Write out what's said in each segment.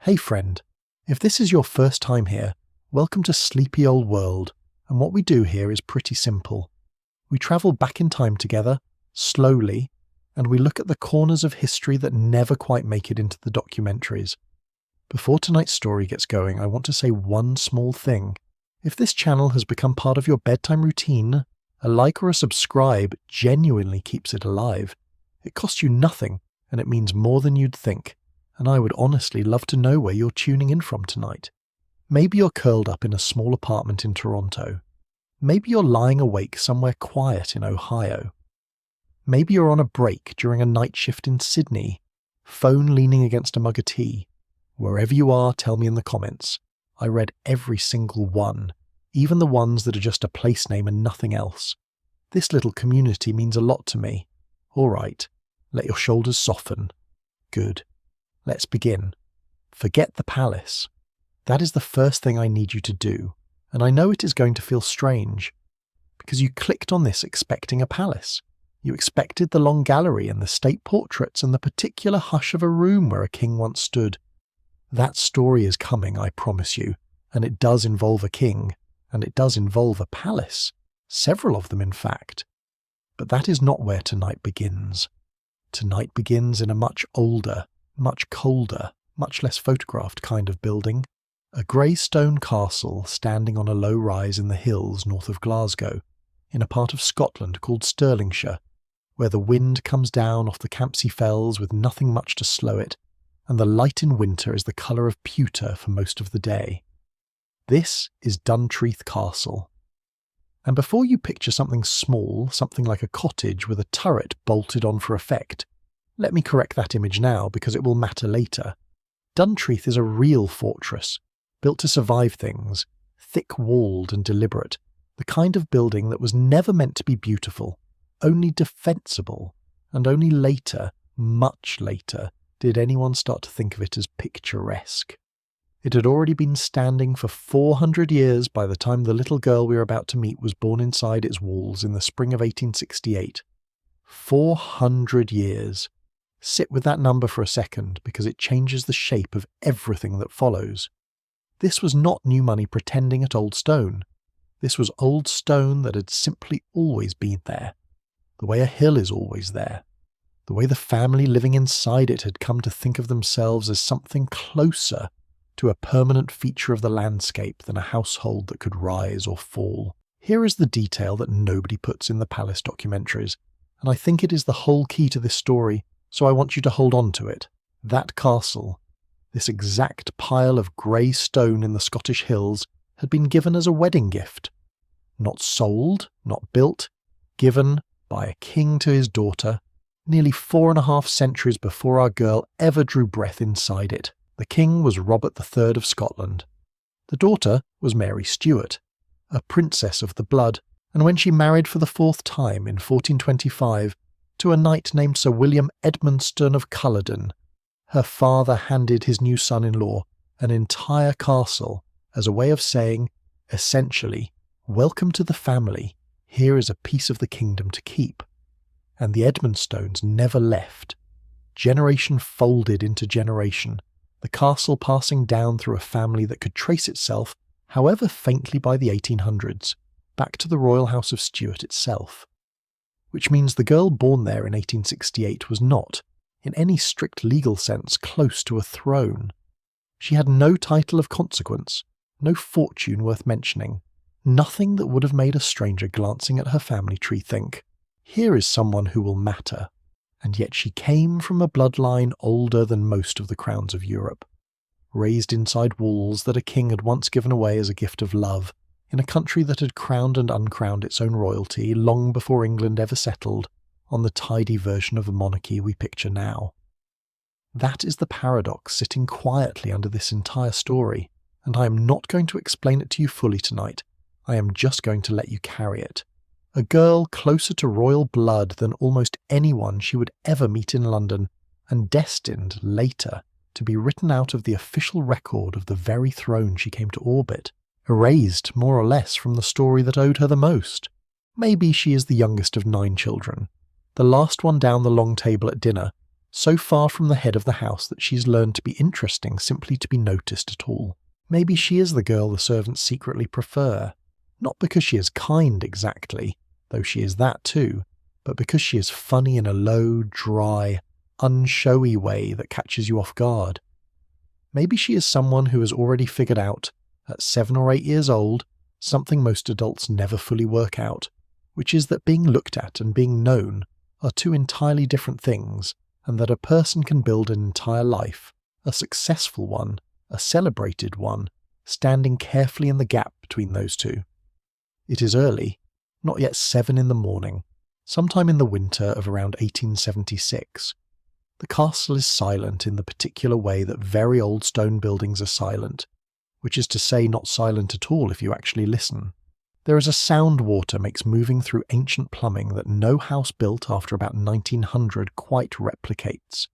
Hey friend, if this is your first time here, welcome to Sleepy Old World, and what we do here is pretty simple. We travel back in time together, slowly, and we look at the corners of history that never quite make it into the documentaries. Before tonight's story gets going, I want to say one small thing. If this channel has become part of your bedtime routine, a like or a subscribe genuinely keeps it alive. It costs you nothing, and it means more than you'd think. And I would honestly love to know where you're tuning in from tonight. Maybe you're curled up in a small apartment in Toronto. Maybe you're lying awake somewhere quiet in Ohio. Maybe you're on a break during a night shift in Sydney, phone leaning against a mug of tea. Wherever you are, tell me in the comments. I read every single one, even the ones that are just a place name and nothing else. This little community means a lot to me. All right, let your shoulders soften. Good. Let's begin. Forget the palace. That is the first thing I need you to do, and I know it is going to feel strange, because you clicked on this expecting a palace. You expected the long gallery and the state portraits and the particular hush of a room where a king once stood. That story is coming, I promise you, and it does involve a king, and it does involve a palace, several of them in fact. But that is not where tonight begins. Tonight begins in a much older, much colder, much less photographed kind of building. A grey stone castle standing on a low rise in the hills north of Glasgow, in a part of Scotland called Stirlingshire, where the wind comes down off the Campsie Fells with nothing much to slow it, and the light in winter is the colour of pewter for most of the day. This is Duntreath Castle. And before you picture something small, something like a cottage with a turret bolted on for effect, let me correct that image now because it will matter later. Duntreath is a real fortress, built to survive things, thick-walled and deliberate, the kind of building that was never meant to be beautiful, only defensible, and only later, much later, did anyone start to think of it as picturesque. It had already been standing for 400 years by the time the little girl we are about to meet was born inside its walls in the spring of 1868. 400 years. Sit with that number for a second because it changes the shape of everything that follows. This was not new money pretending at old stone. This was old stone that had simply always been there. The way a hill is always there. The way the family living inside it had come to think of themselves as something closer to a permanent feature of the landscape than a household that could rise or fall. Here is the detail that nobody puts in the palace documentaries, and I think it is the whole key to this story. So I want you to hold on to it. That castle, this exact pile of grey stone in the Scottish hills, had been given as a wedding gift. Not sold, not built, given by a king to his daughter, nearly 4.5 centuries before our girl ever drew breath inside it. The king was Robert III of Scotland. The daughter was Mary Stuart, a princess of the blood, and when she married for the 4th time in 1425, to a knight named Sir William Edmonstone of Culloden, her father handed his new son-in-law an entire castle as a way of saying, essentially, welcome to the family, here is a piece of the kingdom to keep. And the Edmonstones never left. Generation folded into generation, the castle passing down through a family that could trace itself, however faintly by the 1800s, back to the royal house of Stuart itself. Which means the girl born there in 1868 was not, in any strict legal sense, close to a throne. She had no title of consequence, no fortune worth mentioning, nothing that would have made a stranger glancing at her family tree think, here is someone who will matter. And yet she came from a bloodline older than most of the crowns of Europe, raised inside walls that a king had once given away as a gift of love, in a country that had crowned and uncrowned its own royalty long before England ever settled on the tidy version of a monarchy we picture now. That is the paradox sitting quietly under this entire story, and I am not going to explain it to you fully tonight. I am just going to let you carry it. A girl closer to royal blood than almost anyone she would ever meet in London, and destined, later, to be written out of the official record of the very throne she came to orbit. Erased, more or less, from the story that owed her the most. Maybe she is the youngest of 9 children, the last one down the long table at dinner, so far from the head of the house that she's learned to be interesting simply to be noticed at all. Maybe she is the girl the servants secretly prefer, not because she is kind exactly, though she is that too, but because she is funny in a low, dry, unshowy way that catches you off guard. Maybe she is someone who has already figured out, at 7 or 8 years old, something most adults never fully work out, which is that being looked at and being known are two entirely different things, and that a person can build an entire life, a successful one, a celebrated one, standing carefully in the gap between those two. It is early, not yet 7 in the morning, sometime in the winter of around 1876. The castle is silent in the particular way that very old stone buildings are silent, which is to say not silent at all if you actually listen. There is a sound water makes moving through ancient plumbing that no house built after about 1900 quite replicates.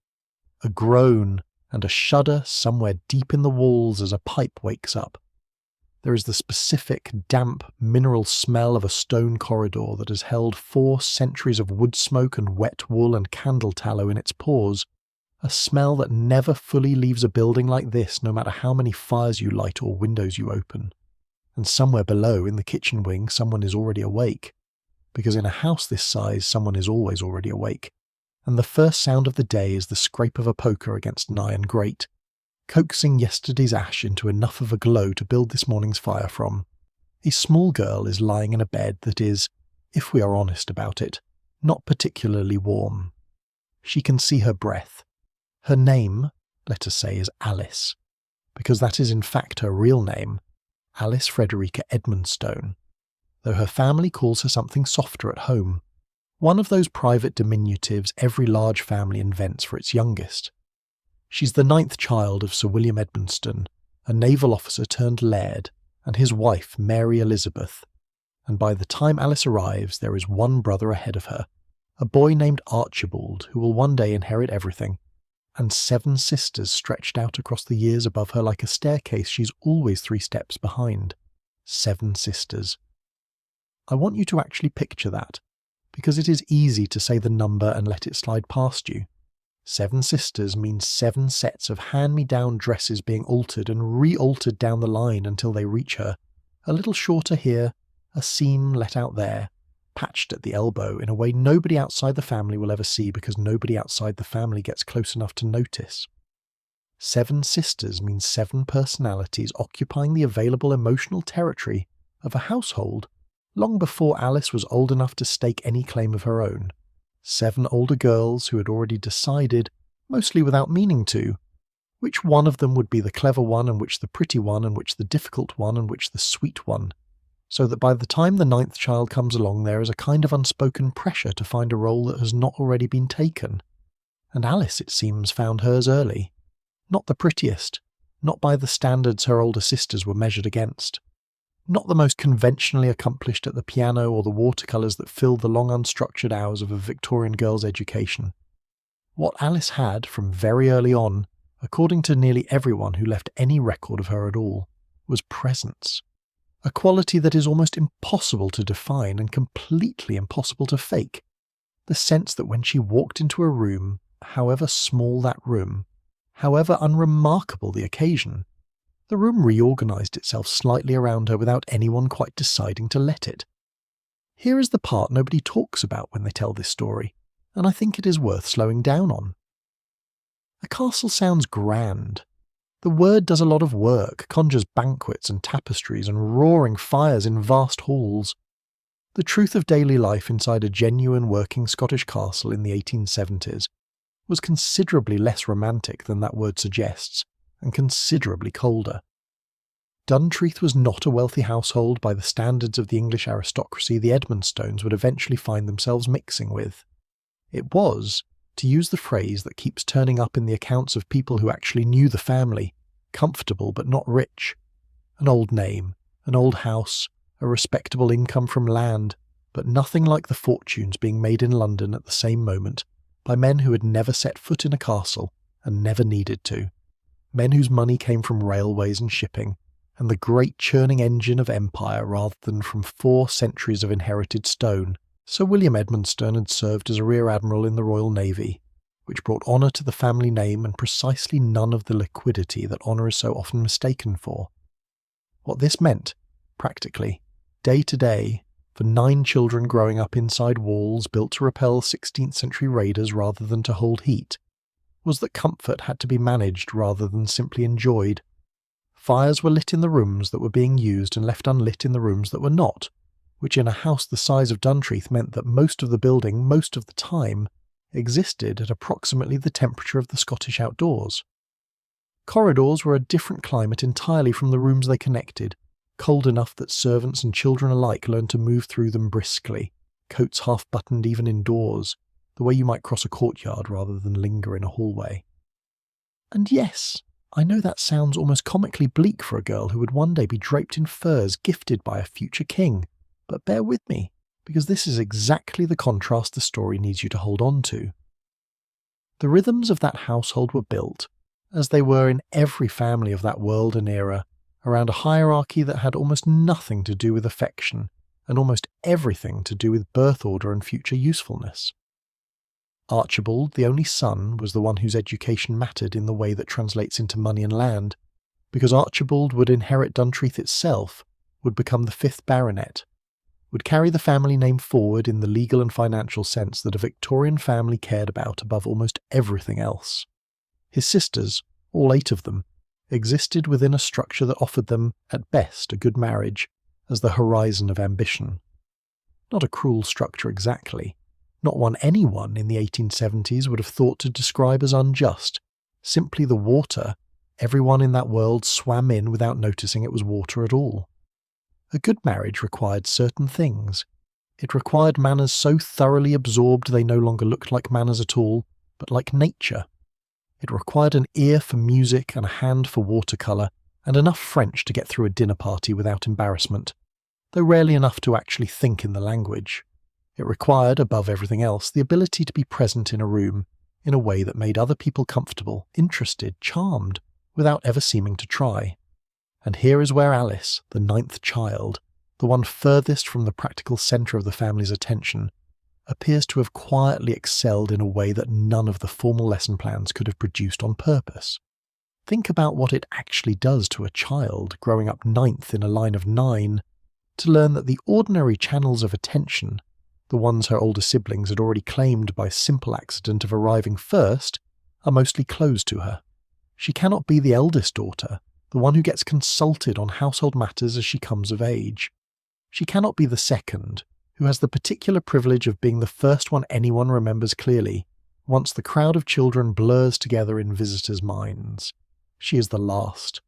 A groan and a shudder somewhere deep in the walls as a pipe wakes up. There is the specific, damp, mineral smell of a stone corridor that has held 4 centuries of wood smoke and wet wool and candle tallow in its pores, a smell that never fully leaves a building like this no matter how many fires you light or windows you open. And somewhere below, in the kitchen wing, someone is already awake, because in a house this size someone is always already awake, and the first sound of the day is the scrape of a poker against an iron grate, coaxing yesterday's ash into enough of a glow to build this morning's fire from. A small girl is lying in a bed that is, if we are honest about it, not particularly warm. She can see her breath. Her name, let us say, is Alice, because that is in fact her real name, Alice Frederica Edmonstone, though her family calls her something softer at home, one of those private diminutives every large family invents for its youngest. She's the 9th child of Sir William Edmonstone, a naval officer turned laird, and his wife Mary Elizabeth, and by the time Alice arrives there is one brother ahead of her, a boy named Archibald who will one day inherit everything, and 7 sisters stretched out across the years above her like a staircase she's always 3 steps behind. 7 sisters. I want you to actually picture that, because it is easy to say the number and let it slide past you. 7 sisters means 7 sets of hand-me-down dresses being altered and re-altered down the line until they reach her, a little shorter here, a seam let out there, patched at the elbow in a way nobody outside the family will ever see because nobody outside the family gets close enough to notice. 7 sisters means 7 personalities occupying the available emotional territory of a household long before Alice was old enough to stake any claim of her own. 7 older girls who had already decided, mostly without meaning to, which one of them would be the clever one and which the pretty one and which the difficult one and which the sweet one, so that by the time the 9th child comes along there is a kind of unspoken pressure to find a role that has not already been taken. And Alice, it seems, found hers early. Not the prettiest, not by the standards her older sisters were measured against. Not the most conventionally accomplished at the piano or the watercolours that filled the long unstructured hours of a Victorian girl's education. What Alice had, from very early on, according to nearly everyone who left any record of her at all, was presence. A quality that is almost impossible to define and completely impossible to fake. The sense that when she walked into a room, however small that room, however unremarkable the occasion, the room reorganised itself slightly around her without anyone quite deciding to let it. Here is the part nobody talks about when they tell this story, and I think it is worth slowing down on. A castle sounds grand. The word does a lot of work, conjures banquets and tapestries and roaring fires in vast halls. The truth of daily life inside a genuine working Scottish castle in the 1870s was considerably less romantic than that word suggests, and considerably colder. Duntreath was not a wealthy household by the standards of the English aristocracy the Edmonstones would eventually find themselves mixing with. It was, to use the phrase that keeps turning up in the accounts of people who actually knew the family, comfortable but not rich. An old name, an old house, a respectable income from land, but nothing like the fortunes being made in London at the same moment by men who had never set foot in a castle and never needed to. Men whose money came from railways and shipping, and the great churning engine of empire rather than from 4 centuries of inherited stone. Sir William Edmonstone had served as a rear admiral in the Royal Navy, which brought honour to the family name and precisely none of the liquidity that honour is so often mistaken for. What this meant, practically, day to day, for 9 children growing up inside walls built to repel 16th century raiders rather than to hold heat, was that comfort had to be managed rather than simply enjoyed. Fires were lit in the rooms that were being used and left unlit in the rooms that were not, which in a house the size of Duntreath meant that most of the building, most of the time, existed at approximately the temperature of the Scottish outdoors. Corridors were a different climate entirely from the rooms they connected, cold enough that servants and children alike learned to move through them briskly, coats half-buttoned even indoors, the way you might cross a courtyard rather than linger in a hallway. And yes, I know that sounds almost comically bleak for a girl who would one day be draped in furs gifted by a future king, but bear with me, because this is exactly the contrast the story needs you to hold on to. The rhythms of that household were built, as they were in every family of that world and era, around a hierarchy that had almost nothing to do with affection, and almost everything to do with birth order and future usefulness. Archibald, the only son, was the one whose education mattered in the way that translates into money and land, because Archibald would inherit Duntreath itself, would become the 5th baronet, would carry the family name forward in the legal and financial sense that a Victorian family cared about above almost everything else. His sisters, all 8 of them, existed within a structure that offered them, at best, a good marriage, as the horizon of ambition. Not a cruel structure exactly, not one anyone in the 1870s would have thought to describe as unjust, simply the water everyone in that world swam in without noticing it was water at all. A good marriage required certain things. It required manners so thoroughly absorbed they no longer looked like manners at all, but like nature. It required an ear for music and a hand for watercolour, and enough French to get through a dinner party without embarrassment, though rarely enough to actually think in the language. It required, above everything else, the ability to be present in a room in a way that made other people comfortable, interested, charmed, without ever seeming to try. And here is where Alice, the 9th child, the one furthest from the practical centre of the family's attention, appears to have quietly excelled in a way that none of the formal lesson plans could have produced on purpose. Think about what it actually does to a child growing up 9th in a line of 9 to learn that the ordinary channels of attention, the ones her older siblings had already claimed by simple accident of arriving first, are mostly closed to her. She cannot be the eldest daughter, the one who gets consulted on household matters as she comes of age. She cannot be the second, who has the particular privilege of being the first one anyone remembers clearly, once the crowd of children blurs together in visitors' minds. She is the last,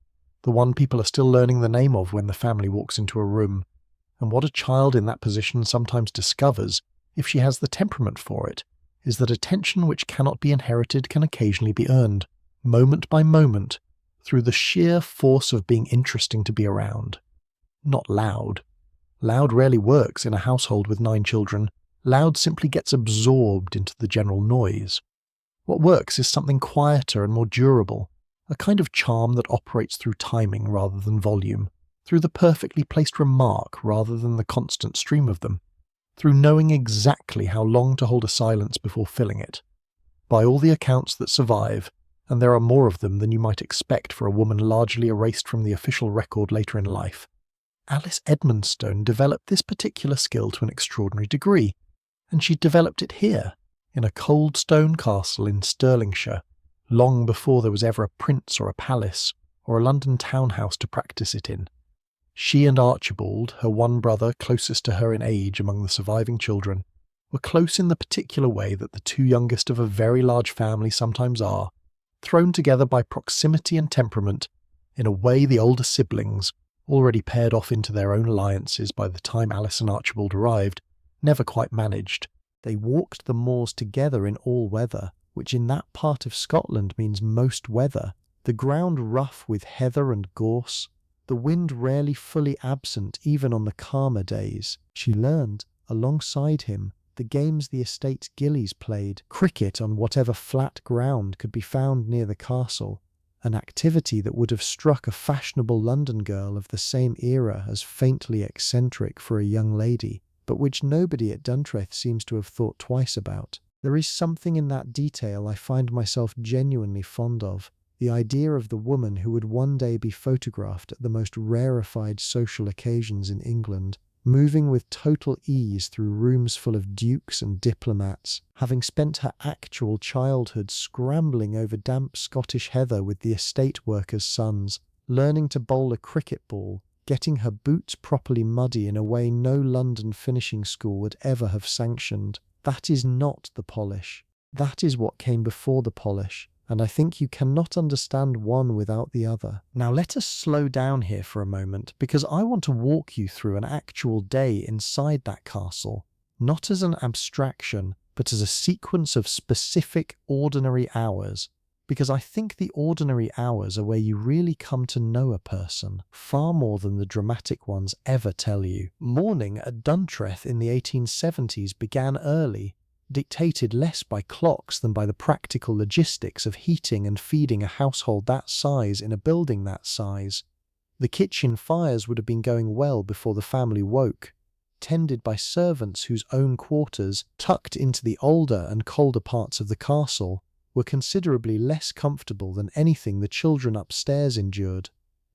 the one people are still learning the name of when the family walks into a room, and what a child in that position sometimes discovers, if she has the temperament for it, is that attention which cannot be inherited can occasionally be earned, moment by moment, through the sheer force of being interesting to be around. Not loud. Loud rarely works in a household with 9 children. Loud simply gets absorbed into the general noise. What works is something quieter and more durable, a kind of charm that operates through timing rather than volume, through the perfectly placed remark rather than the constant stream of them, through knowing exactly how long to hold a silence before filling it. By all the accounts that survive, and there are more of them than you might expect for a woman largely erased from the official record later in life, Alice Edmonstone developed this particular skill to an extraordinary degree, and she developed it here, in a cold stone castle in Stirlingshire, long before there was ever a prince or a palace, or a London townhouse to practice it in. She and Archibald, her one brother closest to her in age among the surviving children, were close in the particular way that the 2 youngest of a very large family sometimes are, thrown together by proximity and temperament in a way the older siblings, already paired off into their own alliances by the time Alice and Archibald arrived, never quite managed. They walked the moors together in all weather, which in that part of Scotland means most weather, the ground rough with heather and gorse, the wind rarely fully absent even on the calmer days. She learned, alongside him, the games the estate's gillies played, cricket on whatever flat ground could be found near the castle, an activity that would have struck a fashionable London girl of the same era as faintly eccentric for a young lady, but which nobody at Duntreath seems to have thought twice about. There is something in that detail I find myself genuinely fond of. The idea of the woman who would one day be photographed at the most rarefied social occasions in England, moving with total ease through rooms full of dukes and diplomats, having spent her actual childhood scrambling over damp Scottish heather with the estate workers' sons, learning to bowl a cricket ball, getting her boots properly muddy in a way no London finishing school would ever have sanctioned. That is not the polish. That is what came before the polish, and I think you cannot understand one without the other. Now let us slow down here for a moment, because I want to walk you through an actual day inside that castle, not as an abstraction, but as a sequence of specific ordinary hours, because I think the ordinary hours are where you really come to know a person, far more than the dramatic ones ever tell you. Morning at Duntreath in the 1870s began early, dictated less by clocks than by the practical logistics of heating and feeding a household that size in a building that size. The kitchen fires would have been going well before the family woke, tended by servants whose own quarters, tucked into the older and colder parts of the castle, were considerably less comfortable than anything the children upstairs endured,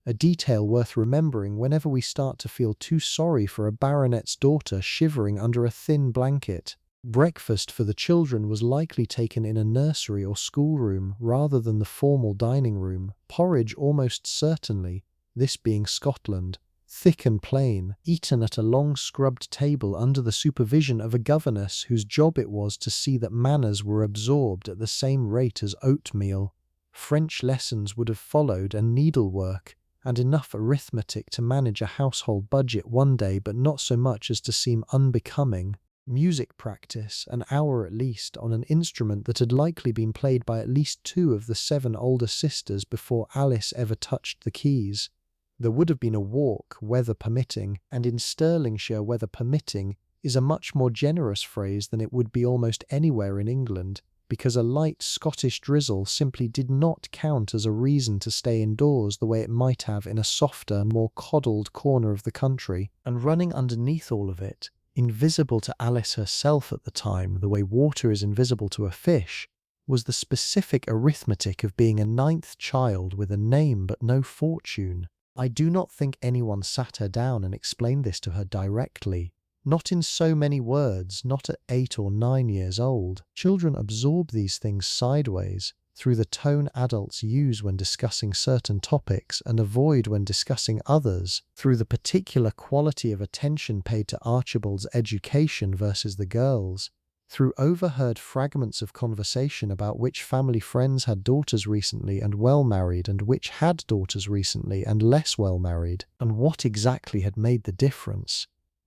a detail worth remembering whenever we start to feel too sorry for a baronet's daughter shivering under a thin blanket. Breakfast for the children was likely taken in a nursery or schoolroom rather than the formal dining room, porridge almost certainly, this being Scotland, thick and plain, eaten at a long scrubbed table under the supervision of a governess whose job it was to see that manners were absorbed at the same rate as oatmeal. French lessons would have followed, and needlework, and enough arithmetic to manage a household budget one day, but not so much as to seem unbecoming. Music practice, an hour at least, on an instrument that had likely been played by at least 2 of the 7 older sisters before Alice ever touched the keys. There would have been a walk, weather permitting, and in Stirlingshire weather permitting is a much more generous phrase than it would be almost anywhere in England, because a light Scottish drizzle simply did not count as a reason to stay indoors the way it might have in a softer, more coddled corner of the country. And running underneath all of it, invisible to Alice herself at the time, the way water is invisible to a fish, was the specific arithmetic of being a 9th child with a name but no fortune. I do not think anyone sat her down and explained this to her directly. Not in so many words, not at 8 or 9 years old. Children absorb these things sideways, through the tone adults use when discussing certain topics and avoid when discussing others, through the particular quality of attention paid to Archibald's education versus the girls', through overheard fragments of conversation about which family friends had daughters recently and well married and which had daughters recently and less well married, and what exactly had made the difference.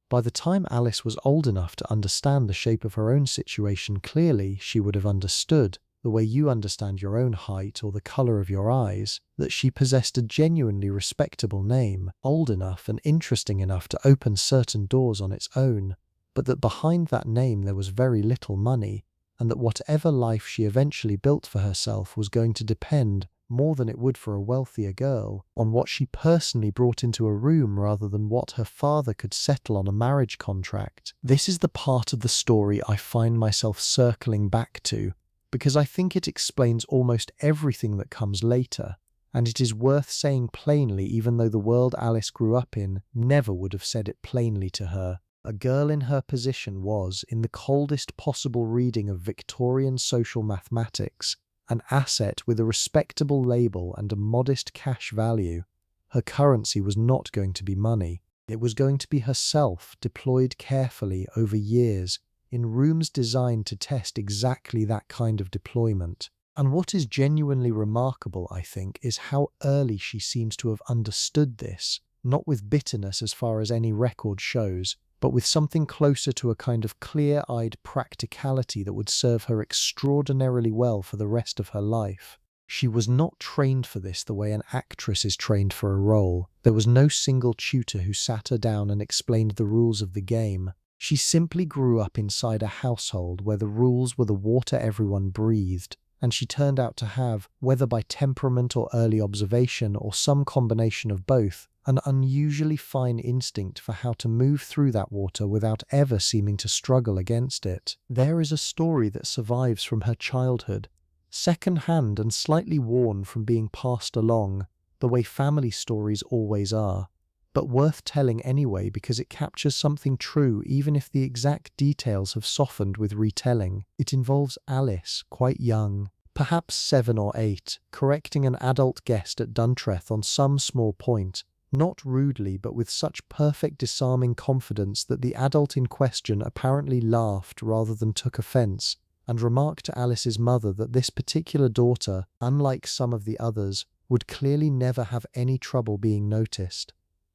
By the time Alice was old enough to understand the shape of her own situation clearly, she would have understood, the way you understand your own height or the colour of your eyes, that she possessed a genuinely respectable name, old enough and interesting enough to open certain doors on its own, but that behind that name there was very little money, and that whatever life she eventually built for herself was going to depend, more than it would for a wealthier girl, on what she personally brought into a room rather than what her father could settle on a marriage contract. This is the part of the story I find myself circling back to, because I think it explains almost everything that comes later, and it is worth saying plainly even though the world Alice grew up in never would have said it plainly to her. A girl in her position was, in the coldest possible reading of Victorian social mathematics, an asset with a respectable label and a modest cash value. Her currency was not going to be money. It was going to be herself, deployed carefully over years, in rooms designed to test exactly that kind of deployment. And what is genuinely remarkable, I think, is how early she seems to have understood this, not with bitterness as far as any record shows, but with something closer to a kind of clear-eyed practicality that would serve her extraordinarily well for the rest of her life. She was not trained for this the way an actress is trained for a role. There was no single tutor who sat her down and explained the rules of the game. She simply grew up inside a household where the rules were the water everyone breathed, and she turned out to have, whether by temperament or early observation or some combination of both, an unusually fine instinct for how to move through that water without ever seeming to struggle against it. There is a story that survives from her childhood, second-hand and slightly worn from being passed along, the way family stories always are, but worth telling anyway because it captures something true even if the exact details have softened with retelling. It involves Alice, quite young, perhaps 7 or 8, correcting an adult guest at Duntreath on some small point, not rudely but with such perfect disarming confidence that the adult in question apparently laughed rather than took offence, and remarked to Alice's mother that this particular daughter, unlike some of the others, would clearly never have any trouble being noticed.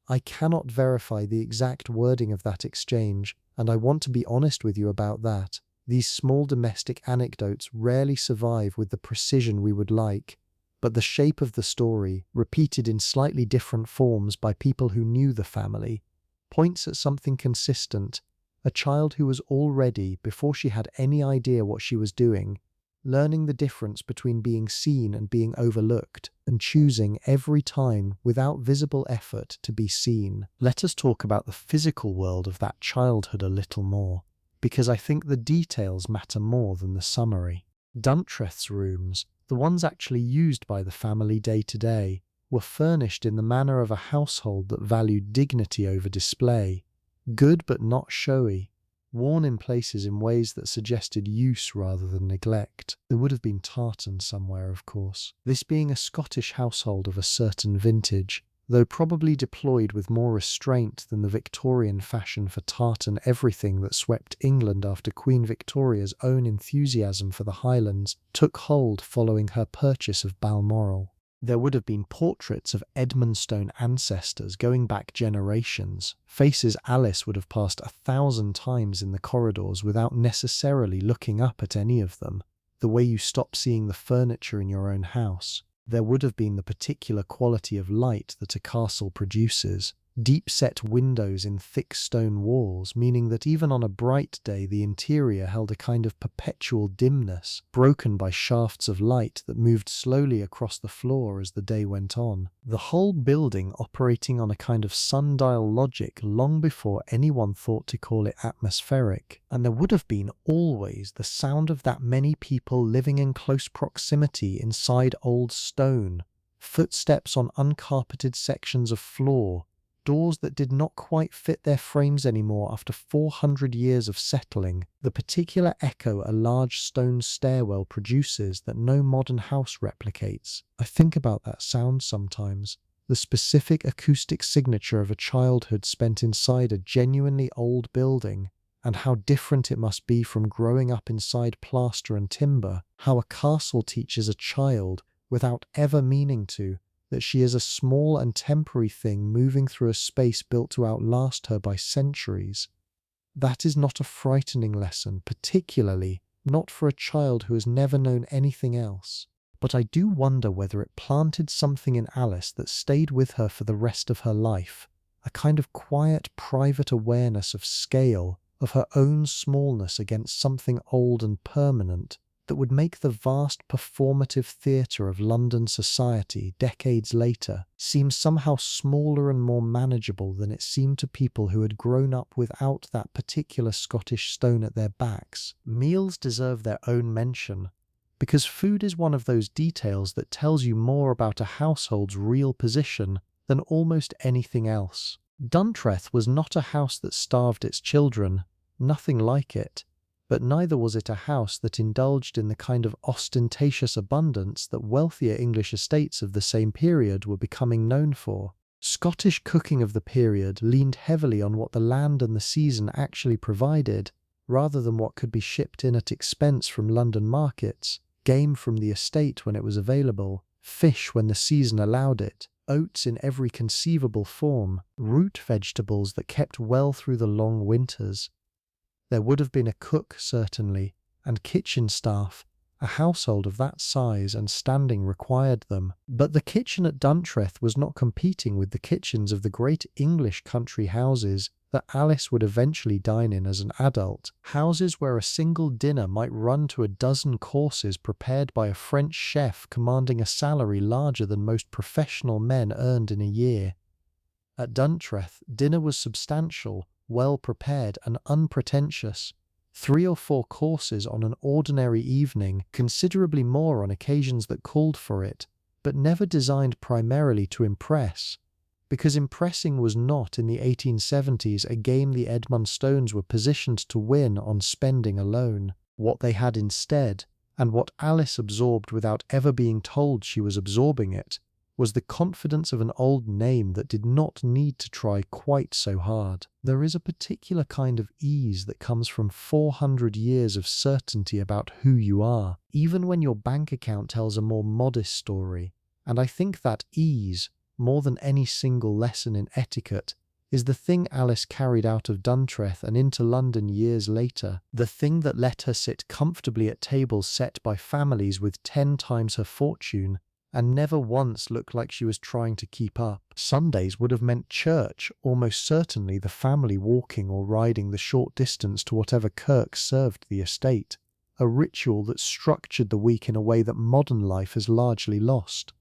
I cannot verify the exact wording of that exchange, and I want to be honest with you about that. These small domestic anecdotes rarely survive with the precision we would like, but the shape of the story, repeated in slightly different forms by people who knew the family, points at something consistent: a child who was already, before she had any idea what she was doing, learning the difference between being seen and being overlooked, and choosing every time, without visible effort, to be seen. Let us talk about the physical world of that childhood a little more, because I think the details matter more than the summary. Duntreath's rooms, the ones actually used by the family day to day, were furnished in the manner of a household that valued dignity over display, good but not showy, worn in places in ways that suggested use rather than neglect. There would have been tartan somewhere, of course. This being a Scottish household of a certain vintage, though probably deployed with more restraint than the Victorian fashion for tartan everything that swept England after Queen Victoria's own enthusiasm for the Highlands took hold following her purchase of Balmoral. There would have been portraits of Edmonstone ancestors going back generations, faces Alice would have passed 1,000 times in the corridors without necessarily looking up at any of them, the way you stop seeing the furniture in your own house. There would have been the particular quality of light that a castle produces, deep-set windows in thick stone walls, meaning that even on a bright day the interior held a kind of perpetual dimness, broken by shafts of light that moved slowly across the floor as the day went on. The whole building operating on a kind of sundial logic long before anyone thought to call it atmospheric. And there would have been always the sound of that many people living in close proximity inside old stone, footsteps on uncarpeted sections of floor, doors that did not quite fit their frames anymore after 400 years of settling, the particular echo a large stone stairwell produces that no modern house replicates. I think about that sound sometimes, the specific acoustic signature of a childhood spent inside a genuinely old building, and how different it must be from growing up inside plaster and timber, how a castle teaches a child, without ever meaning to, that she is a small and temporary thing moving through a space built to outlast her by centuries. That is not a frightening lesson, particularly not for a child who has never known anything else. But I do wonder whether it planted something in Alice that stayed with her for the rest of her life, a kind of quiet, private awareness of scale, of her own smallness against something old and permanent, that would make the vast performative theatre of London society decades later seem somehow smaller and more manageable than it seemed to people who had grown up without that particular Scottish stone at their backs. Meals deserve their own mention, because food is one of those details that tells you more about a household's real position than almost anything else. Duntreath was not a house that starved its children, nothing like it. But neither was it a house that indulged in the kind of ostentatious abundance that wealthier English estates of the same period were becoming known for. Scottish cooking of the period leaned heavily on what the land and the season actually provided, rather than what could be shipped in at expense from London markets, game from the estate when it was available, fish when the season allowed it, oats in every conceivable form, root vegetables that kept well through the long winters. There would have been a cook, certainly, and kitchen staff. A household of that size and standing required them. But the kitchen at Duntreath was not competing with the kitchens of the great English country houses that Alice would eventually dine in as an adult. Houses where a single dinner might run to a dozen courses prepared by a French chef commanding a salary larger than most professional men earned in a year. At Duntreath, dinner was substantial, well prepared, and unpretentious. 3 or 4 courses on an ordinary evening, considerably more on occasions that called for it, but never designed primarily to impress. Because impressing was not, in the 1870s, a game the Edmonstones were positioned to win on spending alone. What they had instead, and what Alice absorbed without ever being told she was absorbing it, was the confidence of an old name that did not need to try quite so hard. There is a particular kind of ease that comes from 400 years of certainty about who you are, even when your bank account tells a more modest story. And I think that ease, more than any single lesson in etiquette, is the thing Alice carried out of Duntreath and into London years later, the thing that let her sit comfortably at tables set by families with 10 times her fortune, and never once looked like she was trying to keep up. Sundays would have meant church, almost certainly the family walking or riding the short distance to whatever kirk served the estate, a ritual that structured the week in a way that modern life has largely lost.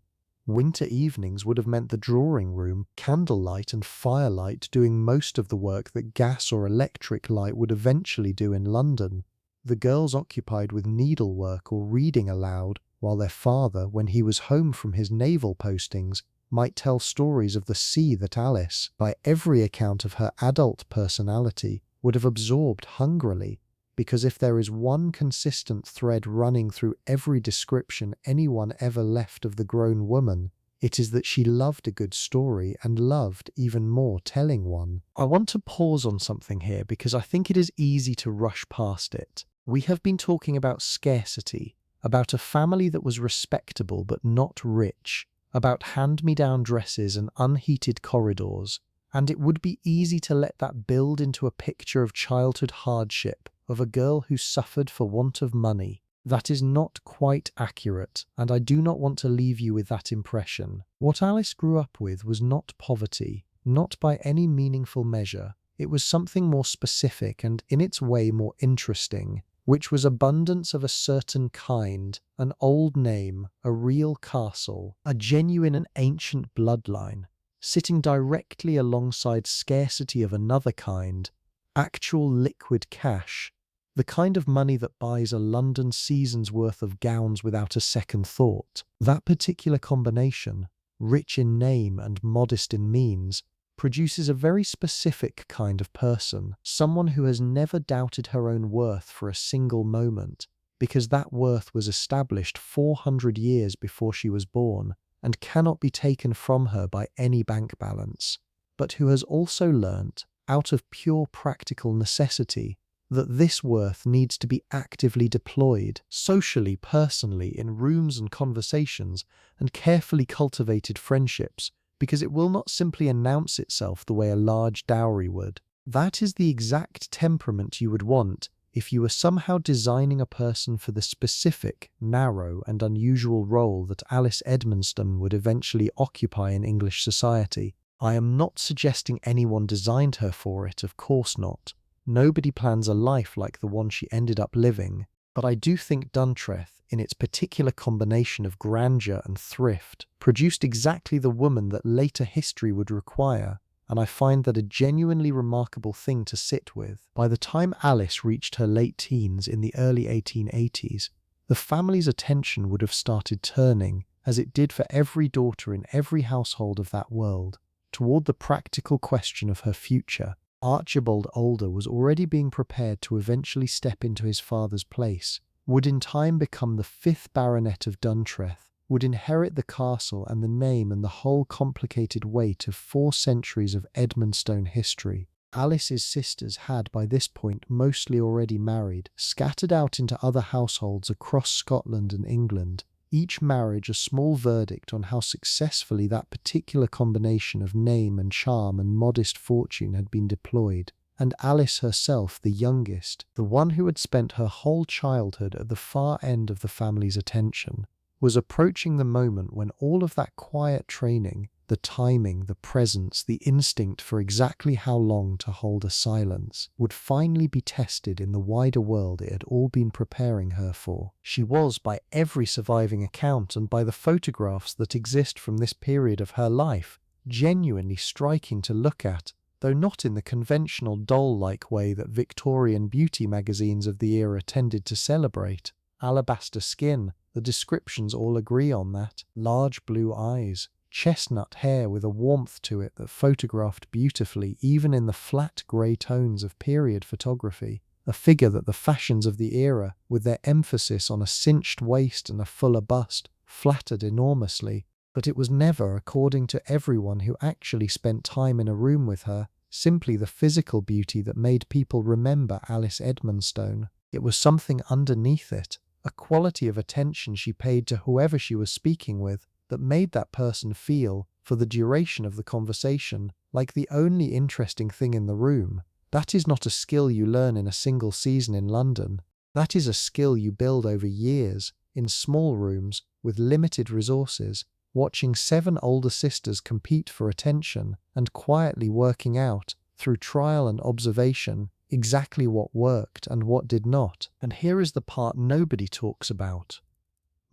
Winter evenings would have meant the drawing room, candlelight and firelight doing most of the work that gas or electric light would eventually do in London, the girls occupied with needlework or reading aloud, while their father, when he was home from his naval postings, might tell stories of the sea that Alice, by every account of her adult personality, would have absorbed hungrily, because if there is one consistent thread running through every description anyone ever left of the grown woman, it is that she loved a good story and loved even more telling one. I want to pause on something here because I think it is easy to rush past it. We have been talking about scarcity, about a family that was respectable but not rich, about hand-me-down dresses and unheated corridors, and it would be easy to let that build into a picture of childhood hardship, of a girl who suffered for want of money. That is not quite accurate, and I do not want to leave you with that impression. What Alice grew up with was not poverty, not by any meaningful measure. It was something more specific and, in its way, more interesting, which was abundance of a certain kind, an old name, a real castle, a genuine and ancient bloodline, sitting directly alongside scarcity of another kind, actual liquid cash, the kind of money that buys a London season's worth of gowns without a second thought. That particular combination, rich in name and modest in means, produces a very specific kind of person, someone who has never doubted her own worth for a single moment, because that worth was established 400 years before she was born, and cannot be taken from her by any bank balance, but who has also learnt, out of pure practical necessity, that this worth needs to be actively deployed, socially, personally, in rooms and conversations, and carefully cultivated friendships, because it will not simply announce itself the way a large dowry would. That is the exact temperament you would want if you were somehow designing a person for the specific, narrow, and unusual role that Alice Edmonstone would eventually occupy in English society. I am not suggesting anyone designed her for it, of course not. Nobody plans a life like the one she ended up living, but I do think Duntreath, in its particular combination of grandeur and thrift, produced exactly the woman that later history would require, and I find that a genuinely remarkable thing to sit with. By the time Alice reached her late teens in the early 1880s, the family's attention would have started turning, as it did for every daughter in every household of that world, toward the practical question of her future. Archibald Older was already being prepared to eventually step into his father's place, would in time become the 5th Baronet of Duntreath, would inherit the castle and the name and the whole complicated weight of 4 centuries of Edmonstone history. Alice's sisters had by this point mostly already married, scattered out into other households across Scotland and England, each marriage a small verdict on how successfully that particular combination of name and charm and modest fortune had been deployed. And Alice herself, the youngest, the one who had spent her whole childhood at the far end of the family's attention, was approaching the moment when all of that quiet training, the timing, the presence, the instinct for exactly how long to hold a silence, would finally be tested in the wider world it had all been preparing her for. She was, by every surviving account and by the photographs that exist from this period of her life, genuinely striking to look at, though not in the conventional doll-like way that Victorian beauty magazines of the era tended to celebrate. Alabaster skin, the descriptions all agree on that. Large blue eyes, chestnut hair with a warmth to it that photographed beautifully even in the flat grey tones of period photography. A figure that the fashions of the era, with their emphasis on a cinched waist and a fuller bust, flattered enormously. But it was never, according to everyone who actually spent time in a room with her, simply the physical beauty that made people remember Alice Edmonstone. It was something underneath it, a quality of attention she paid to whoever she was speaking with that made that person feel, for the duration of the conversation, like the only interesting thing in the room. That is not a skill you learn in a single season in London. That is a skill you build over years, in small rooms, with limited resources, watching 7 older sisters compete for attention and quietly working out, through trial and observation, exactly what worked and what did not. And here is the part nobody talks about.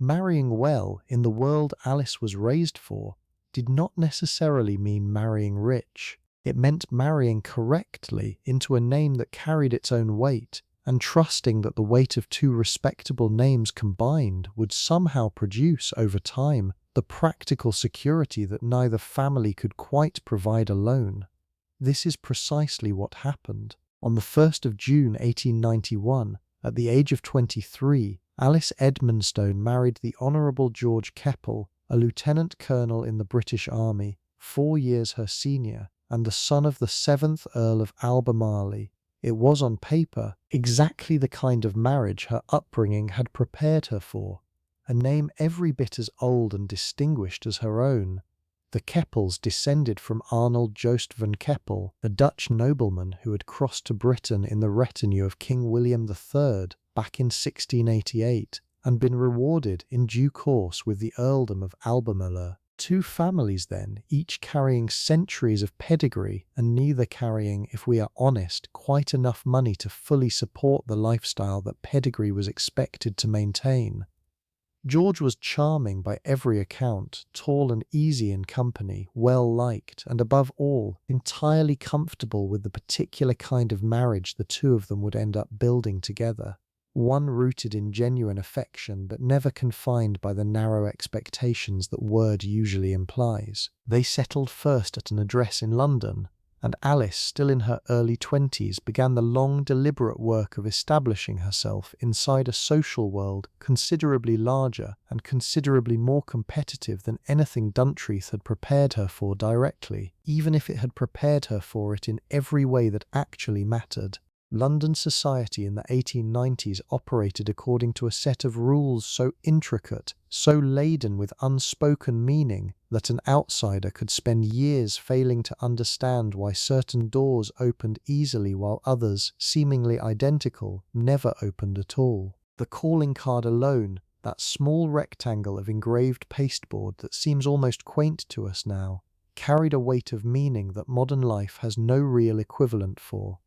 Marrying well, in the world Alice was raised for, did not necessarily mean marrying rich. It meant marrying correctly into a name that carried its own weight, and trusting that the weight of 2 respectable names combined would somehow produce, over time, the practical security that neither family could quite provide alone. This is precisely what happened. On the 1st of June 1891, at the age of 23, Alice Edmonstone married the Honourable George Keppel, a lieutenant colonel in the British Army, 4 years her senior, and the son of the 7th Earl of Albemarle. It was on paper exactly the kind of marriage her upbringing had prepared her for, a name every bit as old and distinguished as her own. The Keppels descended from Arnold Joost van Keppel, a Dutch nobleman who had crossed to Britain in the retinue of King William III back in 1688, and been rewarded in due course with the earldom of Albemarle. 2 families then, each carrying centuries of pedigree and neither carrying, if we are honest, quite enough money to fully support the lifestyle that pedigree was expected to maintain. George was charming by every account, tall and easy in company, well liked, and above all, entirely comfortable with the particular kind of marriage the 2 of them would end up building together. One rooted in genuine affection, but never confined by the narrow expectations that word usually implies. They settled first at an address in London, and Alice, still in her early 20s, began the long, deliberate work of establishing herself inside a social world considerably larger and considerably more competitive than anything Duntreath had prepared her for directly, even if it had prepared her for it in every way that actually mattered. London society in the 1890s operated according to a set of rules so intricate, so laden with unspoken meaning, that an outsider could spend years failing to understand why certain doors opened easily while others, seemingly identical, never opened at all. The calling card alone, that small rectangle of engraved pasteboard that seems almost quaint to us now, carried a weight of meaning that modern life has no real equivalent for.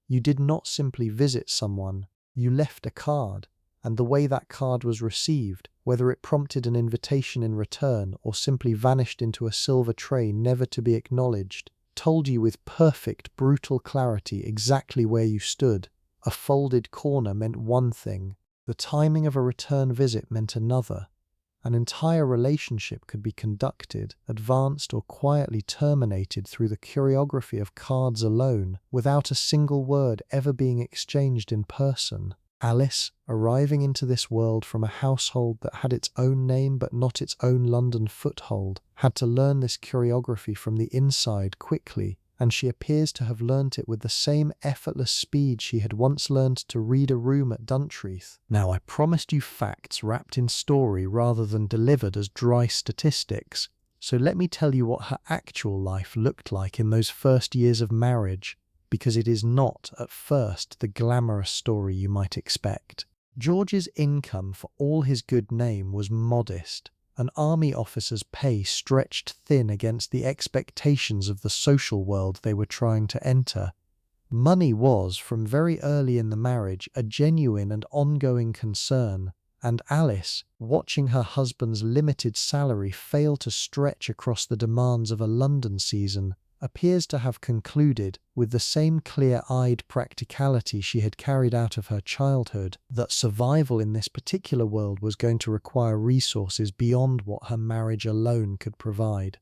You did not simply visit someone, you left a card, and the way that card was received, whether it prompted an invitation in return or simply vanished into a silver tray never to be acknowledged, told you with perfect, brutal clarity exactly where you stood. A folded corner meant one thing, the timing of a return visit meant another. An entire relationship could be conducted, advanced or quietly terminated through the choreography of cards alone, without a single word ever being exchanged in person. Alice, arriving into this world from a household that had its own name but not its own London foothold, had to learn this choreography from the inside quickly, and she appears to have learnt it with the same effortless speed she had once learned to read a room at Duntreath. Now, I promised you facts wrapped in story rather than delivered as dry statistics, so let me tell you what her actual life looked like in those first years of marriage, because it is not, at first, the glamorous story you might expect. George's income, for all his good name, was modest. An army officer's pay stretched thin against the expectations of the social world they were trying to enter. Money was, from very early in the marriage, a genuine and ongoing concern, and Alice, watching her husband's limited salary fail to stretch across the demands of a London season, appears to have concluded, with the same clear-eyed practicality she had carried out of her childhood, that survival in this particular world was going to require resources beyond what her marriage alone could provide.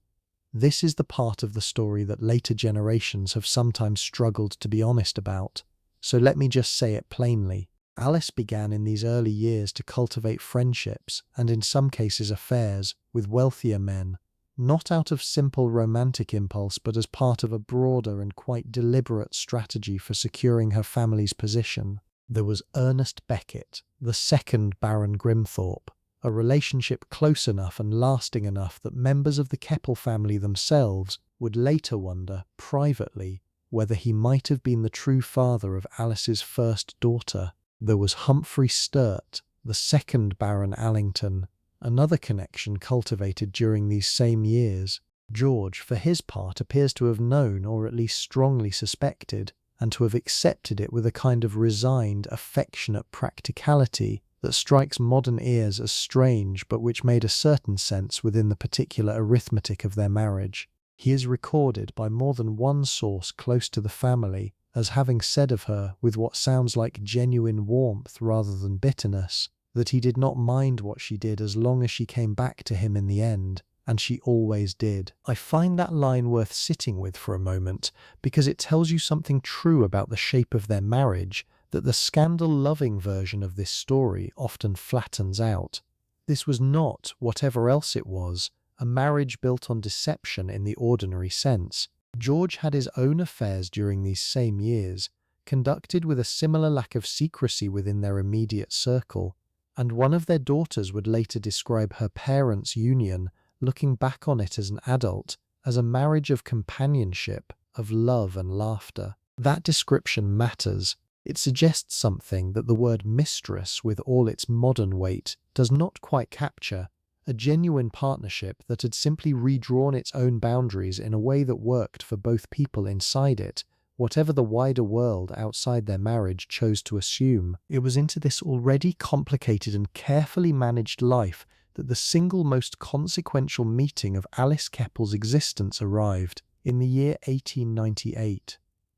This is the part of the story that later generations have sometimes struggled to be honest about. So let me just say it plainly. Alice began in these early years to cultivate friendships, and in some cases affairs, with wealthier men, not out of simple romantic impulse but as part of a broader and quite deliberate strategy for securing her family's position. There was Ernest Becket, the second Baron Grimthorpe, a relationship close enough and lasting enough that members of the Keppel family themselves would later wonder, privately, whether he might have been the true father of Alice's first daughter. There was Humphrey Sturt, the second Baron Allington, another connection cultivated during these same years. George, for his part, appears to have known, or at least strongly suspected, and to have accepted it with a kind of resigned, affectionate practicality that strikes modern ears as strange but which made a certain sense within the particular arithmetic of their marriage. He is recorded by more than one source close to the family as having said of her, with what sounds like genuine warmth rather than bitterness, that he did not mind what she did as long as she came back to him in the end, and she always did. I find that line worth sitting with for a moment, because it tells you something true about the shape of their marriage that the scandal-loving version of this story often flattens out. This was not, whatever else it was, a marriage built on deception in the ordinary sense. George had his own affairs during these same years, conducted with a similar lack of secrecy within their immediate circle, and one of their daughters would later describe her parents' union, looking back on it as an adult, as a marriage of companionship, of love and laughter. That description matters. It suggests something that the word mistress, with all its modern weight, does not quite capture, a genuine partnership that had simply redrawn its own boundaries in a way that worked for both people inside it, whatever the wider world outside their marriage chose to assume. It was into this already complicated and carefully managed life that the single most consequential meeting of Alice Keppel's existence arrived, in the year 1898.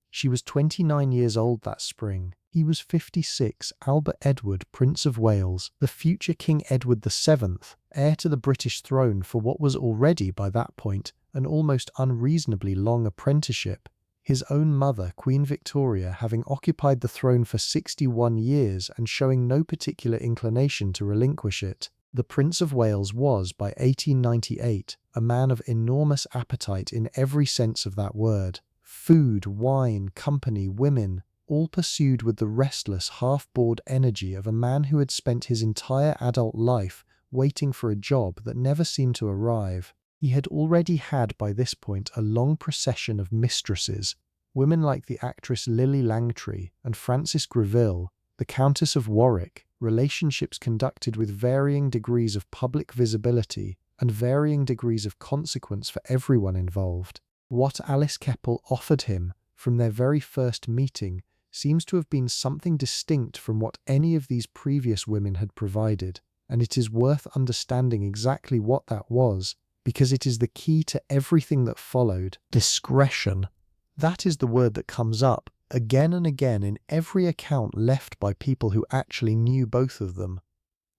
She was 29 years old that spring. He was 56, Albert Edward, Prince of Wales, the future King Edward VII, heir to the British throne for what was already, by that point, an almost unreasonably long apprenticeship. His own mother, Queen Victoria, having occupied the throne for 61 years and showing no particular inclination to relinquish it. The Prince of Wales was, by 1898, a man of enormous appetite in every sense of that word. Food, wine, company, women, all pursued with the restless, half-bored energy of a man who had spent his entire adult life waiting for a job that never seemed to arrive. He had already had by this point a long procession of mistresses, women like the actress Lily Langtry and Frances Greville, the Countess of Warwick, relationships conducted with varying degrees of public visibility and varying degrees of consequence for everyone involved. What Alice Keppel offered him from their very first meeting seems to have been something distinct from what any of these previous women had provided, and it is worth understanding exactly what that was, because it is the key to everything that followed. Discretion. That is the word that comes up again and again in every account left by people who actually knew both of them.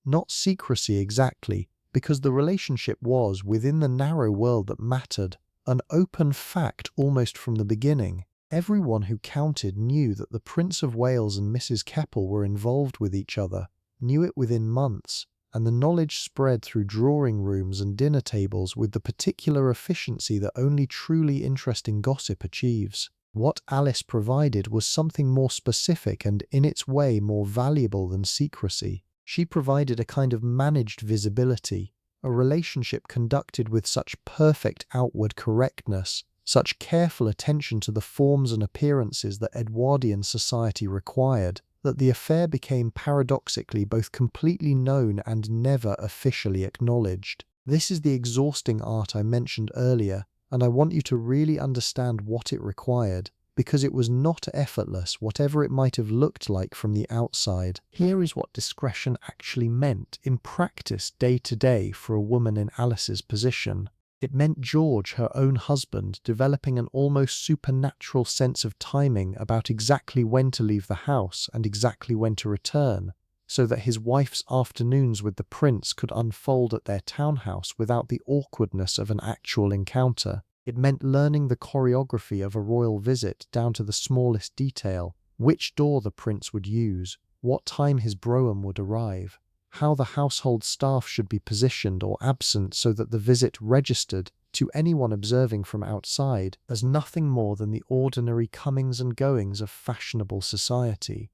Not secrecy exactly, because the relationship was, within the narrow world that mattered, an open fact almost from the beginning. Everyone who counted knew that the Prince of Wales and Mrs. Keppel were involved with each other, knew it within months, and the knowledge spread through drawing rooms and dinner tables with the particular efficiency that only truly interesting gossip achieves. What Alice provided was something more specific and, in its way, more valuable than secrecy. She provided a kind of managed visibility, a relationship conducted with such perfect outward correctness, such careful attention to the forms and appearances that Edwardian society required, that the affair became paradoxically both completely known and never officially acknowledged. This is the exhausting art I mentioned earlier, and I want you to really understand what it required, because it was not effortless, whatever it might have looked like from the outside. Here is what discretion actually meant in practice day to day for a woman in Alice's position. It meant George, her own husband, developing an almost supernatural sense of timing about exactly when to leave the house and exactly when to return, so that his wife's afternoons with the prince could unfold at their townhouse without the awkwardness of an actual encounter. It meant learning the choreography of a royal visit down to the smallest detail, which door the prince would use, what time his brougham would arrive, how the household staff should be positioned or absent so that the visit registered to anyone observing from outside as nothing more than the ordinary comings and goings of fashionable society.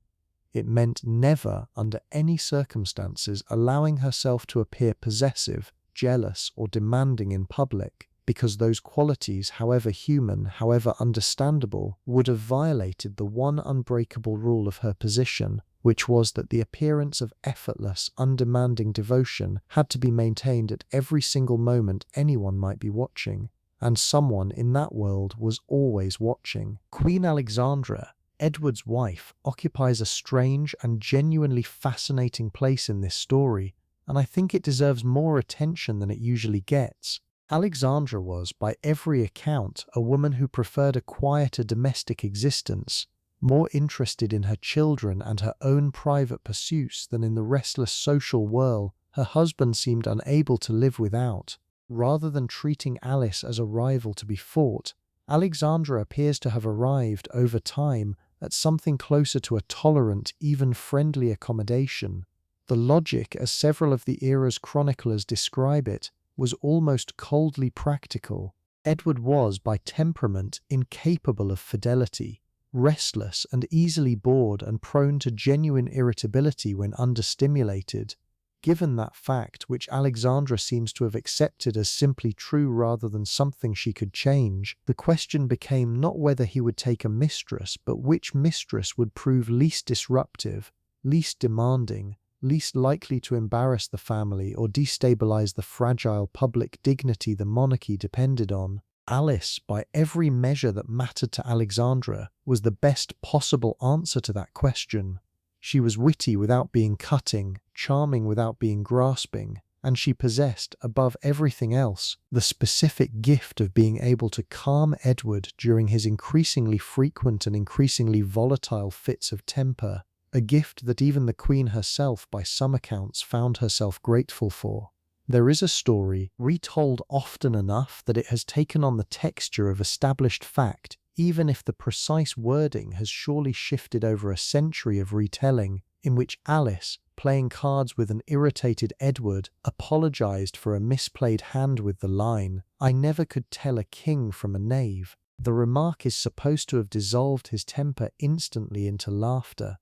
It meant never, under any circumstances, allowing herself to appear possessive, jealous, or demanding in public, because those qualities, however human, however understandable, would have violated the one unbreakable rule of her position, which was that the appearance of effortless, undemanding devotion had to be maintained at every single moment anyone might be watching, and someone in that world was always watching. Queen Alexandra, Edward's wife, occupies a strange and genuinely fascinating place in this story, and I think it deserves more attention than it usually gets. Alexandra was, by every account, a woman who preferred a quieter domestic existence, more interested in her children and her own private pursuits than in the restless social whirl her husband seemed unable to live without. Rather than treating Alice as a rival to be fought, Alexandra appears to have arrived, over time, at something closer to a tolerant, even friendly accommodation. The logic, as several of the era's chroniclers describe it, was almost coldly practical. Edward was, by temperament, incapable of fidelity, restless and easily bored and prone to genuine irritability when understimulated. Given that fact, which Alexandra seems to have accepted as simply true rather than something she could change, the question became not whether he would take a mistress, but which mistress would prove least disruptive, least demanding, least likely to embarrass the family or destabilize the fragile public dignity the monarchy depended on. Alice, by every measure that mattered to Alexandra, was the best possible answer to that question. She was witty without being cutting, charming without being grasping, and she possessed, above everything else, the specific gift of being able to calm Edward during his increasingly frequent and increasingly volatile fits of temper, a gift that even the Queen herself, by some accounts, found herself grateful for. There is a story, retold often enough that it has taken on the texture of established fact, even if the precise wording has surely shifted over a century of retelling, in which Alice, playing cards with an irritated Edward, apologized for a misplayed hand with the line, "I never could tell a king from a knave." The remark is supposed to have dissolved his temper instantly into laughter.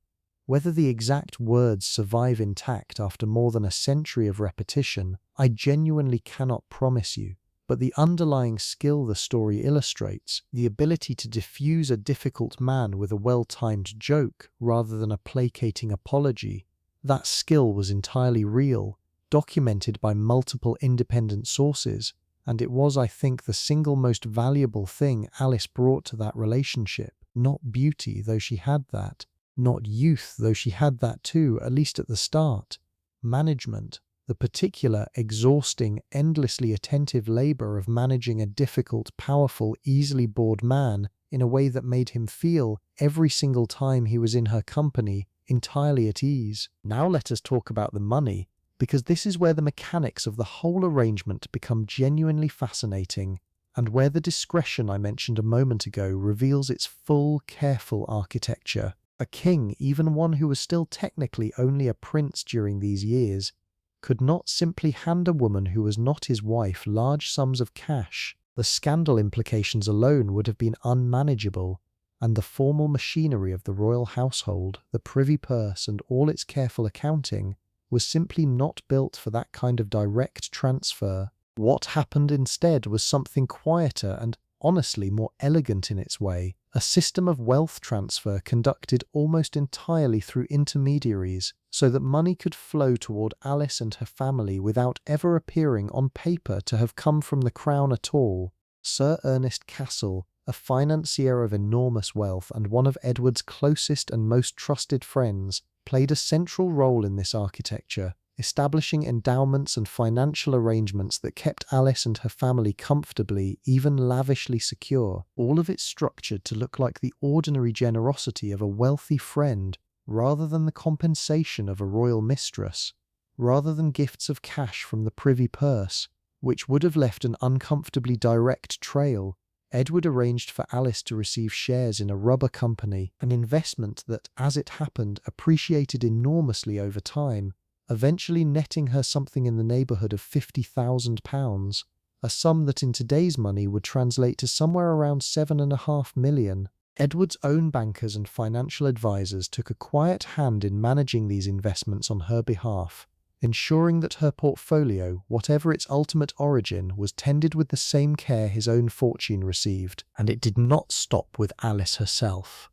Whether the exact words survive intact after more than a century of repetition, I genuinely cannot promise you, but the underlying skill the story illustrates, the ability to diffuse a difficult man with a well-timed joke rather than a placating apology, that skill was entirely real, documented by multiple independent sources, and it was, I think, the single most valuable thing Alice brought to that relationship. Not beauty, though she had that. Not youth, though she had that too, at least at the start. Management, the particular, exhausting, endlessly attentive labor of managing a difficult, powerful, easily bored man in a way that made him feel, every single time he was in her company, entirely at ease. Now let us talk about the money, because this is where the mechanics of the whole arrangement become genuinely fascinating, and where the discretion I mentioned a moment ago reveals its full, careful architecture. A king, even one who was still technically only a prince during these years, could not simply hand a woman who was not his wife large sums of cash. The scandal implications alone would have been unmanageable, and the formal machinery of the royal household, the privy purse and all its careful accounting, was simply not built for that kind of direct transfer. What happened instead was something quieter and, honestly, more elegant in its way, a system of wealth transfer conducted almost entirely through intermediaries, so that money could flow toward Alice and her family without ever appearing on paper to have come from the crown at all. Sir Ernest Cassel, a financier of enormous wealth and one of Edward's closest and most trusted friends, played a central role in this architecture, establishing endowments and financial arrangements that kept Alice and her family comfortably, even lavishly secure, all of it structured to look like the ordinary generosity of a wealthy friend rather than the compensation of a royal mistress, rather than gifts of cash from the privy purse, which would have left an uncomfortably direct trail. Edward arranged for Alice to receive shares in a rubber company, an investment that, as it happened, appreciated enormously over time, eventually netting her something in the neighbourhood of £50,000, a sum that in today's money would translate to somewhere around £7.5 million. Edward's own bankers and financial advisors took a quiet hand in managing these investments on her behalf, ensuring that her portfolio, whatever its ultimate origin, was tended with the same care his own fortune received, and it did not stop with Alice herself.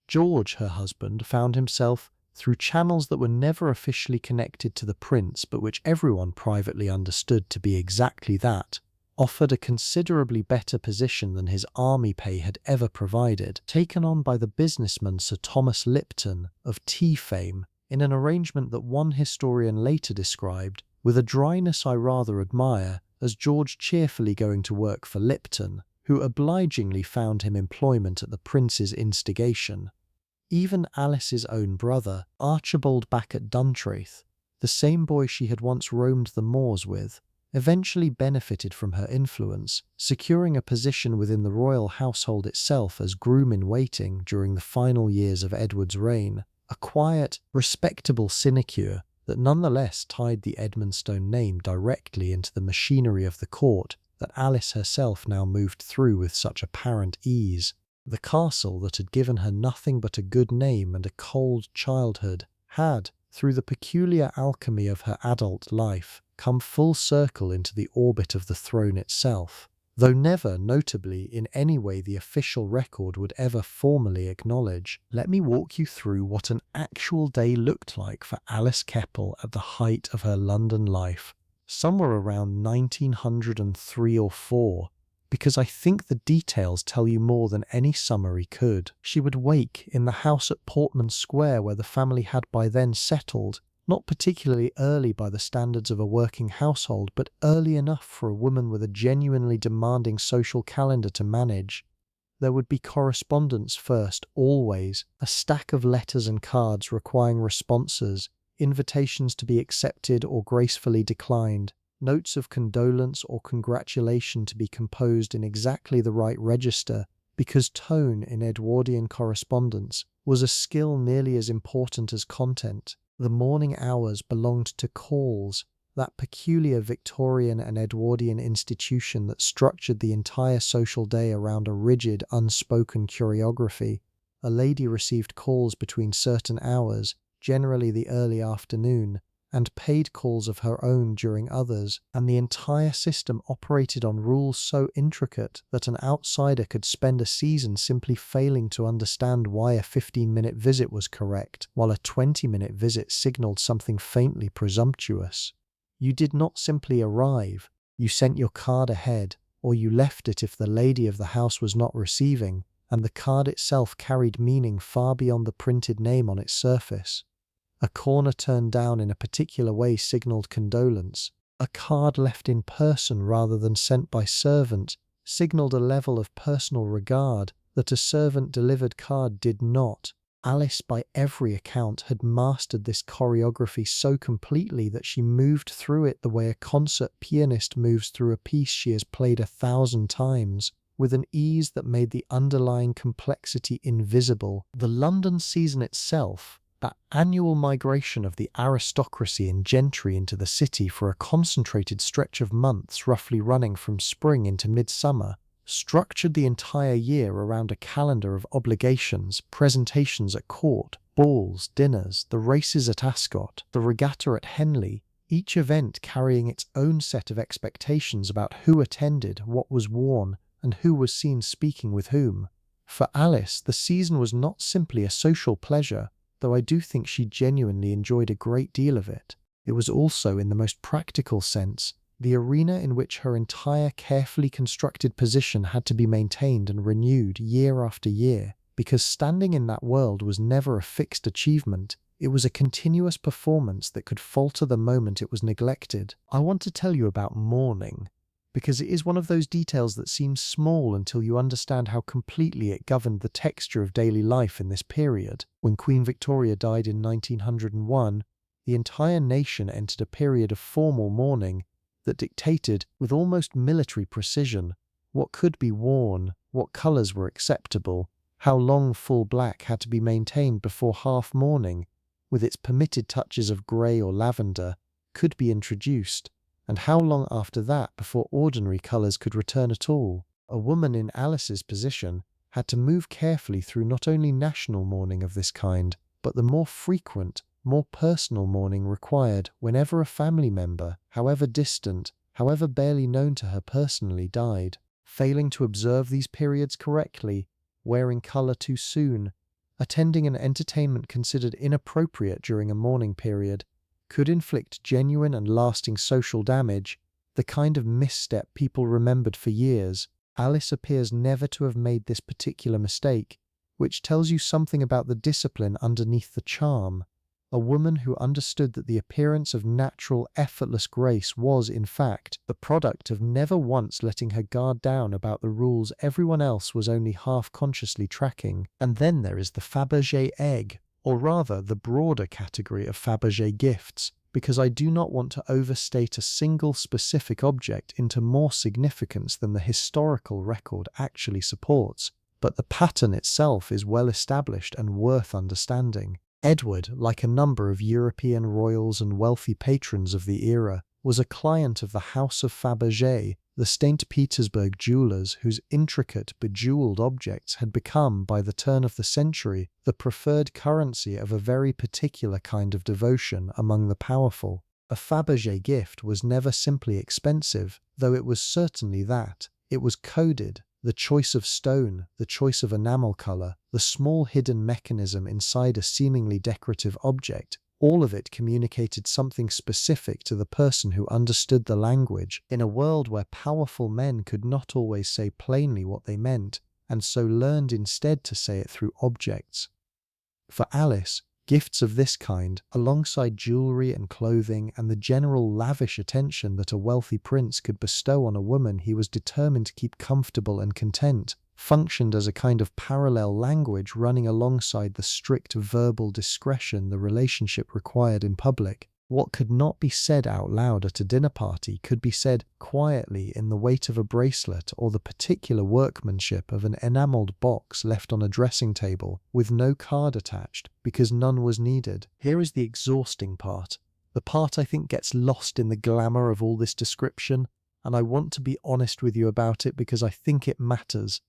George, her husband, found himself, through channels that were never officially connected to the prince but which everyone privately understood to be exactly that, offered a considerably better position than his army pay had ever provided, taken on by the businessman Sir Thomas Lipton, of tea fame, in an arrangement that one historian later described, with a dryness I rather admire, as George cheerfully going to work for Lipton, who obligingly found him employment at the prince's instigation. Even Alice's own brother, Archibald back at Duntreath, the same boy she had once roamed the moors with, eventually benefited from her influence, securing a position within the royal household itself as groom-in-waiting during the final years of Edward's reign, a quiet, respectable sinecure that nonetheless tied the Edmonstone name directly into the machinery of the court that Alice herself now moved through with such apparent ease. The castle that had given her nothing but a good name and a cold childhood had, through the peculiar alchemy of her adult life, come full circle into the orbit of the throne itself, though never, notably, in any way the official record would ever formally acknowledge. Let me walk you through what an actual day looked like for Alice Keppel at the height of her London life, somewhere around 1903 or 4, because I think the details tell you more than any summary could. She would wake in the house at Portman Square where the family had by then settled, not particularly early by the standards of a working household, but early enough for a woman with a genuinely demanding social calendar to manage. There would be correspondence first, always, a stack of letters and cards requiring responses, invitations to be accepted or gracefully declined, notes of condolence or congratulation to be composed in exactly the right register, because tone in Edwardian correspondence was a skill nearly as important as content. The morning hours belonged to calls, that peculiar Victorian and Edwardian institution that structured the entire social day around a rigid, unspoken choreography. A lady received calls between certain hours, generally the early afternoon, and paid calls of her own during others, and the entire system operated on rules so intricate that an outsider could spend a season simply failing to understand why a 15-minute visit was correct, while a 20-minute visit signaled something faintly presumptuous. You did not simply arrive, you sent your card ahead, or you left it if the lady of the house was not receiving, and the card itself carried meaning far beyond the printed name on its surface. A corner turned down in a particular way signalled condolence. A card left in person rather than sent by servant signalled a level of personal regard that a servant-delivered card did not. Alice, by every account, had mastered this choreography so completely that she moved through it the way a concert pianist moves through a piece she has played 1,000 times, with an ease that made the underlying complexity invisible. The London season itself, that annual migration of the aristocracy and gentry into the city for a concentrated stretch of months roughly running from spring into midsummer, structured the entire year around a calendar of obligations, presentations at court, balls, dinners, the races at Ascot, the regatta at Henley, each event carrying its own set of expectations about who attended, what was worn, and who was seen speaking with whom. For Alice, the season was not simply a social pleasure, though I do think she genuinely enjoyed a great deal of it. It was also, in the most practical sense, the arena in which her entire carefully constructed position had to be maintained and renewed year after year, because standing in that world was never a fixed achievement. It was a continuous performance that could falter the moment it was neglected. I want to tell you about mourning, because it is one of those details that seems small until you understand how completely it governed the texture of daily life in this period. When Queen Victoria died in 1901, the entire nation entered a period of formal mourning that dictated, with almost military precision, what could be worn, what colours were acceptable, how long full black had to be maintained before half mourning, with its permitted touches of grey or lavender, could be introduced, and how long after that before ordinary colours could return at all. A woman in Alice's position had to move carefully through not only national mourning of this kind, but the more frequent, more personal mourning required whenever a family member, however distant, however barely known to her personally, died. Failing to observe these periods correctly, wearing colour too soon, attending an entertainment considered inappropriate during a mourning period, could inflict genuine and lasting social damage, the kind of misstep people remembered for years. Alice appears never to have made this particular mistake, which tells you something about the discipline underneath the charm. A woman who understood that the appearance of natural, effortless grace was, in fact, the product of never once letting her guard down about the rules everyone else was only half-consciously tracking. And then there is the Fabergé egg, or rather the broader category of Fabergé gifts, because I do not want to overstate a single specific object into more significance than the historical record actually supports, but the pattern itself is well established and worth understanding. Edward, like a number of European royals and wealthy patrons of the era, was a client of the House of Fabergé, the St. Petersburg jewelers whose intricate, bejeweled objects had become, by the turn of the century, the preferred currency of a very particular kind of devotion among the powerful. A Fabergé gift was never simply expensive, though it was certainly that. It was coded. The choice of stone, the choice of enamel colour, the small hidden mechanism inside a seemingly decorative object, all of it communicated something specific to the person who understood the language, in a world where powerful men could not always say plainly what they meant, and so learned instead to say it through objects. For Alice, gifts of this kind, alongside jewellery and clothing and the general lavish attention that a wealthy prince could bestow on a woman he was determined to keep comfortable and content, functioned as a kind of parallel language running alongside the strict verbal discretion the relationship required in public. What could not be said out loud at a dinner party could be said quietly in the weight of a bracelet or the particular workmanship of an enamelled box left on a dressing table with no card attached because none was needed. Here is the exhausting part, the part I think gets lost in the glamour of all this description, and I want to be honest with you about it because I think it matters.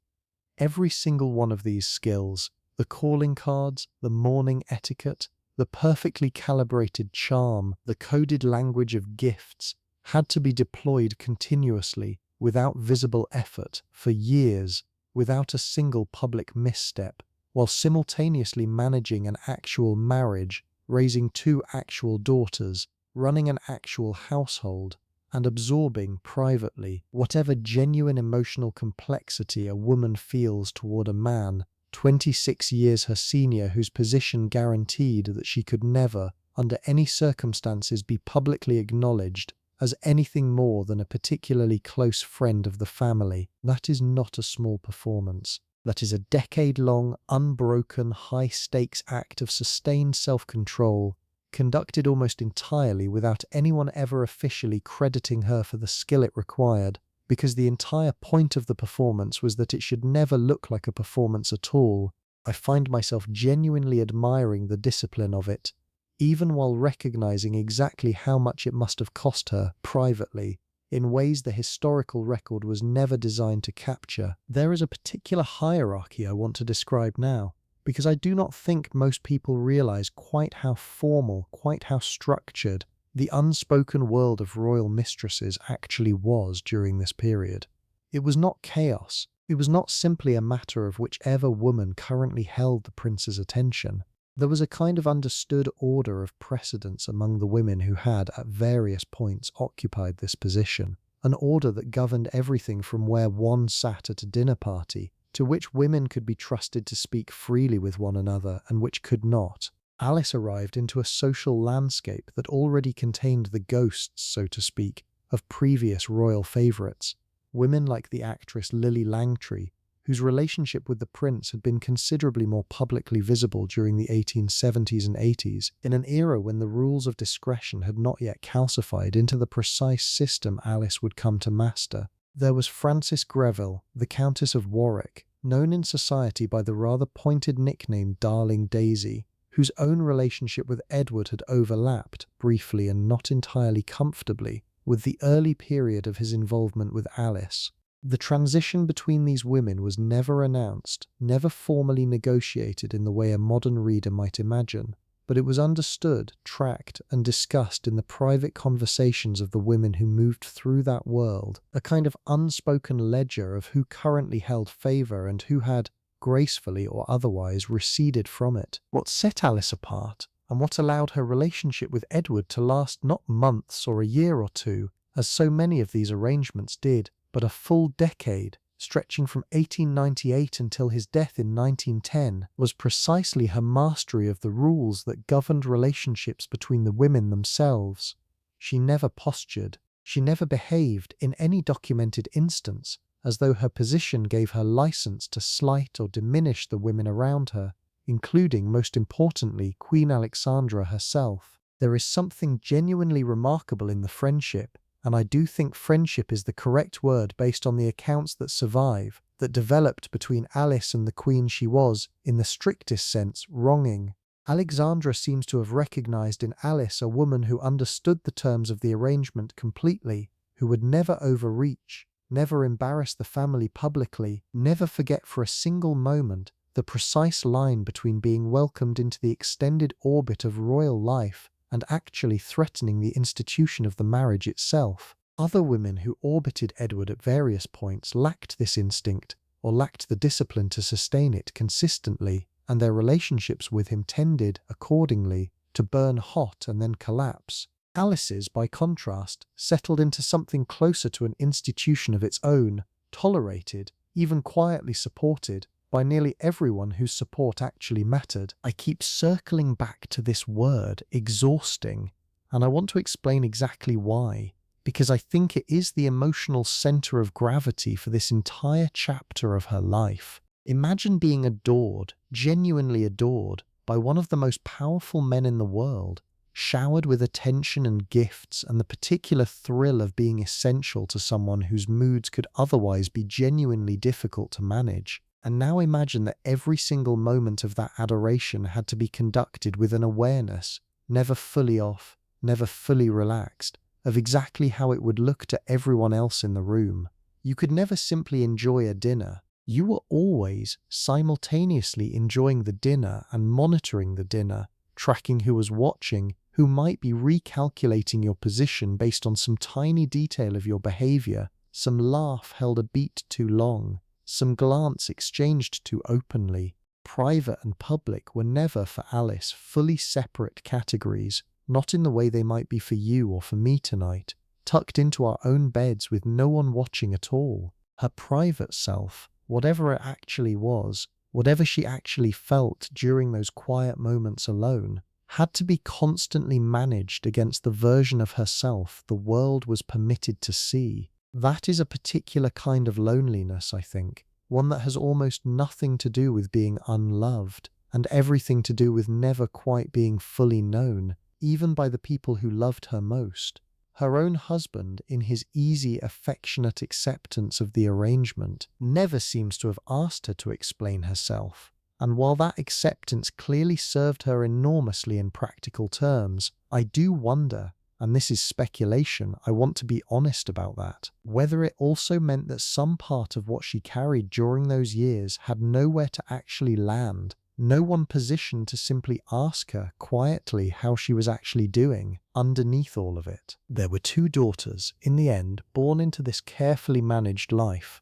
Every single one of these skills, the calling cards, the mourning etiquette, the perfectly calibrated charm, the coded language of gifts, had to be deployed continuously, without visible effort, for years, without a single public misstep, while simultaneously managing an actual marriage, raising 2 actual daughters, running an actual household, and absorbing privately whatever genuine emotional complexity a woman feels toward a man 26 years her senior, whose position guaranteed that she could never, under any circumstances, be publicly acknowledged as anything more than a particularly close friend of the family. That is not a small performance. That is a decade-long, unbroken, high-stakes act of sustained self-control, conducted almost entirely without anyone ever officially crediting her for the skill it required, because the entire point of the performance was that it should never look like a performance at all. I find myself genuinely admiring the discipline of it, even while recognizing exactly how much it must have cost her, privately, in ways the historical record was never designed to capture. There is a particular hierarchy I want to describe now, because I do not think most people realize quite how formal, quite how structured, the unspoken world of royal mistresses actually was during this period. It was not chaos. It was not simply a matter of whichever woman currently held the prince's attention. There was a kind of understood order of precedence among the women who had, at various points, occupied this position, an order that governed everything from where one sat at a dinner party to which women could be trusted to speak freely with one another and which could not. Alice arrived into a social landscape that already contained the ghosts, so to speak, of previous royal favourites, women like the actress Lily Langtry, whose relationship with the prince had been considerably more publicly visible during the 1870s and 80s, in an era when the rules of discretion had not yet calcified into the precise system Alice would come to master. There was Frances Greville, the Countess of Warwick, known in society by the rather pointed nickname Darling Daisy, whose own relationship with Edward had overlapped, briefly and not entirely comfortably, with the early period of his involvement with Alice. The transition between these women was never announced, never formally negotiated in the way a modern reader might imagine, but it was understood, tracked, and discussed in the private conversations of the women who moved through that world, a kind of unspoken ledger of who currently held favour and who had, gracefully or otherwise, receded from it. What set Alice apart, and what allowed her relationship with Edward to last not months or a year or two, as so many of these arrangements did, but a full decade, stretching from 1898 until his death in 1910, was precisely her mastery of the rules that governed relationships between the women themselves. She never postured, she never behaved, in any documented instance, as though her position gave her license to slight or diminish the women around her, including, most importantly, Queen Alexandra herself. There is something genuinely remarkable in the friendship, and I do think friendship is the correct word based on the accounts that survive, that developed between Alice and the queen she was, in the strictest sense, wronging. Alexandra seems to have recognised in Alice a woman who understood the terms of the arrangement completely, who would never overreach, never embarrass the family publicly, never forget for a single moment the precise line between being welcomed into the extended orbit of royal life and actually threatening the institution of the marriage itself. Other women who orbited Edward at various points lacked this instinct, or lacked the discipline to sustain it consistently, and their relationships with him tended, accordingly, to burn hot and then collapse. Alice's, by contrast, settled into something closer to an institution of its own, tolerated, even quietly supported, by nearly everyone whose support actually mattered. I keep circling back to this word, exhausting, and I want to explain exactly why, because I think it is the emotional centre of gravity for this entire chapter of her life. Imagine being adored, genuinely adored, by one of the most powerful men in the world, showered with attention and gifts and the particular thrill of being essential to someone whose moods could otherwise be genuinely difficult to manage. And now imagine that every single moment of that adoration had to be conducted with an awareness, never fully off, never fully relaxed, of exactly how it would look to everyone else in the room. You could never simply enjoy a dinner. You were always simultaneously enjoying the dinner and monitoring the dinner, tracking who was watching, who might be recalculating your position based on some tiny detail of your behaviour, some laugh held a beat too long, some glance exchanged too openly. Private and public were never, for Alice, fully separate categories, not in the way they might be for you or for me tonight, tucked into our own beds with no one watching at all. Her private self, whatever it actually was, whatever she actually felt during those quiet moments alone, had to be constantly managed against the version of herself the world was permitted to see. That is a particular kind of loneliness, I think, one that has almost nothing to do with being unloved, and everything to do with never quite being fully known, even by the people who loved her most. Her own husband, in his easy, affectionate acceptance of the arrangement, never seems to have asked her to explain herself, and while that acceptance clearly served her enormously in practical terms, I do wonder, and this is speculation, I want to be honest about that, whether it also meant that some part of what she carried during those years had nowhere to actually land, no one positioned to simply ask her quietly how she was actually doing underneath all of it. There were 2 daughters, in the end, born into this carefully managed life.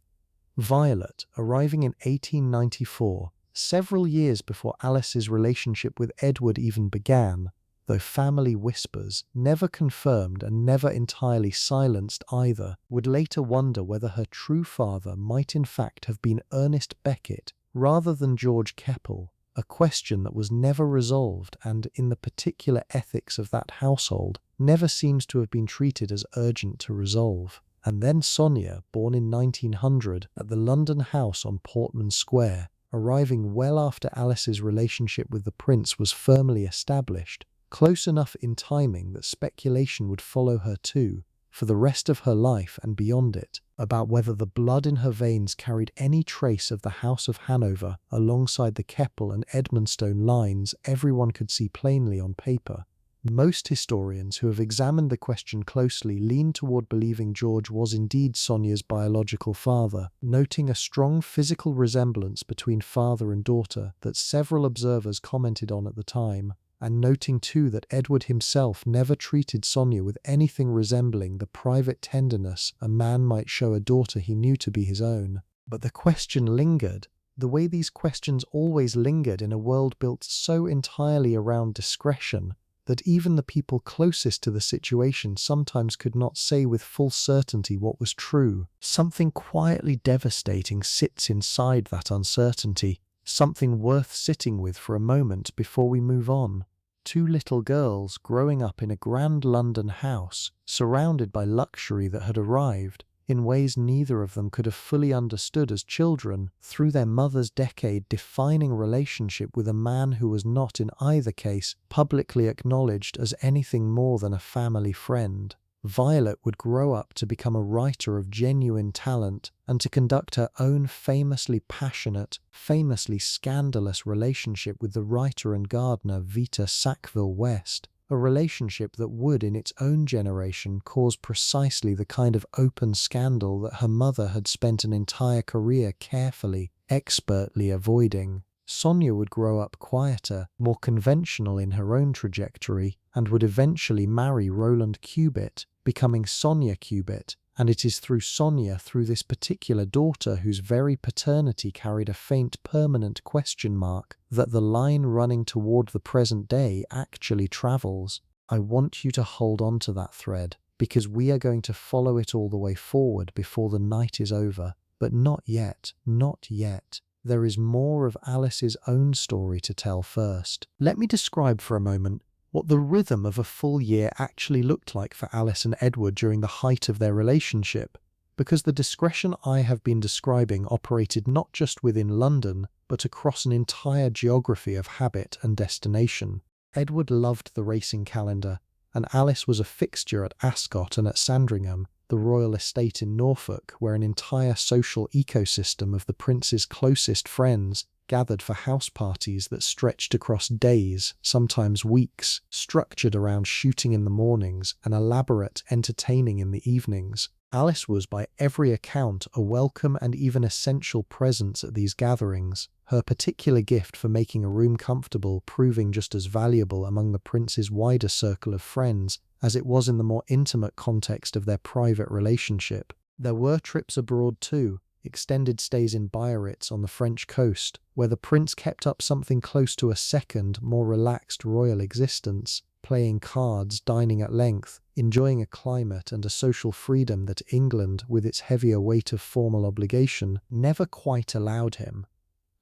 Violet, arriving in 1894, Several years before Alice's relationship with Edward even began, though family whispers, never confirmed and never entirely silenced either, would later wonder whether her true father might in fact have been Ernest Becket rather than George Keppel, a question that was never resolved and, in the particular ethics of that household, never seems to have been treated as urgent to resolve. And then Sonia, born in 1900 at the London house on Portman Square, arriving well after Alice's relationship with the prince was firmly established, close enough in timing that speculation would follow her too, for the rest of her life and beyond it, about whether the blood in her veins carried any trace of the House of Hanover alongside the Keppel and Edmonstone lines everyone could see plainly on paper. Most historians who have examined the question closely lean toward believing George was indeed Sonia's biological father, noting a strong physical resemblance between father and daughter that several observers commented on at the time, and noting too that Edward himself never treated Sonia with anything resembling the private tenderness a man might show a daughter he knew to be his own. But the question lingered, the way these questions always lingered in a world built so entirely around discretion, that even the people closest to the situation sometimes could not say with full certainty what was true. Something quietly devastating sits inside that uncertainty, something worth sitting with for a moment before we move on. Two little girls growing up in a grand London house, surrounded by luxury that had arrived, in ways neither of them could have fully understood as children, through their mother's decade-defining relationship with a man who was not in either case publicly acknowledged as anything more than a family friend. Violet would grow up to become a writer of genuine talent and to conduct her own famously passionate, famously scandalous relationship with the writer and gardener Vita Sackville-West, a relationship that would in its own generation cause precisely the kind of open scandal that her mother had spent an entire career carefully, expertly avoiding. Sonia would grow up quieter, more conventional in her own trajectory, and would eventually marry Roland Cubitt, becoming Sonia Cubitt, and it is through Sonia, through this particular daughter whose very paternity carried a faint permanent question mark, that the line running toward the present day actually travels. I want you to hold on to that thread, because we are going to follow it all the way forward before the night is over. But not yet, not yet. There is more of Alice's own story to tell first. Let me describe for a moment what the rhythm of a full year actually looked like for Alice and Edward during the height of their relationship, because the discretion I have been describing operated not just within London, but across an entire geography of habit and destination. Edward loved the racing calendar, and Alice was a fixture at Ascot and at Sandringham, the royal estate in Norfolk, where an entire social ecosystem of the prince's closest friends gathered for house parties that stretched across days, sometimes weeks, structured around shooting in the mornings and elaborate entertaining in the evenings. Alice was by every account a welcome and even essential presence at these gatherings, her particular gift for making a room comfortable proving just as valuable among the prince's wider circle of friends as it was in the more intimate context of their private relationship. There were trips abroad too, extended stays in Biarritz on the French coast, where the prince kept up something close to a second, more relaxed royal existence, playing cards, dining at length, enjoying a climate and a social freedom that England, with its heavier weight of formal obligation, never quite allowed him.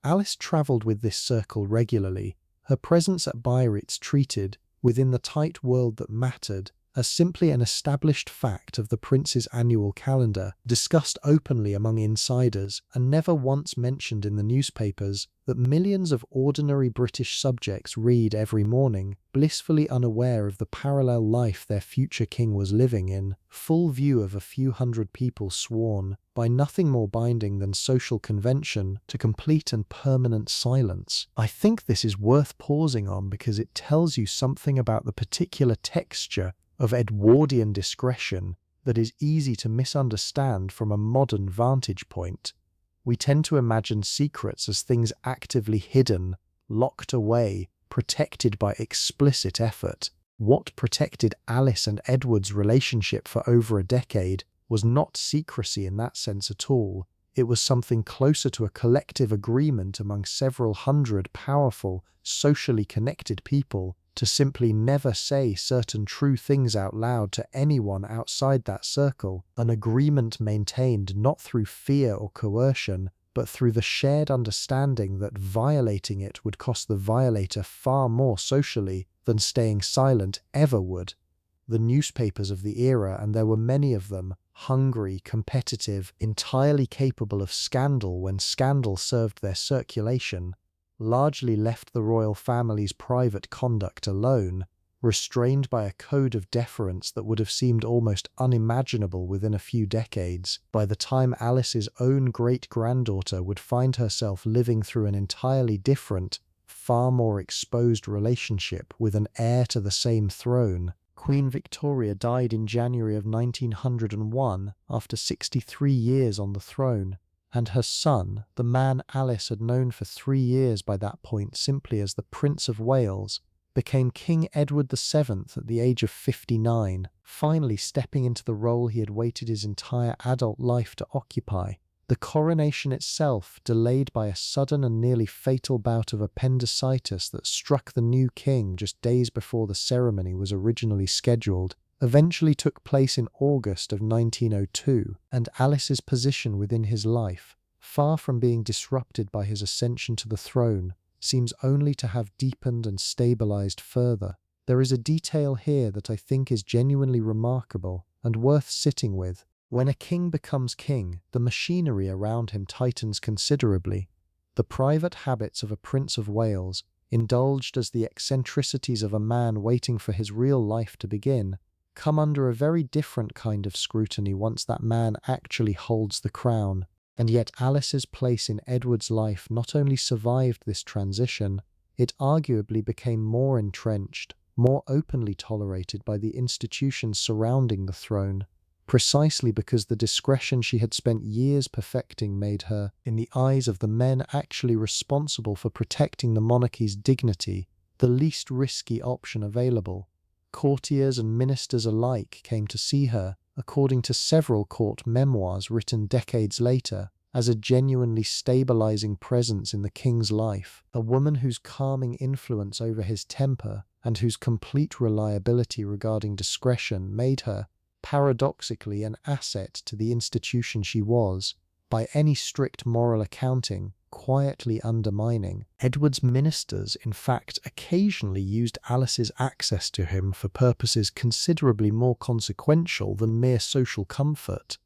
Alice travelled with this circle regularly, her presence at Biarritz treated, within the tight world that mattered, as simply an established fact of the prince's annual calendar, discussed openly among insiders, and never once mentioned in the newspapers, that millions of ordinary British subjects read every morning, blissfully unaware of the parallel life their future king was living in, full view of a few hundred people sworn, by nothing more binding than social convention, to complete and permanent silence. I think this is worth pausing on because it tells you something about the particular texture of Edwardian discretion that is easy to misunderstand from a modern vantage point. We tend to imagine secrets as things actively hidden, locked away, protected by explicit effort. What protected Alice and Edward's relationship for over a decade was not secrecy in that sense at all. It was something closer to a collective agreement among several hundred powerful, socially connected people to simply never say certain true things out loud to anyone outside that circle, an agreement maintained not through fear or coercion, but through the shared understanding that violating it would cost the violator far more socially than staying silent ever would. The newspapers of the era, and there were many of them, hungry, competitive, entirely capable of scandal when scandal served their circulation, largely left the royal family's private conduct alone, restrained by a code of deference that would have seemed almost unimaginable within a few decades, by the time Alice's own great-granddaughter would find herself living through an entirely different, far more exposed relationship with an heir to the same throne. Queen Victoria died in January of 1901 after 63 years on the throne, and her son, the man Alice had known for 3 years by that point simply as the Prince of Wales, became King Edward VII at the age of 59, finally stepping into the role he had waited his entire adult life to occupy. The coronation itself, delayed by a sudden and nearly fatal bout of appendicitis that struck the new king just days before the ceremony was originally scheduled, eventually took place in August of 1902, and Alice's position within his life, far from being disrupted by his ascension to the throne, seems only to have deepened and stabilized further. There is a detail here that I think is genuinely remarkable and worth sitting with. When a king becomes king, the machinery around him tightens considerably. The private habits of a Prince of Wales, indulged as the eccentricities of a man waiting for his real life to begin, come under a very different kind of scrutiny once that man actually holds the crown. And yet Alice's place in Edward's life not only survived this transition, it arguably became more entrenched, more openly tolerated by the institutions surrounding the throne, precisely because the discretion she had spent years perfecting made her, in the eyes of the men actually responsible for protecting the monarchy's dignity, the least risky option available. Courtiers and ministers alike came to see her, according to several court memoirs written decades later, as a genuinely stabilizing presence in the king's life, a woman whose calming influence over his temper and whose complete reliability regarding discretion made her, paradoxically, an asset to the institution she was, by any strict moral accounting, quietly undermining. Edward's ministers, in fact, occasionally used Alice's access to him for purposes considerably more consequential than mere social comfort.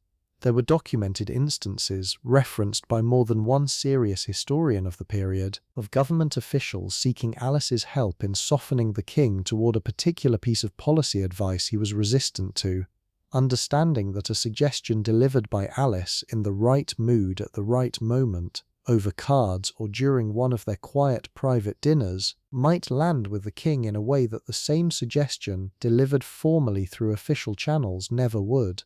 There were documented instances, referenced by more than one serious historian of the period, of government officials seeking Alice's help in softening the king toward a particular piece of policy advice he was resistant to, understanding that a suggestion delivered by Alice in the right mood at the right moment, over cards or during one of their quiet private dinners, might land with the king in a way that the same suggestion, delivered formally through official channels, never would.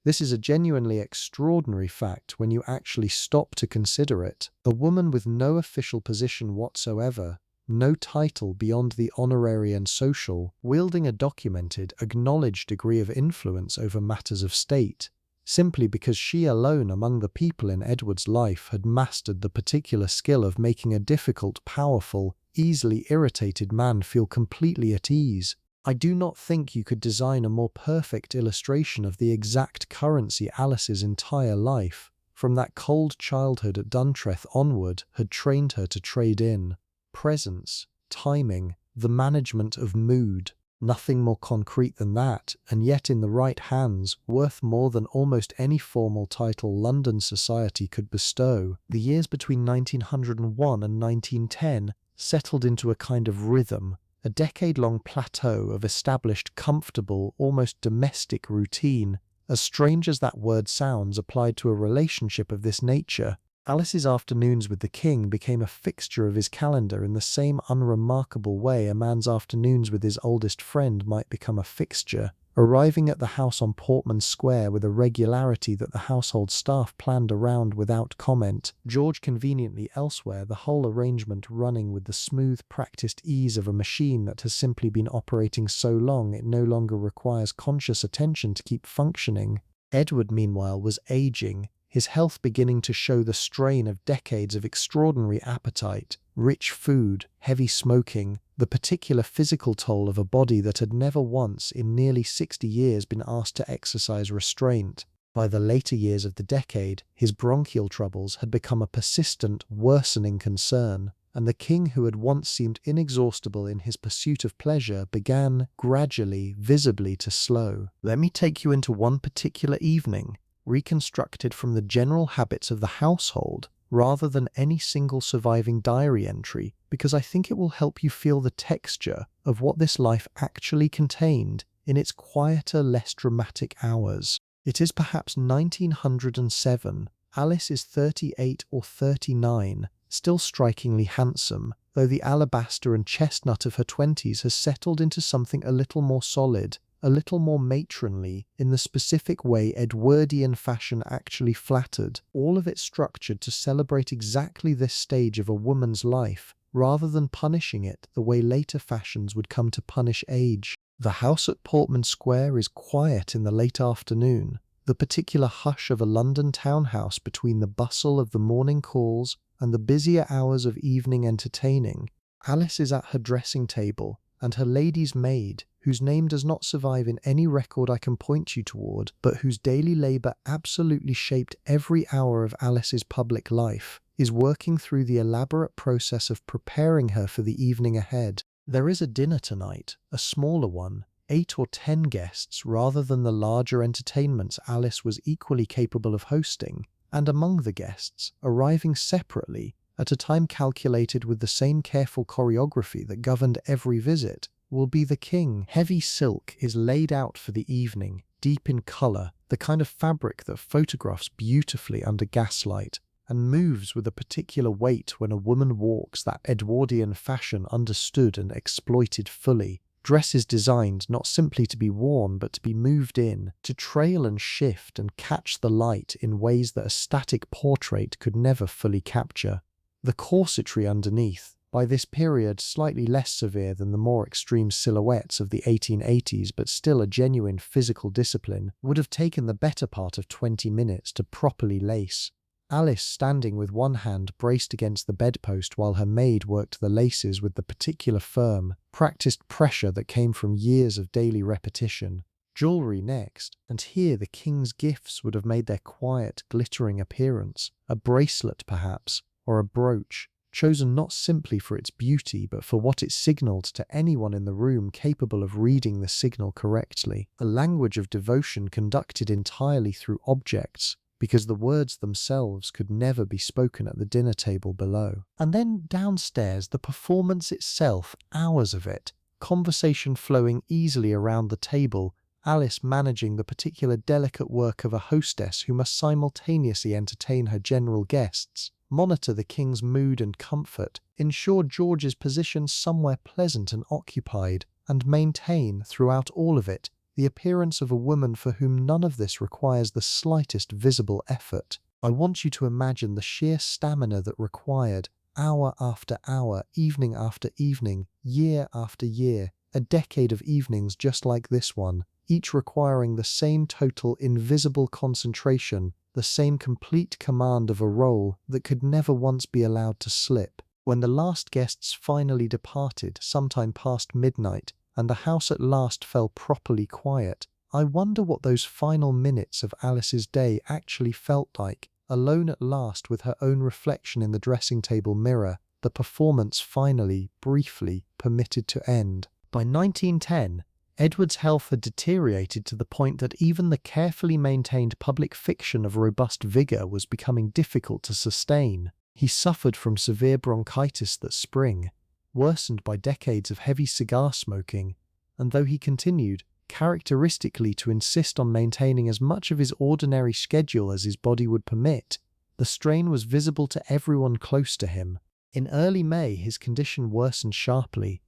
This is a genuinely extraordinary fact when you actually stop to consider it. A woman with no official position whatsoever, no title beyond the honorary and social, wielding a documented, acknowledged degree of influence over matters of state, simply because she alone among the people in Edward's life had mastered the particular skill of making a difficult, powerful, easily irritated man feel completely at ease. I do not think you could design a more perfect illustration of the exact currency Alice's entire life, from that cold childhood at Duntreath onward, had trained her to trade in. Presence, timing, the management of mood. Nothing more concrete than that, and yet in the right hands, worth more than almost any formal title London society could bestow. The years between 1901 and 1910 settled into a kind of rhythm, a decade-long plateau of established, comfortable, almost domestic routine. As strange as that word sounds applied to a relationship of this nature, Alice's afternoons with the king became a fixture of his calendar in the same unremarkable way a man's afternoons with his oldest friend might become a fixture, arriving at the house on Portman Square with a regularity that the household staff planned around without comment, George conveniently elsewhere, the whole arrangement running with the smooth, practiced ease of a machine that has simply been operating so long it no longer requires conscious attention to keep functioning. Edward, meanwhile, was aging, his health beginning to show the strain of decades of extraordinary appetite, rich food, heavy smoking, the particular physical toll of a body that had never once in nearly 60 years been asked to exercise restraint. By the later years of the decade, his bronchial troubles had become a persistent, worsening concern, and the king who had once seemed inexhaustible in his pursuit of pleasure began, gradually, visibly to slow. Let me take you into one particular evening, reconstructed from the general habits of the household, rather than any single surviving diary entry, because I think it will help you feel the texture of what this life actually contained in its quieter, less dramatic hours. It is perhaps 1907. Alice is 38 or 39, still strikingly handsome, though the alabaster and chestnut of her 20s has settled into something a little more solid, a little more matronly, in the specific way Edwardian fashion actually flattered, all of it structured to celebrate exactly this stage of a woman's life, rather than punishing it the way later fashions would come to punish age. The house at Portman Square is quiet in the late afternoon, the particular hush of a London townhouse between the bustle of the morning calls and the busier hours of evening entertaining. Alice is at her dressing table, and her lady's maid, whose name does not survive in any record I can point you toward, but whose daily labour absolutely shaped every hour of Alice's public life, is working through the elaborate process of preparing her for the evening ahead. There is a dinner tonight, a smaller one, 8 or 10 guests rather than the larger entertainments Alice was equally capable of hosting, and among the guests, arriving separately, at a time calculated with the same careful choreography that governed every visit, will be the king. Heavy silk is laid out for the evening, deep in colour, the kind of fabric that photographs beautifully under gaslight, and moves with a particular weight when a woman walks that Edwardian fashion understood and exploited fully. Dresses designed not simply to be worn but to be moved in, to trail and shift and catch the light in ways that a static portrait could never fully capture. The corsetry underneath, by this period slightly less severe than the more extreme silhouettes of the 1880s but still a genuine physical discipline, would have taken the better part of 20 minutes to properly lace. Alice standing with one hand braced against the bedpost while her maid worked the laces with the particular firm, practiced pressure that came from years of daily repetition. Jewellery next, and here the king's gifts would have made their quiet, glittering appearance, a bracelet perhaps, or a brooch, chosen not simply for its beauty but for what it signalled to anyone in the room capable of reading the signal correctly. A language of devotion conducted entirely through objects, because the words themselves could never be spoken at the dinner table below. And then downstairs, the performance itself, hours of it, conversation flowing easily around the table, Alice managing the particular delicate work of a hostess who must simultaneously entertain her general guests, monitor the king's mood and comfort, ensure George's position somewhere pleasant and occupied, and maintain, throughout all of it, the appearance of a woman for whom none of this requires the slightest visible effort. I want you to imagine the sheer stamina that required, hour after hour, evening after evening, year after year, a decade of evenings just like this one, each requiring the same total invisible concentration, the same complete command of a role that could never once be allowed to slip. When the last guests finally departed, sometime past midnight, and the house at last fell properly quiet, I wonder what those final minutes of Alice's day actually felt like, alone at last with her own reflection in the dressing-table mirror, the performance finally, briefly, permitted to end. By 1910, Edward's health had deteriorated to the point that even the carefully maintained public fiction of robust vigour was becoming difficult to sustain. He suffered from severe bronchitis that spring, worsened by decades of heavy cigar smoking, and though he continued, characteristically, to insist on maintaining as much of his ordinary schedule as his body would permit, the strain was visible to everyone close to him. In early May, his condition worsened sharply.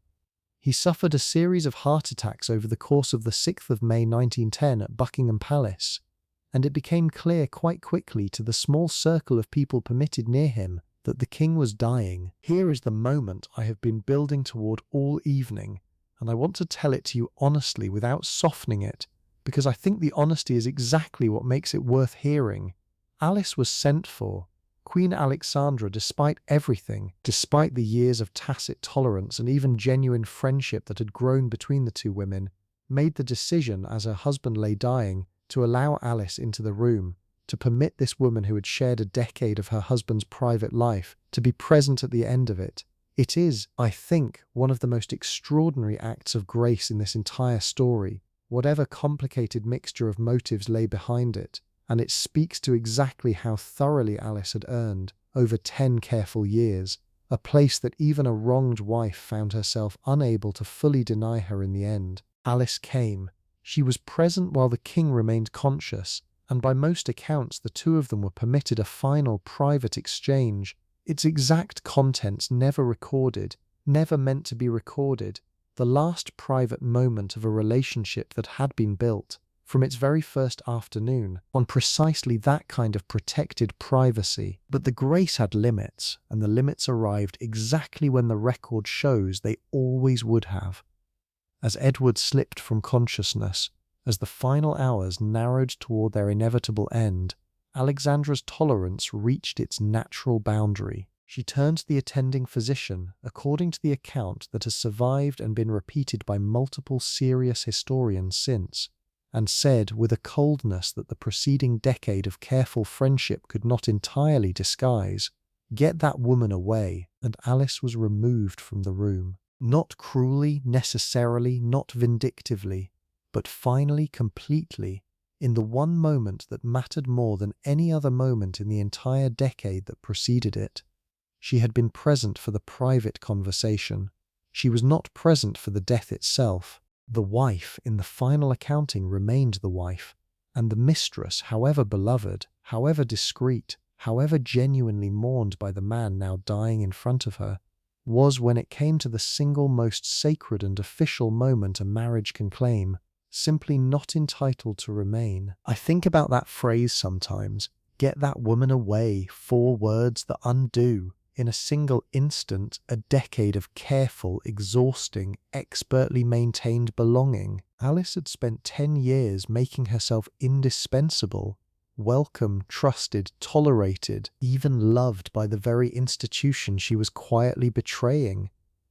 He suffered a series of heart attacks over the course of the 6th of May 1910 at Buckingham Palace, and it became clear quite quickly to the small circle of people permitted near him that the king was dying. Here is the moment I have been building toward all evening, and I want to tell it to you honestly without softening it, because I think the honesty is exactly what makes it worth hearing. Alice was sent for. Queen Alexandra, despite everything, despite the years of tacit tolerance and even genuine friendship that had grown between the two women, made the decision as her husband lay dying to allow Alice into the room, to permit this woman who had shared a decade of her husband's private life to be present at the end of it. It is, I think, one of the most extraordinary acts of grace in this entire story, whatever complicated mixture of motives lay behind it, and it speaks to exactly how thoroughly Alice had earned, over 10 careful years, a place that even a wronged wife found herself unable to fully deny her in the end. Alice came. She was present while the king remained conscious, and by most accounts the two of them were permitted a final private exchange, its exact contents never recorded, never meant to be recorded, the last private moment of a relationship that had been built, from its very first afternoon, on precisely that kind of protected privacy. But the grace had limits, and the limits arrived exactly when the record shows they always would have. As Edward slipped from consciousness, as the final hours narrowed toward their inevitable end, Alexandra's tolerance reached its natural boundary. She turned to the attending physician, according to the account that has survived and been repeated by multiple serious historians since, and said with a coldness that the preceding decade of careful friendship could not entirely disguise, "Get that woman away," and Alice was removed from the room. Not cruelly, necessarily, not vindictively, but finally, completely, in the one moment that mattered more than any other moment in the entire decade that preceded it. She had been present for the private conversation. She was not present for the death itself. The wife, in the final accounting, remained the wife, and the mistress, however beloved, however discreet, however genuinely mourned by the man now dying in front of her, was, when it came to the single most sacred and official moment a marriage can claim, simply not entitled to remain. I think about that phrase sometimes, "Get that woman away," 4 words that undo, in a single instant, a decade of careful, exhausting, expertly maintained belonging. Alice had spent 10 years making herself indispensable, welcome, trusted, tolerated, even loved by the very institution she was quietly betraying.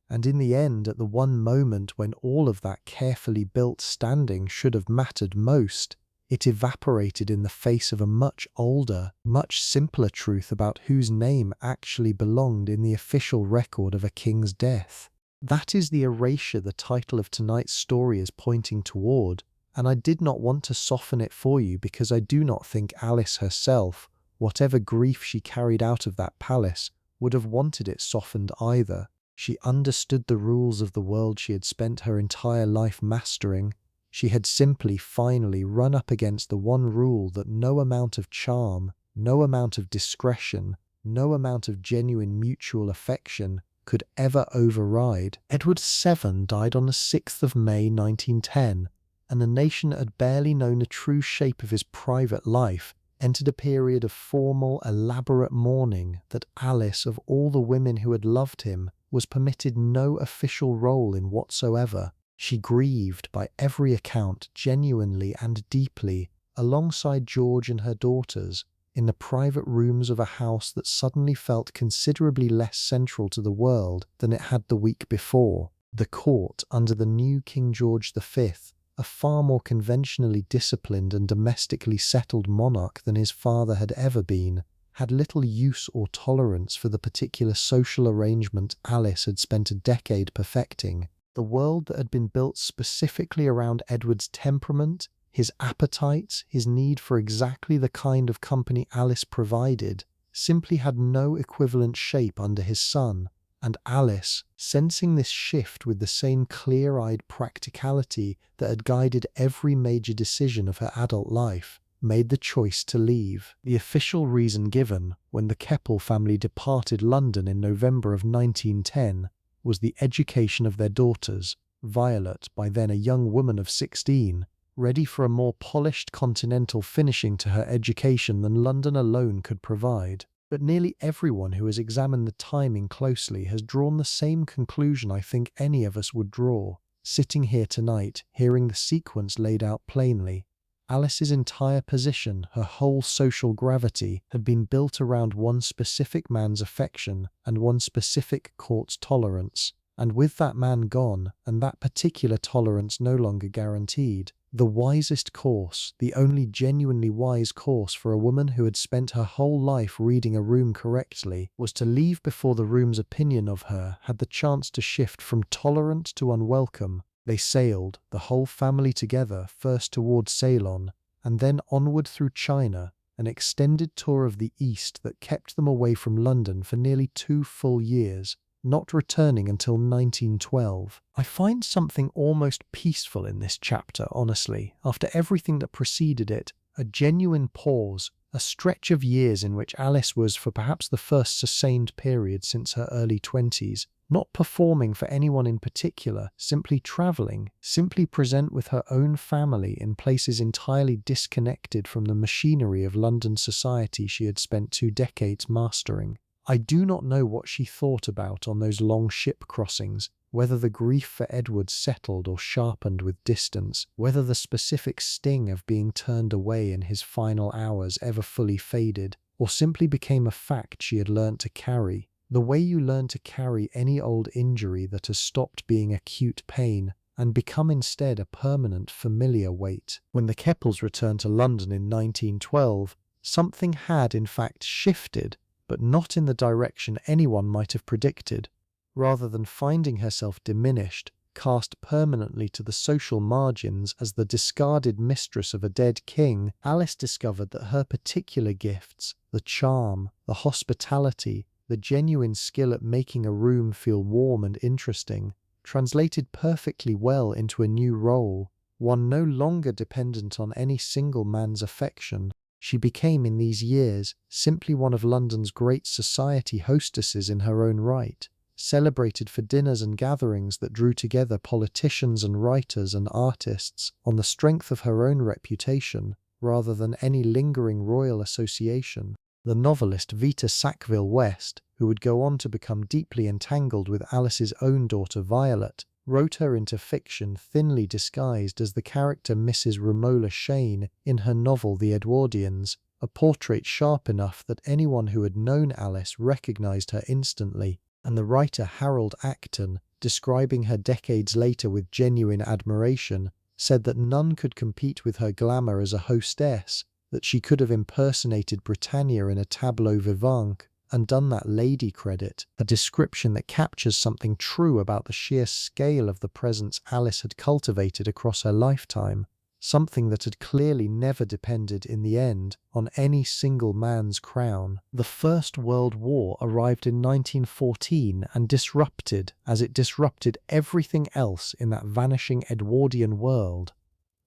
And in the end, at the one moment when all of that carefully built standing should have mattered most, it evaporated in the face of a much older, much simpler truth about whose name actually belonged in the official record of a king's death. That is the erasure the title of tonight's story is pointing toward, and I did not want to soften it for you because I do not think Alice herself, whatever grief she carried out of that palace, would have wanted it softened either. She understood the rules of the world she had spent her entire life mastering. She had simply, finally run up against the one rule that no amount of charm, no amount of discretion, no amount of genuine mutual affection could ever override. Edward VII died on the 6th of May 1910, and the nation that had barely known the true shape of his private life entered a period of formal, elaborate mourning that Alice, of all the women who had loved him, was permitted no official role in whatsoever. She grieved, by every account, genuinely and deeply, alongside George and her daughters, in the private rooms of a house that suddenly felt considerably less central to the world than it had the week before. The court, under the new King George V, a far more conventionally disciplined and domestically settled monarch than his father had ever been, had little use or tolerance for the particular social arrangement Alice had spent a decade perfecting. The world that had been built specifically around Edward's temperament, his appetites, his need for exactly the kind of company Alice provided, simply had no equivalent shape under his son, and Alice, sensing this shift with the same clear-eyed practicality that had guided every major decision of her adult life, made the choice to leave. The official reason given, when the Keppel family departed London in November of 1910, was the education of their daughters, Violet, by then a young woman of 16, ready for a more polished continental finishing to her education than London alone could provide. But nearly everyone who has examined the timing closely has drawn the same conclusion I think any of us would draw, sitting here tonight, hearing the sequence laid out plainly. Alice's entire position, her whole social gravity, had been built around one specific man's affection and one specific court's tolerance. And with that man gone, and that particular tolerance no longer guaranteed, the wisest course, the only genuinely wise course for a woman who had spent her whole life reading a room correctly, was to leave before the room's opinion of her had the chance to shift from tolerant to unwelcome. They sailed, the whole family together, first towards Ceylon, and then onward through China, an extended tour of the East that kept them away from London for nearly 2 full years, not returning until 1912. I find something almost peaceful in this chapter, honestly. After everything that preceded it, a genuine pause, a stretch of years in which Alice was, for perhaps the first sustained period since her early 20s, not performing for anyone in particular, simply travelling, simply present with her own family in places entirely disconnected from the machinery of London society she had spent 2 decades mastering. I do not know what she thought about on those long ship crossings, whether the grief for Edward settled or sharpened with distance, whether the specific sting of being turned away in his final hours ever fully faded, or simply became a fact she had learnt to carry, the way you learn to carry any old injury that has stopped being acute pain and become instead a permanent familiar weight. When the Keppels returned to London in 1912, something had in fact shifted, but not in the direction anyone might have predicted. Rather than finding herself diminished, cast permanently to the social margins as the discarded mistress of a dead king, Alice discovered that her particular gifts, the charm, the hospitality, the genuine skill at making a room feel warm and interesting, translated perfectly well into a new role, one no longer dependent on any single man's affection. She became, in these years, simply one of London's great society hostesses in her own right, celebrated for dinners and gatherings that drew together politicians and writers and artists on the strength of her own reputation, rather than any lingering royal association. The novelist Vita Sackville-West, who would go on to become deeply entangled with Alice's own daughter Violet, wrote her into fiction thinly disguised as the character Mrs. Romola Shane in her novel The Edwardians, a portrait sharp enough that anyone who had known Alice recognized her instantly, and the writer Harold Acton, describing her decades later with genuine admiration, said that none could compete with her glamour as a hostess, that she could have impersonated Britannia in a tableau vivant and done that lady credit, a description that captures something true about the sheer scale of the presence Alice had cultivated across her lifetime, something that had clearly never depended in the end on any single man's crown. The First World War arrived in 1914 and disrupted, as it disrupted everything else in that vanishing Edwardian world,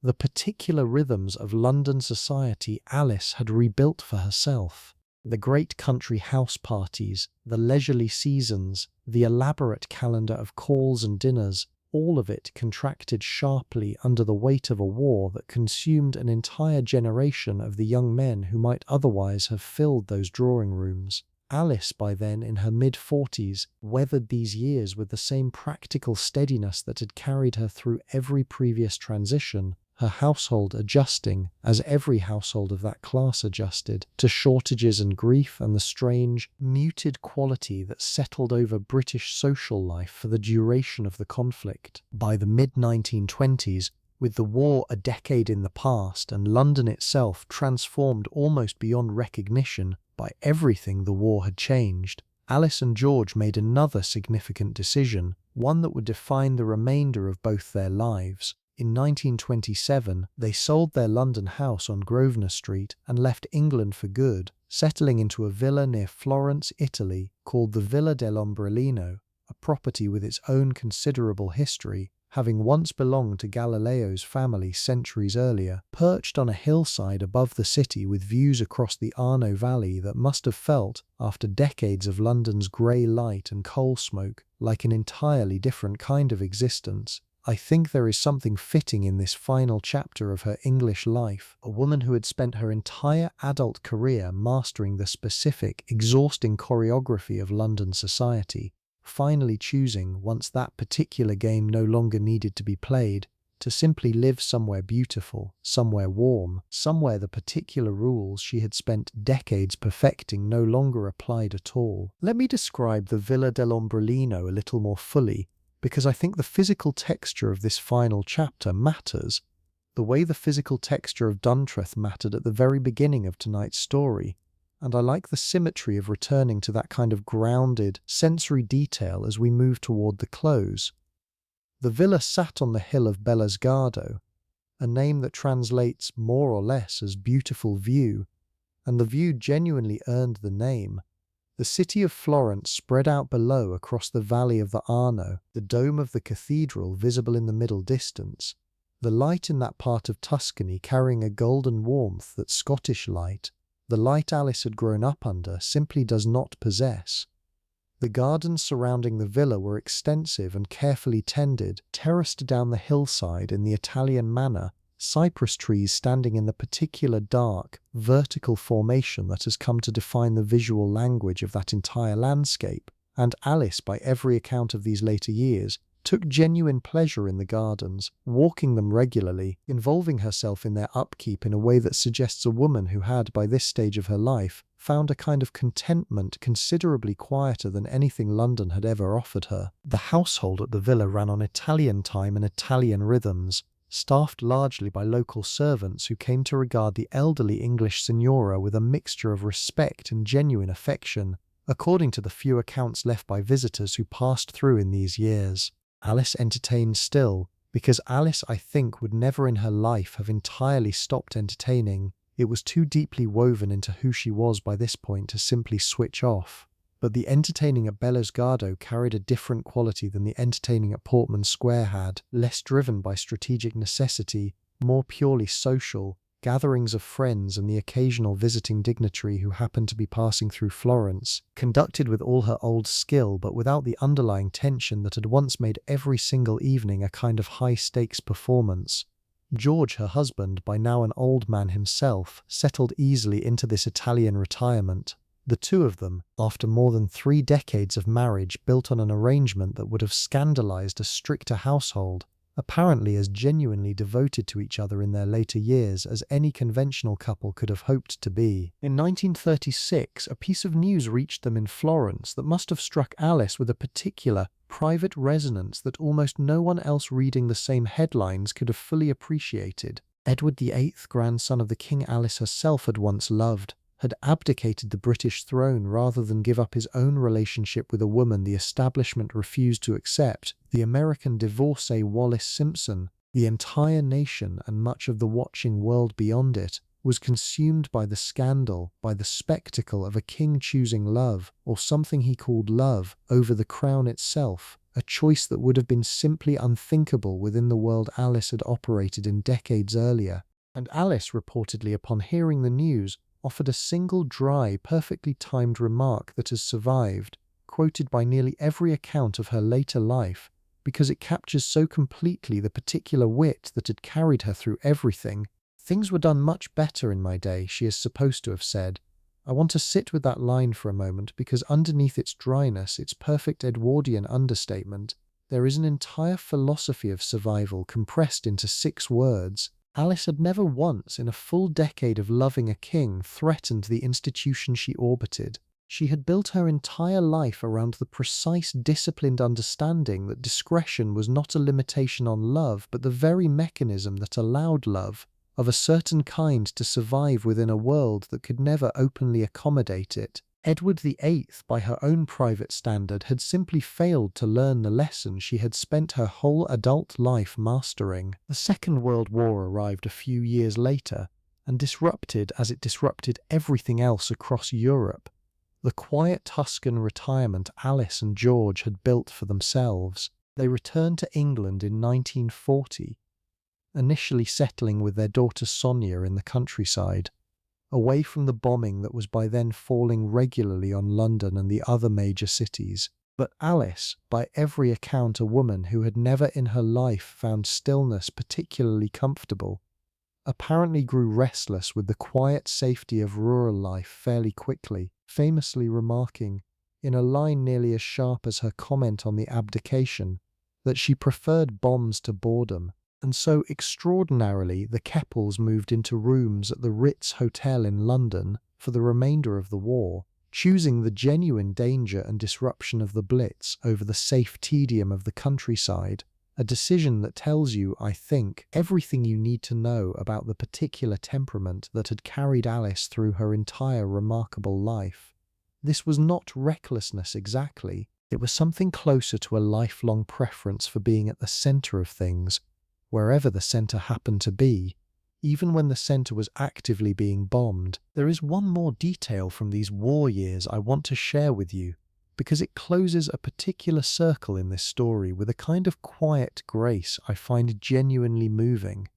the particular rhythms of London society Alice had rebuilt for herself. The great country house parties, the leisurely seasons, the elaborate calendar of calls and dinners, all of it contracted sharply under the weight of a war that consumed an entire generation of the young men who might otherwise have filled those drawing rooms. Alice, by then in her mid-40s, weathered these years with the same practical steadiness that had carried her through every previous transition, her household adjusting, as every household of that class adjusted, to shortages and grief and the strange, muted quality that settled over British social life for the duration of the conflict. By the mid-1920s, with the war a decade in the past and London itself transformed almost beyond recognition by everything the war had changed, Alice and George made another significant decision, one that would define the remainder of both their lives. In 1927, they sold their London house on Grosvenor Street and left England for good, settling into a villa near Florence, Italy, called the Villa dell'Ombrellino, a property with its own considerable history, having once belonged to Galileo's family centuries earlier, perched on a hillside above the city with views across the Arno Valley that must have felt, after decades of London's grey light and coal smoke, like an entirely different kind of existence. I think there is something fitting in this final chapter of her English life, a woman who had spent her entire adult career mastering the specific, exhausting choreography of London society, finally choosing, once that particular game no longer needed to be played, to simply live somewhere beautiful, somewhere warm, somewhere the particular rules she had spent decades perfecting no longer applied at all. Let me describe the Villa dell'Ombrellino a little more fully, because I think the physical texture of this final chapter matters, the way the physical texture of Duntreath mattered at the very beginning of tonight's story, and I like the symmetry of returning to that kind of grounded, sensory detail as we move toward the close. The villa sat on the hill of Bellasgardo, a name that translates more or less as beautiful view, and the view genuinely earned the name. The city of Florence spread out below across the valley of the Arno, the dome of the cathedral visible in the middle distance, the light in that part of Tuscany carrying a golden warmth that Scottish light, the light Alice had grown up under, simply does not possess. The gardens surrounding the villa were extensive and carefully tended, terraced down the hillside in the Italian manner, cypress trees standing in the particular dark, vertical formation that has come to define the visual language of that entire landscape, and Alice, by every account of these later years, took genuine pleasure in the gardens, walking them regularly, involving herself in their upkeep in a way that suggests a woman who had, by this stage of her life, found a kind of contentment considerably quieter than anything London had ever offered her. The household at the villa ran on Italian time and Italian rhythms, staffed largely by local servants who came to regard the elderly English signora with a mixture of respect and genuine affection, according to the few accounts left by visitors who passed through in these years. Alice entertained still, because Alice, I think, would never in her life have entirely stopped entertaining. It was too deeply woven into who she was by this point to simply switch off. But the entertaining at Bellasgardo carried a different quality than the entertaining at Portman Square had, less driven by strategic necessity, more purely social, gatherings of friends and the occasional visiting dignitary who happened to be passing through Florence, conducted with all her old skill but without the underlying tension that had once made every single evening a kind of high-stakes performance. George, her husband, by now an old man himself, settled easily into this Italian retirement. The two of them, after more than 3 decades of marriage built on an arrangement that would have scandalized a stricter household, apparently as genuinely devoted to each other in their later years as any conventional couple could have hoped to be. In 1936, a piece of news reached them in Florence that must have struck Alice with a particular, private resonance that almost no one else reading the same headlines could have fully appreciated. Edward VIII, grandson of the King Alice herself had once loved, had abdicated the British throne rather than give up his own relationship with a woman the establishment refused to accept, the American divorcee Wallis Simpson. The entire nation and much of the watching world beyond it was consumed by the scandal, by the spectacle of a king choosing love, or something he called love, over the crown itself, a choice that would have been simply unthinkable within the world Alice had operated in decades earlier. And Alice, reportedly upon hearing the news, offered a single dry, perfectly timed remark that has survived, quoted by nearly every account of her later life, because it captures so completely the particular wit that had carried her through everything. "Things were done much better in my day," she is supposed to have said. I want to sit with that line for a moment because underneath its dryness, its perfect Edwardian understatement, there is an entire philosophy of survival compressed into 6 words. Alice had never once, in a full decade of loving a king, threatened the institution she orbited. She had built her entire life around the precise, disciplined understanding that discretion was not a limitation on love, but the very mechanism that allowed love, of a certain kind, to survive within a world that could never openly accommodate it. Edward VIII, by her own private standard, had simply failed to learn the lesson she had spent her whole adult life mastering. The Second World War arrived a few years later, and disrupted, as it disrupted everything else across Europe, the quiet Tuscan retirement Alice and George had built for themselves. They returned to England in 1940, initially settling with their daughter Sonia in the countryside, away from the bombing that was by then falling regularly on London and the other major cities. But Alice, by every account a woman who had never in her life found stillness particularly comfortable, apparently grew restless with the quiet safety of rural life fairly quickly, famously remarking, in a line nearly as sharp as her comment on the abdication, that she preferred bombs to boredom. And so extraordinarily, the Keppels moved into rooms at the Ritz Hotel in London for the remainder of the war, choosing the genuine danger and disruption of the Blitz over the safe tedium of the countryside, a decision that tells you, I think, everything you need to know about the particular temperament that had carried Alice through her entire remarkable life. This was not recklessness exactly, it was something closer to a lifelong preference for being at the centre of things, wherever the centre happened to be, even when the centre was actively being bombed. There is one more detail from these war years I want to share with you, because it closes a particular circle in this story with a kind of quiet grace I find genuinely moving.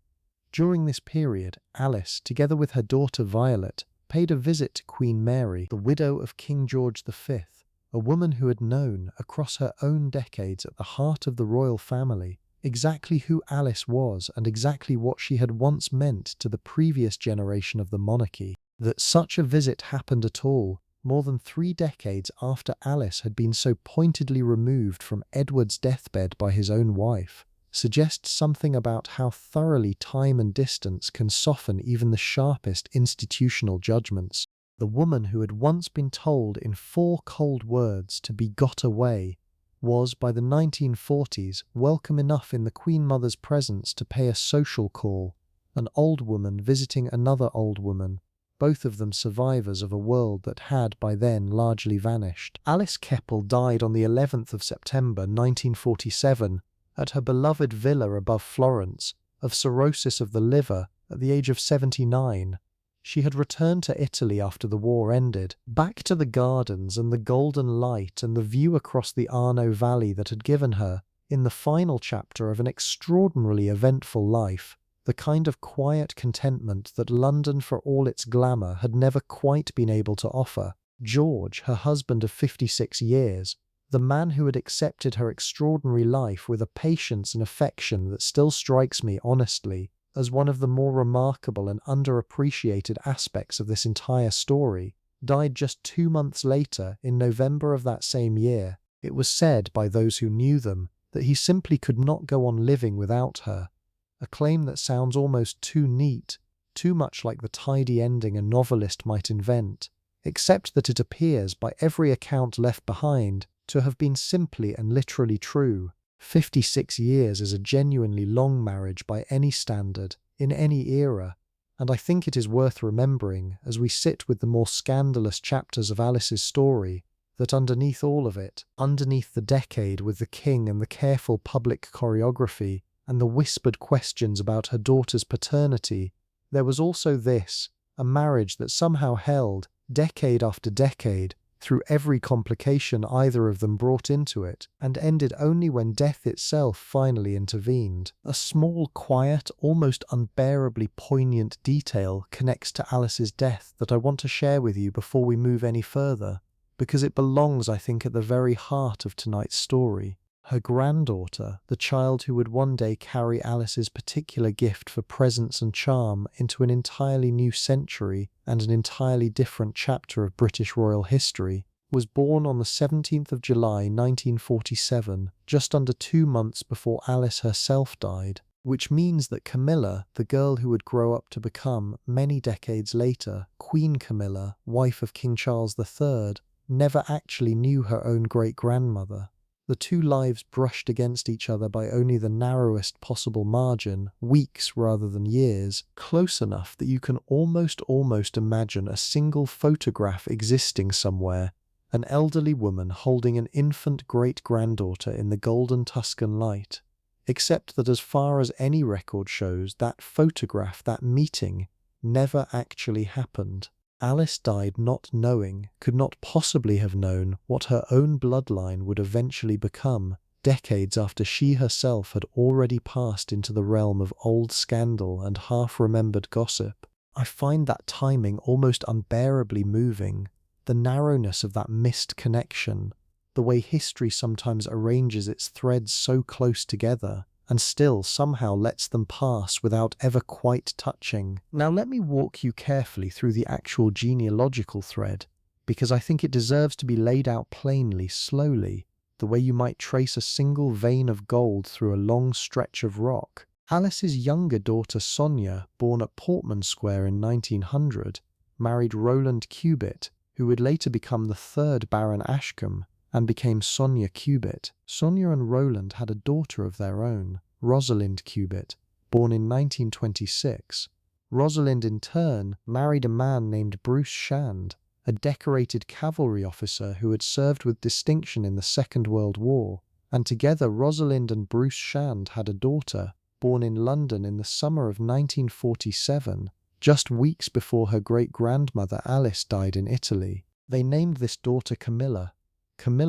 During this period, Alice, together with her daughter Violet, paid a visit to Queen Mary, the widow of King George V, a woman who had known, across her own decades at the heart of the royal family, exactly who Alice was and exactly what she had once meant to the previous generation of the monarchy. That such a visit happened at all, more than 3 decades after Alice had been so pointedly removed from Edward's deathbed by his own wife, suggests something about how thoroughly time and distance can soften even the sharpest institutional judgments. The woman who had once been told in 4 cold words to be got away was, by the 1940s, welcome enough in the Queen Mother's presence to pay a social call, an old woman visiting another old woman, both of them survivors of a world that had by then largely vanished. Alice Keppel died on the 11th of September 1947 at her beloved villa above Florence of cirrhosis of the liver at the age of 79. She had returned to Italy after the war ended, back to the gardens and the golden light and the view across the Arno Valley that had given her, in the final chapter of an extraordinarily eventful life, the kind of quiet contentment that London, for all its glamour, had never quite been able to offer. George, her husband of 56 years, the man who had accepted her extraordinary life with a patience and affection that still strikes me, honestly, as one of the more remarkable and underappreciated aspects of this entire story, died just 2 months later, in November of that same year. It was said by those who knew them that he simply could not go on living without her, a claim that sounds almost too neat, too much like the tidy ending a novelist might invent, except that it appears, by every account left behind, to have been simply and literally true. 56 years is a genuinely long marriage by any standard, in any era, and I think it is worth remembering, as we sit with the more scandalous chapters of Alice's story, that underneath all of it, underneath the decade with the king and the careful public choreography, and the whispered questions about her daughter's paternity, there was also this, a marriage that somehow held, decade after decade, through every complication either of them brought into it, and ended only when death itself finally intervened. A small, quiet, almost unbearably poignant detail connects to Alice's death that I want to share with you before we move any further, because it belongs, I think, at the very heart of tonight's story. Her granddaughter, the child who would one day carry Alice's particular gift for presence and charm into an entirely new century and an entirely different chapter of British royal history, was born on the 17th of July 1947, just under 2 months before Alice herself died, which means that Camilla, the girl who would grow up to become, many decades later, Queen Camilla, wife of King Charles III, never actually knew her own great-grandmother. The two lives brushed against each other by only the narrowest possible margin, weeks rather than years, close enough that you can almost imagine a single photograph existing somewhere, an elderly woman holding an infant great-granddaughter in the golden Tuscan light, except that as far as any record shows, that photograph, that meeting, never actually happened. Alice died not knowing, could not possibly have known, what her own bloodline would eventually become, decades after she herself had already passed into the realm of old scandal and half-remembered gossip. I find that timing almost unbearably moving, the narrowness of that missed connection, the way history sometimes arranges its threads so close together, and still somehow lets them pass without ever quite touching. Now let me walk you carefully through the actual genealogical thread, because I think it deserves to be laid out plainly, slowly, the way you might trace a single vein of gold through a long stretch of rock. Alice's younger daughter Sonia, born at Portman Square in 1900, married Roland Cubitt, who would later become the third Baron Ashcombe and became Sonia Cubitt. Sonia and Roland had a daughter of their own, Rosalind Cubitt, born in 1926. Rosalind in turn married a man named Bruce Shand, a decorated cavalry officer who had served with distinction in the Second World War, and together Rosalind and Bruce Shand had a daughter, born in London in the summer of 1947, just weeks before her great-grandmother Alice died in Italy. They named this daughter Camilla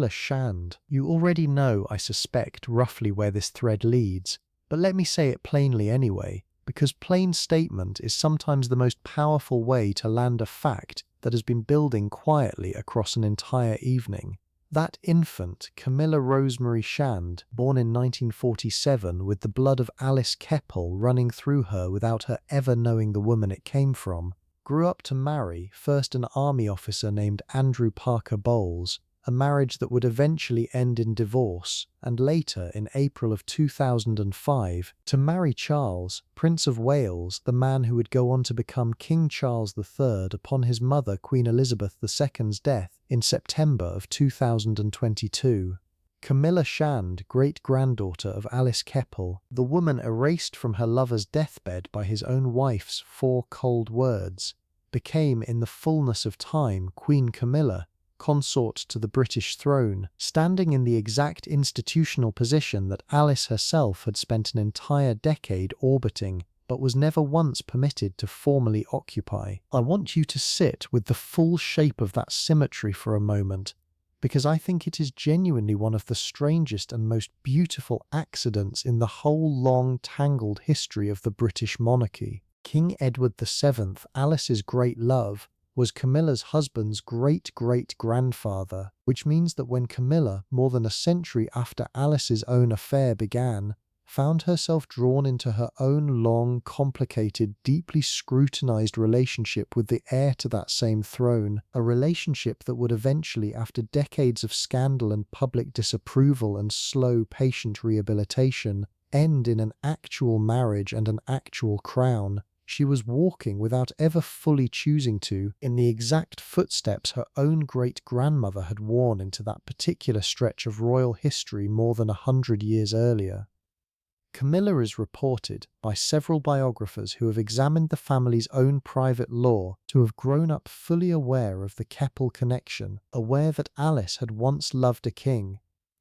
Shand. You already know, I suspect, roughly where this thread leads, but let me say it plainly anyway, because plain statement is sometimes the most powerful way to land a fact that has been building quietly across an entire evening. That infant, Camilla Rosemary Shand, born in 1947 with the blood of Alice Keppel running through her without her ever knowing the woman it came from, grew up to marry first an army officer named Andrew Parker Bowles, a marriage that would eventually end in divorce, and later, in April of 2005, to marry Charles, Prince of Wales, the man who would go on to become King Charles III upon his mother Queen Elizabeth II's death in September of 2022. Camilla Shand, great-granddaughter of Alice Keppel, the woman erased from her lover's deathbed by his own wife's 4 cold words, became in the fullness of time Queen Camilla, consort to the British throne, standing in the exact institutional position that Alice herself had spent an entire decade orbiting, but was never once permitted to formally occupy. I want you to sit with the full shape of that symmetry for a moment, because I think it is genuinely one of the strangest and most beautiful accidents in the whole long, tangled history of the British monarchy. King Edward VII, Alice's great love, was Camilla's husband's great-great-grandfather, which means that when Camilla, more than a century after Alice's own affair began, found herself drawn into her own long, complicated, deeply scrutinized relationship with the heir to that same throne, a relationship that would eventually, after decades of scandal and public disapproval and slow, patient rehabilitation, end in an actual marriage and an actual crown, she was walking without ever fully choosing to, in the exact footsteps her own great-grandmother had worn into that particular stretch of royal history more than 100 years earlier. Camilla is reported, by several biographers who have examined the family's own private law, to have grown up fully aware of the Keppel connection, aware that Alice had once loved a king,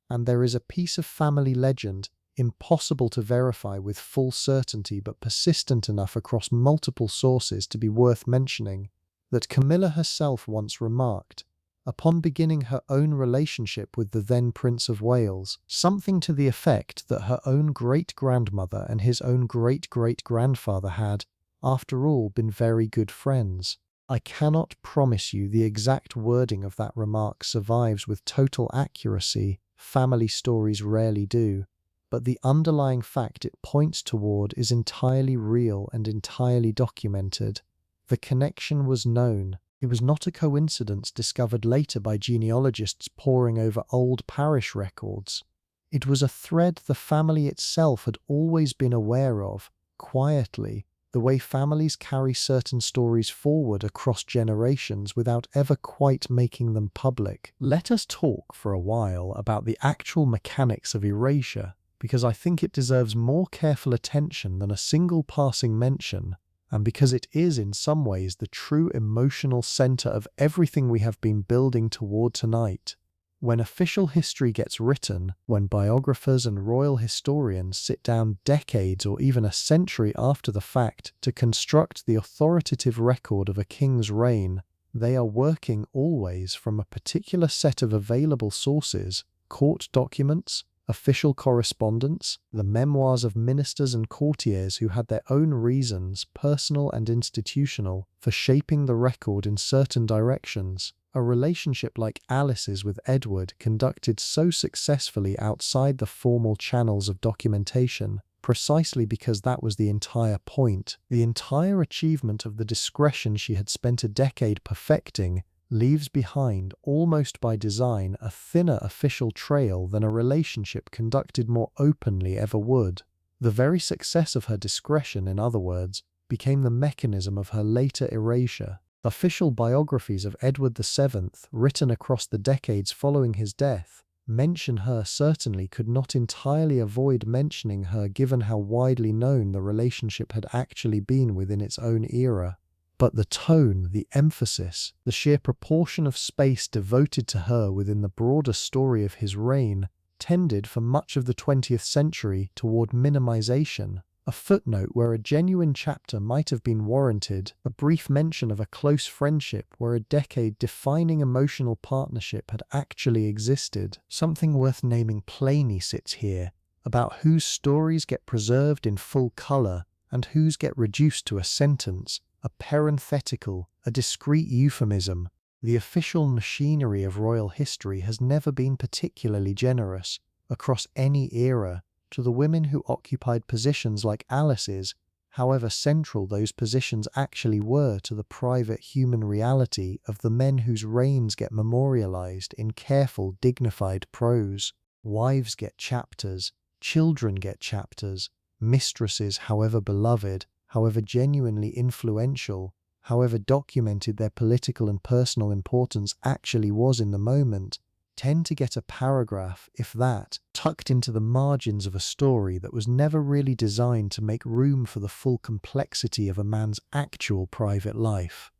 and there is a piece of family legend, impossible to verify with full certainty but persistent enough across multiple sources to be worth mentioning, that Camilla herself once remarked, upon beginning her own relationship with the then Prince of Wales, something to the effect that her own great-grandmother and his own great-great-grandfather had, after all, been very good friends. I cannot promise you the exact wording of that remark survives with total accuracy, family stories rarely do, but the underlying fact it points toward is entirely real and entirely documented. The connection was known. It was not a coincidence discovered later by genealogists poring over old parish records. It was a thread the family itself had always been aware of, quietly, the way families carry certain stories forward across generations without ever quite making them public. Let us talk for a while about the actual mechanics of erasure, because I think it deserves more careful attention than a single passing mention, and because it is in some ways the true emotional center of everything we have been building toward tonight. When official history gets written, when biographers and royal historians sit down decades or even a century after the fact to construct the authoritative record of a king's reign, they are working always from a particular set of available sources: court documents, official correspondence, the memoirs of ministers and courtiers who had their own reasons, personal and institutional, for shaping the record in certain directions. A relationship like Alice's with Edward, conducted so successfully outside the formal channels of documentation, precisely because that was the entire point, the entire achievement of the discretion she had spent a decade perfecting, leaves behind, almost by design, a thinner official trail than a relationship conducted more openly ever would. The very success of her discretion, in other words, became the mechanism of her later erasure. Official biographies of Edward VII, written across the decades following his death, mention her certainly could not entirely avoid mentioning her given how widely known the relationship had actually been within its own era. But the tone, the emphasis, the sheer proportion of space devoted to her within the broader story of his reign tended for much of the 20th century toward minimization. A footnote where a genuine chapter might have been warranted, a brief mention of a close friendship where a decade-defining emotional partnership had actually existed. Something worth naming plainly sits here, about whose stories get preserved in full colour and whose get reduced to a sentence, a parenthetical, a discreet euphemism. The official machinery of royal history has never been particularly generous, across any era, to the women who occupied positions like Alice's, however central those positions actually were to the private human reality of the men whose reigns get memorialized in careful, dignified prose. Wives get chapters, children get chapters, mistresses, however beloved, however genuinely influential, however documented their political and personal importance actually was in the moment, tend to get a paragraph, if that, tucked into the margins of a story that was never really designed to make room for the full complexity of a man's actual private life.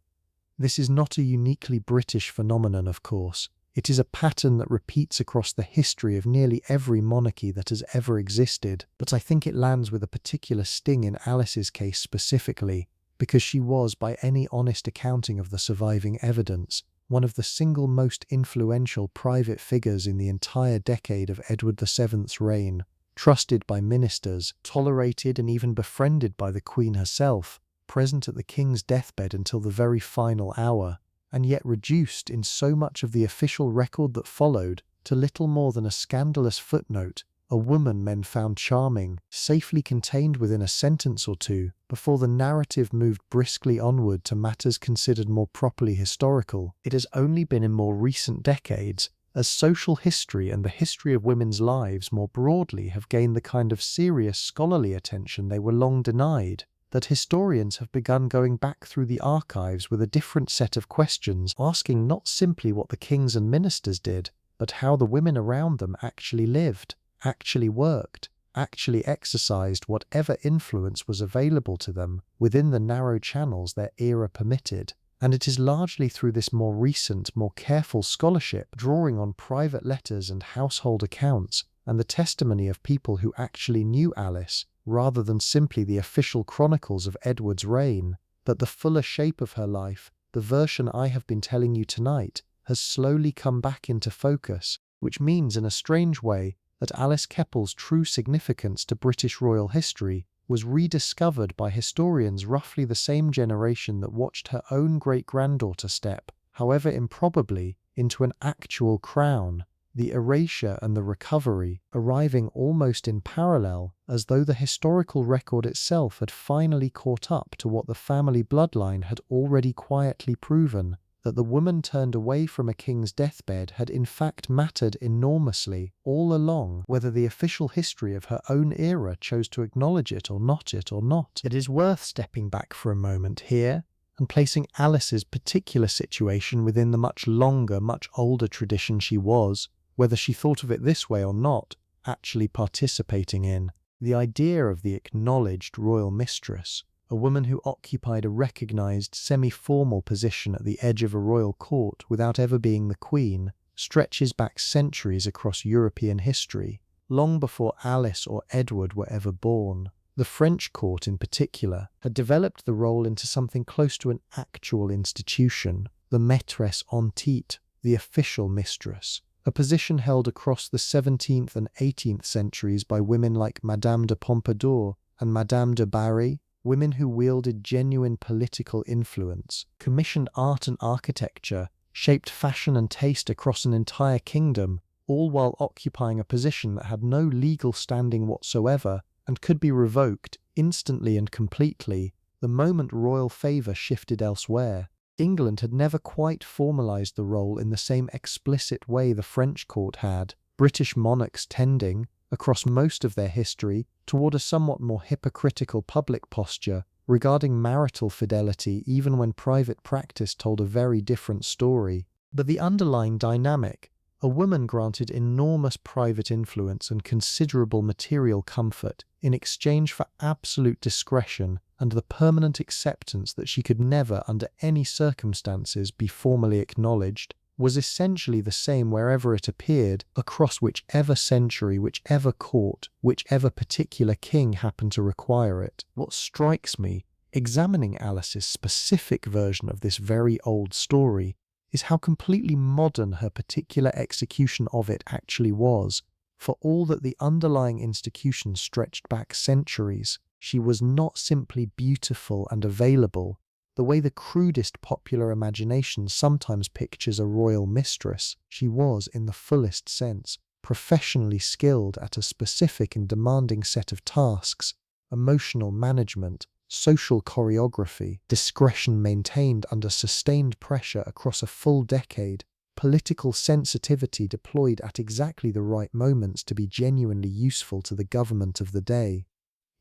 This is not a uniquely British phenomenon, of course. It is a pattern that repeats across the history of nearly every monarchy that has ever existed, but I think it lands with a particular sting in Alice's case specifically, because she was, by any honest accounting of the surviving evidence, one of the single most influential private figures in the entire decade of Edward VII's reign, trusted by ministers, tolerated and even befriended by the Queen herself, present at the King's deathbed until the very final hour, and yet reduced in so much of the official record that followed to little more than a scandalous footnote, a woman men found charming, safely contained within a sentence or two, before the narrative moved briskly onward to matters considered more properly historical. It has only been in more recent decades, as social history and the history of women's lives more broadly have gained the kind of serious scholarly attention they were long denied, that historians have begun going back through the archives with a different set of questions, asking not simply what the kings and ministers did, but how the women around them actually lived, actually worked, actually exercised whatever influence was available to them within the narrow channels their era permitted. And it is largely through this more recent, more careful scholarship, drawing on private letters and household accounts, and the testimony of people who actually knew Alice, rather than simply the official chronicles of Edward's reign, that the fuller shape of her life, the version I have been telling you tonight, has slowly come back into focus, which means in a strange way that Alice Keppel's true significance to British royal history was rediscovered by historians roughly the same generation that watched her own great-granddaughter step, however improbably, into an actual crown, the erasure and the recovery arriving almost in parallel, as though the historical record itself had finally caught up to what the family bloodline had already quietly proven, that the woman turned away from a king's deathbed had in fact mattered enormously all along, whether the official history of her own era chose to acknowledge it or not. It is worth stepping back for a moment here and placing Alice's particular situation within the much longer, much older tradition she was, whether she thought of it this way or not, actually participating in. The idea of the acknowledged royal mistress, a woman who occupied a recognized semi-formal position at the edge of a royal court without ever being the queen, stretches back centuries across European history, long before Alice or Edward were ever born. The French court in particular had developed the role into something close to an actual institution, the maîtresse en titre, the official mistress, a position held across the 17th and 18th centuries by women like Madame de Pompadour and Madame de Barry, women who wielded genuine political influence, commissioned art and architecture, shaped fashion and taste across an entire kingdom, all while occupying a position that had no legal standing whatsoever and could be revoked instantly and completely the moment royal favour shifted elsewhere. England had never quite formalised the role in the same explicit way the French court had, British monarchs tending, across most of their history, toward a somewhat more hypocritical public posture regarding marital fidelity even when private practice told a very different story. But the underlying dynamic, a woman granted enormous private influence and considerable material comfort in exchange for absolute discretion and the permanent acceptance that she could never, under any circumstances, be formally acknowledged, was essentially the same wherever it appeared, across whichever century, whichever court, whichever particular king happened to require it. What strikes me, examining Alice's specific version of this very old story, is how completely modern her particular execution of it actually was. For all that the underlying institution stretched back centuries, she was not simply beautiful and available, the way the crudest popular imagination sometimes pictures a royal mistress. She was, in the fullest sense, professionally skilled at a specific and demanding set of tasks: emotional management, social choreography, discretion maintained under sustained pressure across a full decade, political sensitivity deployed at exactly the right moments to be genuinely useful to the government of the day.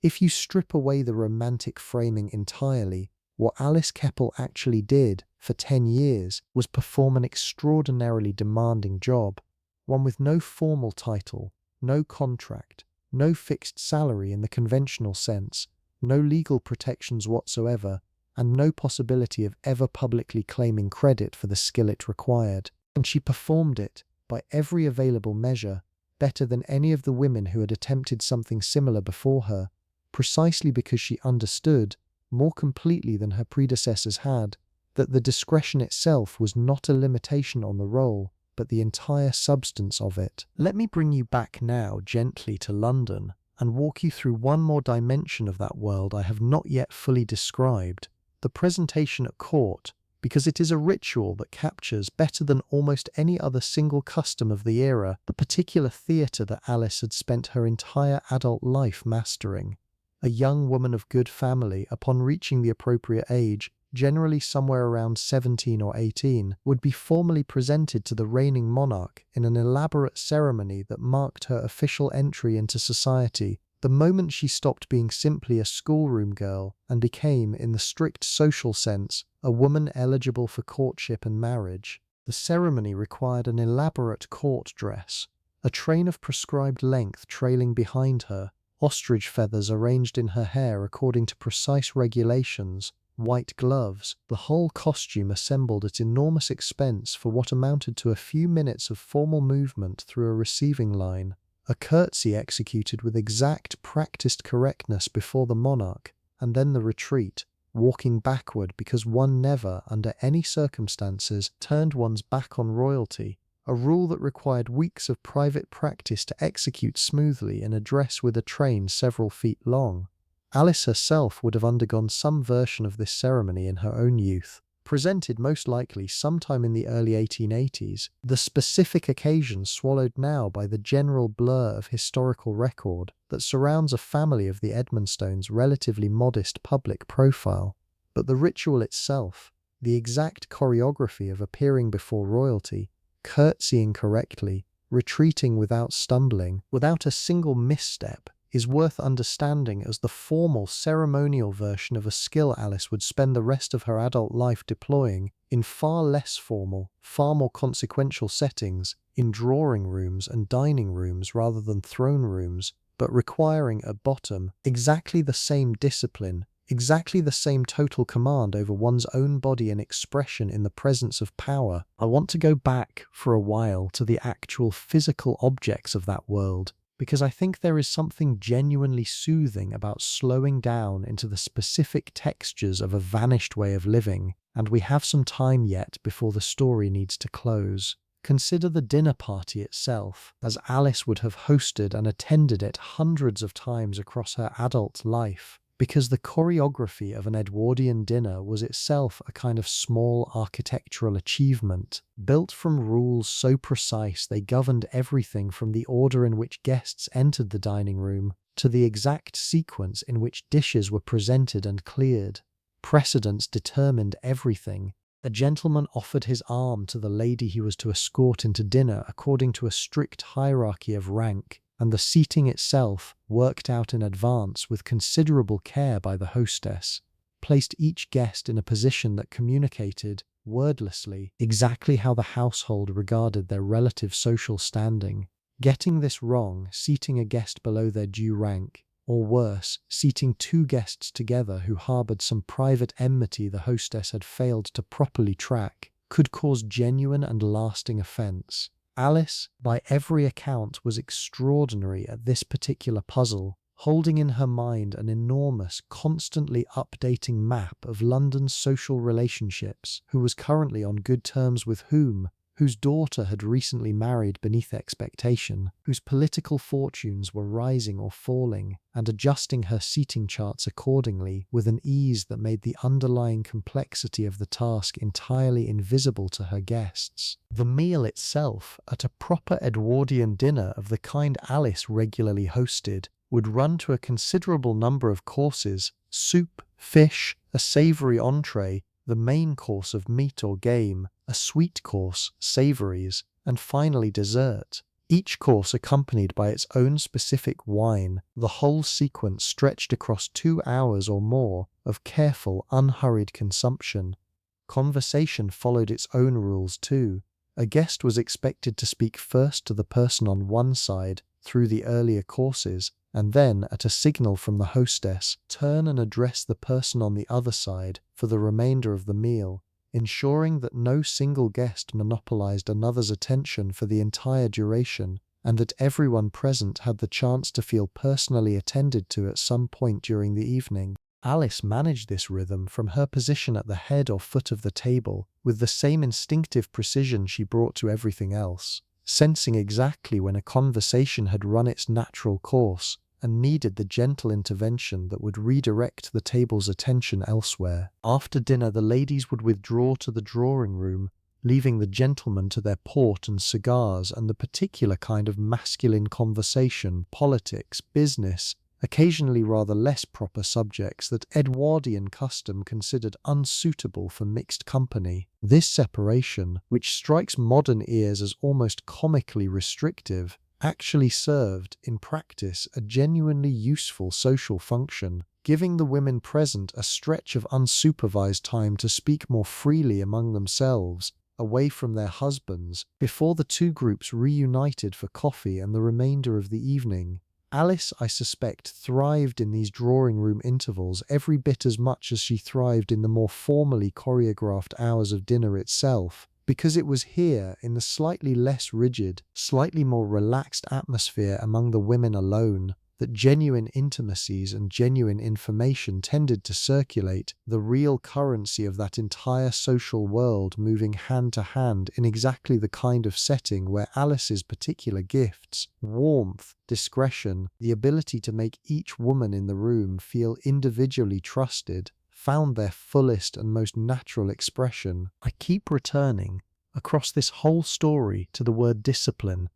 If you strip away the romantic framing entirely, what Alice Keppel actually did for 10 years was perform an extraordinarily demanding job, one with no formal title, no contract, no fixed salary in the conventional sense, no legal protections whatsoever, and no possibility of ever publicly claiming credit for the skill it required. And she performed it, by every available measure, better than any of the women who had attempted something similar before her, precisely because she understood, more completely than her predecessors had, that the discretion itself was not a limitation on the role, but the entire substance of it. Let me bring you back now gently to London, and walk you through one more dimension of that world I have not yet fully described, the presentation at court, because it is a ritual that captures, better than almost any other single custom of the era, the particular theatre that Alice had spent her entire adult life mastering. A young woman of good family, upon reaching the appropriate age, generally somewhere around 17 or 18, would be formally presented to the reigning monarch in an elaborate ceremony that marked her official entry into society, the moment she stopped being simply a schoolroom girl and became, in the strict social sense, a woman eligible for courtship and marriage. The ceremony required an elaborate court dress, a train of prescribed length trailing behind her, ostrich feathers arranged in her hair according to precise regulations, white gloves, the whole costume assembled at enormous expense for what amounted to a few minutes of formal movement through a receiving line, a curtsy executed with exact practiced correctness before the monarch, and then the retreat, walking backward because one never, under any circumstances, turned one's back on royalty, a rule that required weeks of private practice to execute smoothly in a dress with a train several feet long. Alice herself would have undergone some version of this ceremony in her own youth, presented most likely sometime in the early 1880s, the specific occasion swallowed now by the general blur of historical record that surrounds a family of the Edmonstones' relatively modest public profile. But the ritual itself, the exact choreography of appearing before royalty, curtsying correctly, retreating without stumbling, without a single misstep, is worth understanding as the formal ceremonial version of a skill Alice would spend the rest of her adult life deploying in far less formal, far more consequential settings, in drawing rooms and dining rooms rather than throne rooms, but requiring at bottom exactly the same discipline, exactly the same total command over one's own body and expression in the presence of power. I want to go back for a while to the actual physical objects of that world, because I think there is something genuinely soothing about slowing down into the specific textures of a vanished way of living, and we have some time yet before the story needs to close. Consider the dinner party itself, as Alice would have hosted and attended it hundreds of times across her adult life, because the choreography of an Edwardian dinner was itself a kind of small architectural achievement, built from rules so precise they governed everything from the order in which guests entered the dining room to the exact sequence in which dishes were presented and cleared. Precedence determined everything. A gentleman offered his arm to the lady he was to escort into dinner according to a strict hierarchy of rank, and the seating itself, worked out in advance with considerable care by the hostess, placed each guest in a position that communicated, wordlessly, exactly how the household regarded their relative social standing. Getting this wrong, seating a guest below their due rank, or worse, seating two guests together who harbored some private enmity the hostess had failed to properly track, could cause genuine and lasting offence. Alice, by every account, was extraordinary at this particular puzzle, holding in her mind an enormous, constantly updating map of London's social relationships, who was currently on good terms with whom, whose daughter had recently married beneath expectation, whose political fortunes were rising or falling, and adjusting her seating charts accordingly with an ease that made the underlying complexity of the task entirely invisible to her guests. The meal itself, at a proper Edwardian dinner of the kind Alice regularly hosted, would run to a considerable number of courses: soup, fish, a savoury entree, the main course of meat or game, a sweet course, savouries, and finally dessert, each course accompanied by its own specific wine, the whole sequence stretched across 2 hours or more of careful, unhurried consumption. Conversation followed its own rules too. A guest was expected to speak first to the person on one side through the earlier courses, and then, at a signal from the hostess, turn and address the person on the other side for the remainder of the meal, ensuring that no single guest monopolized another's attention for the entire duration, and that everyone present had the chance to feel personally attended to at some point during the evening. Alice managed this rhythm from her position at the head or foot of the table with the same instinctive precision she brought to everything else, sensing exactly when a conversation had run its natural course and needed the gentle intervention that would redirect the table's attention elsewhere. After dinner, the ladies would withdraw to the drawing room, leaving the gentlemen to their port and cigars and the particular kind of masculine conversation, politics, business, occasionally rather less proper subjects that Edwardian custom considered unsuitable for mixed company. This separation, which strikes modern ears as almost comically restrictive, actually served, in practice, a genuinely useful social function, giving the women present a stretch of unsupervised time to speak more freely among themselves, away from their husbands, before the two groups reunited for coffee and the remainder of the evening. Alice, I suspect, thrived in these drawing-room intervals every bit as much as she thrived in the more formally choreographed hours of dinner itself, because it was here, in the slightly less rigid, slightly more relaxed atmosphere among the women alone, that genuine intimacies and genuine information tended to circulate, the real currency of that entire social world moving hand to hand in exactly the kind of setting where Alice's particular gifts, warmth, discretion, the ability to make each woman in the room feel individually trusted, found their fullest and most natural expression. I keep returning, across this whole story, to the word discipline,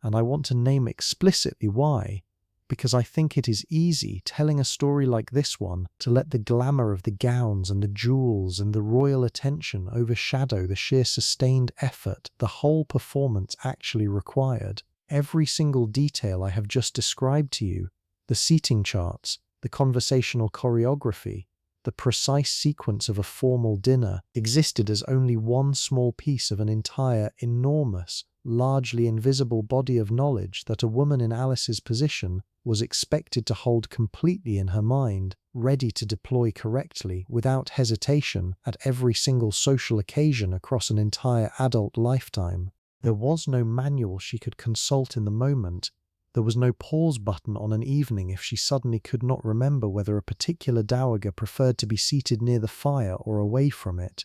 and I want to name explicitly why. Because I think it is easy, telling a story like this one, to let the glamour of the gowns and the jewels and the royal attention overshadow the sheer sustained effort the whole performance actually required. Every single detail I have just described to you, the seating charts, the conversational choreography, the precise sequence of a formal dinner, existed as only one small piece of an entire, enormous, largely invisible body of knowledge that a woman in Alice's position was expected to hold completely in her mind, ready to deploy correctly, without hesitation, at every single social occasion across an entire adult lifetime. There was no manual she could consult in the moment. There was no pause button on an evening if she suddenly could not remember whether a particular dowager preferred to be seated near the fire or away from it.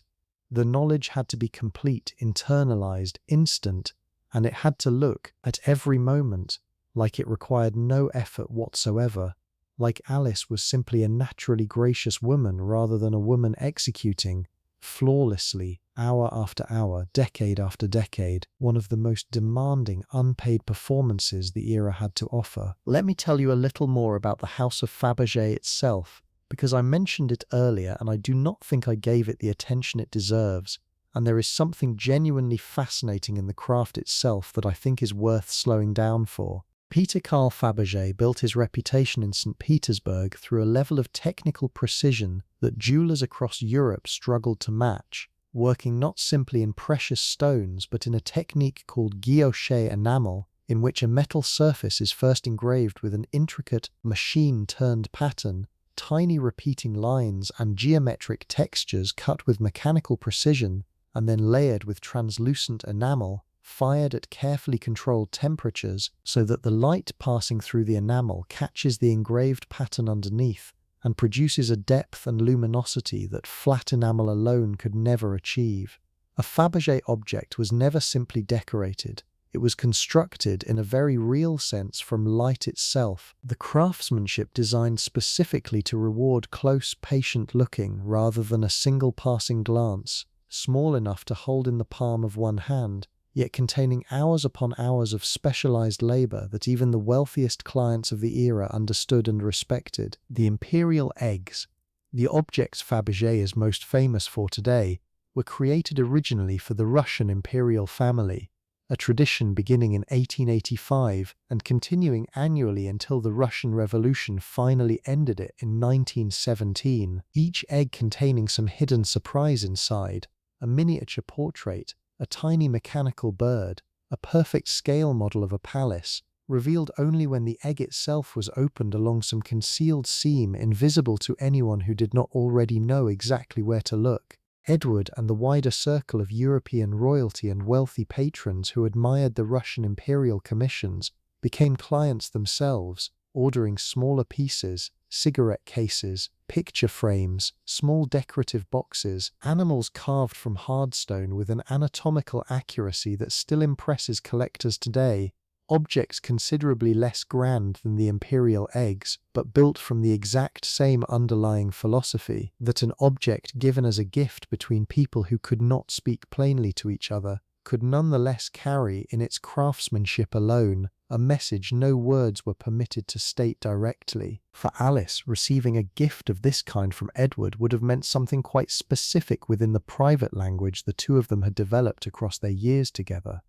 The knowledge had to be complete, internalized, instant, and it had to look, at every moment, like it required no effort whatsoever, like Alice was simply a naturally gracious woman rather than a woman executing, flawlessly, hour after hour, decade after decade, one of the most demanding unpaid performances the era had to offer. Let me tell you a little more about the House of Fabergé itself, because I mentioned it earlier and I do not think I gave it the attention it deserves, and there is something genuinely fascinating in the craft itself that I think is worth slowing down for. Peter Carl Fabergé built his reputation in St. Petersburg through a level of technical precision that jewelers across Europe struggled to match, working not simply in precious stones but in a technique called guilloché enamel, in which a metal surface is first engraved with an intricate, machine-turned pattern, tiny repeating lines and geometric textures cut with mechanical precision, and then layered with translucent enamel, fired at carefully controlled temperatures so that the light passing through the enamel catches the engraved pattern underneath and produces a depth and luminosity that flat enamel alone could never achieve. A Fabergé object was never simply decorated. It was constructed in a very real sense from light itself, the craftsmanship designed specifically to reward close, patient looking rather than a single passing glance, small enough to hold in the palm of one hand, yet containing hours upon hours of specialized labor that even the wealthiest clients of the era understood and respected. The imperial eggs, the objects Fabergé is most famous for today, were created originally for the Russian imperial family, a tradition beginning in 1885 and continuing annually until the Russian Revolution finally ended it in 1917, each egg containing some hidden surprise inside, a miniature portrait, a tiny mechanical bird, a perfect scale model of a palace, revealed only when the egg itself was opened along some concealed seam invisible to anyone who did not already know exactly where to look. Edward and the wider circle of European royalty and wealthy patrons who admired the Russian imperial commissions became clients themselves, ordering smaller pieces, cigarette cases, picture frames, small decorative boxes, animals carved from hardstone with an anatomical accuracy that still impresses collectors today, objects considerably less grand than the imperial eggs, but built from the exact same underlying philosophy, that an object given as a gift between people who could not speak plainly to each other could nonetheless carry in its craftsmanship alone a message no words were permitted to state directly. For Alice, receiving a gift of this kind from Edward would have meant something quite specific within the private language the two of them had developed across their years together.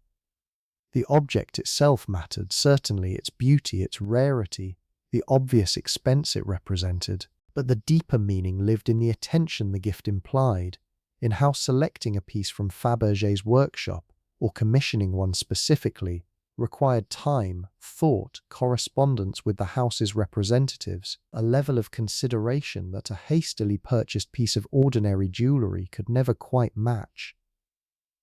The object itself mattered, certainly its beauty, its rarity, the obvious expense it represented, but the deeper meaning lived in the attention the gift implied, in how selecting a piece from Fabergé's workshop, or commissioning one specifically, required time, thought, correspondence with the house's representatives, a level of consideration that a hastily purchased piece of ordinary jewellery could never quite match.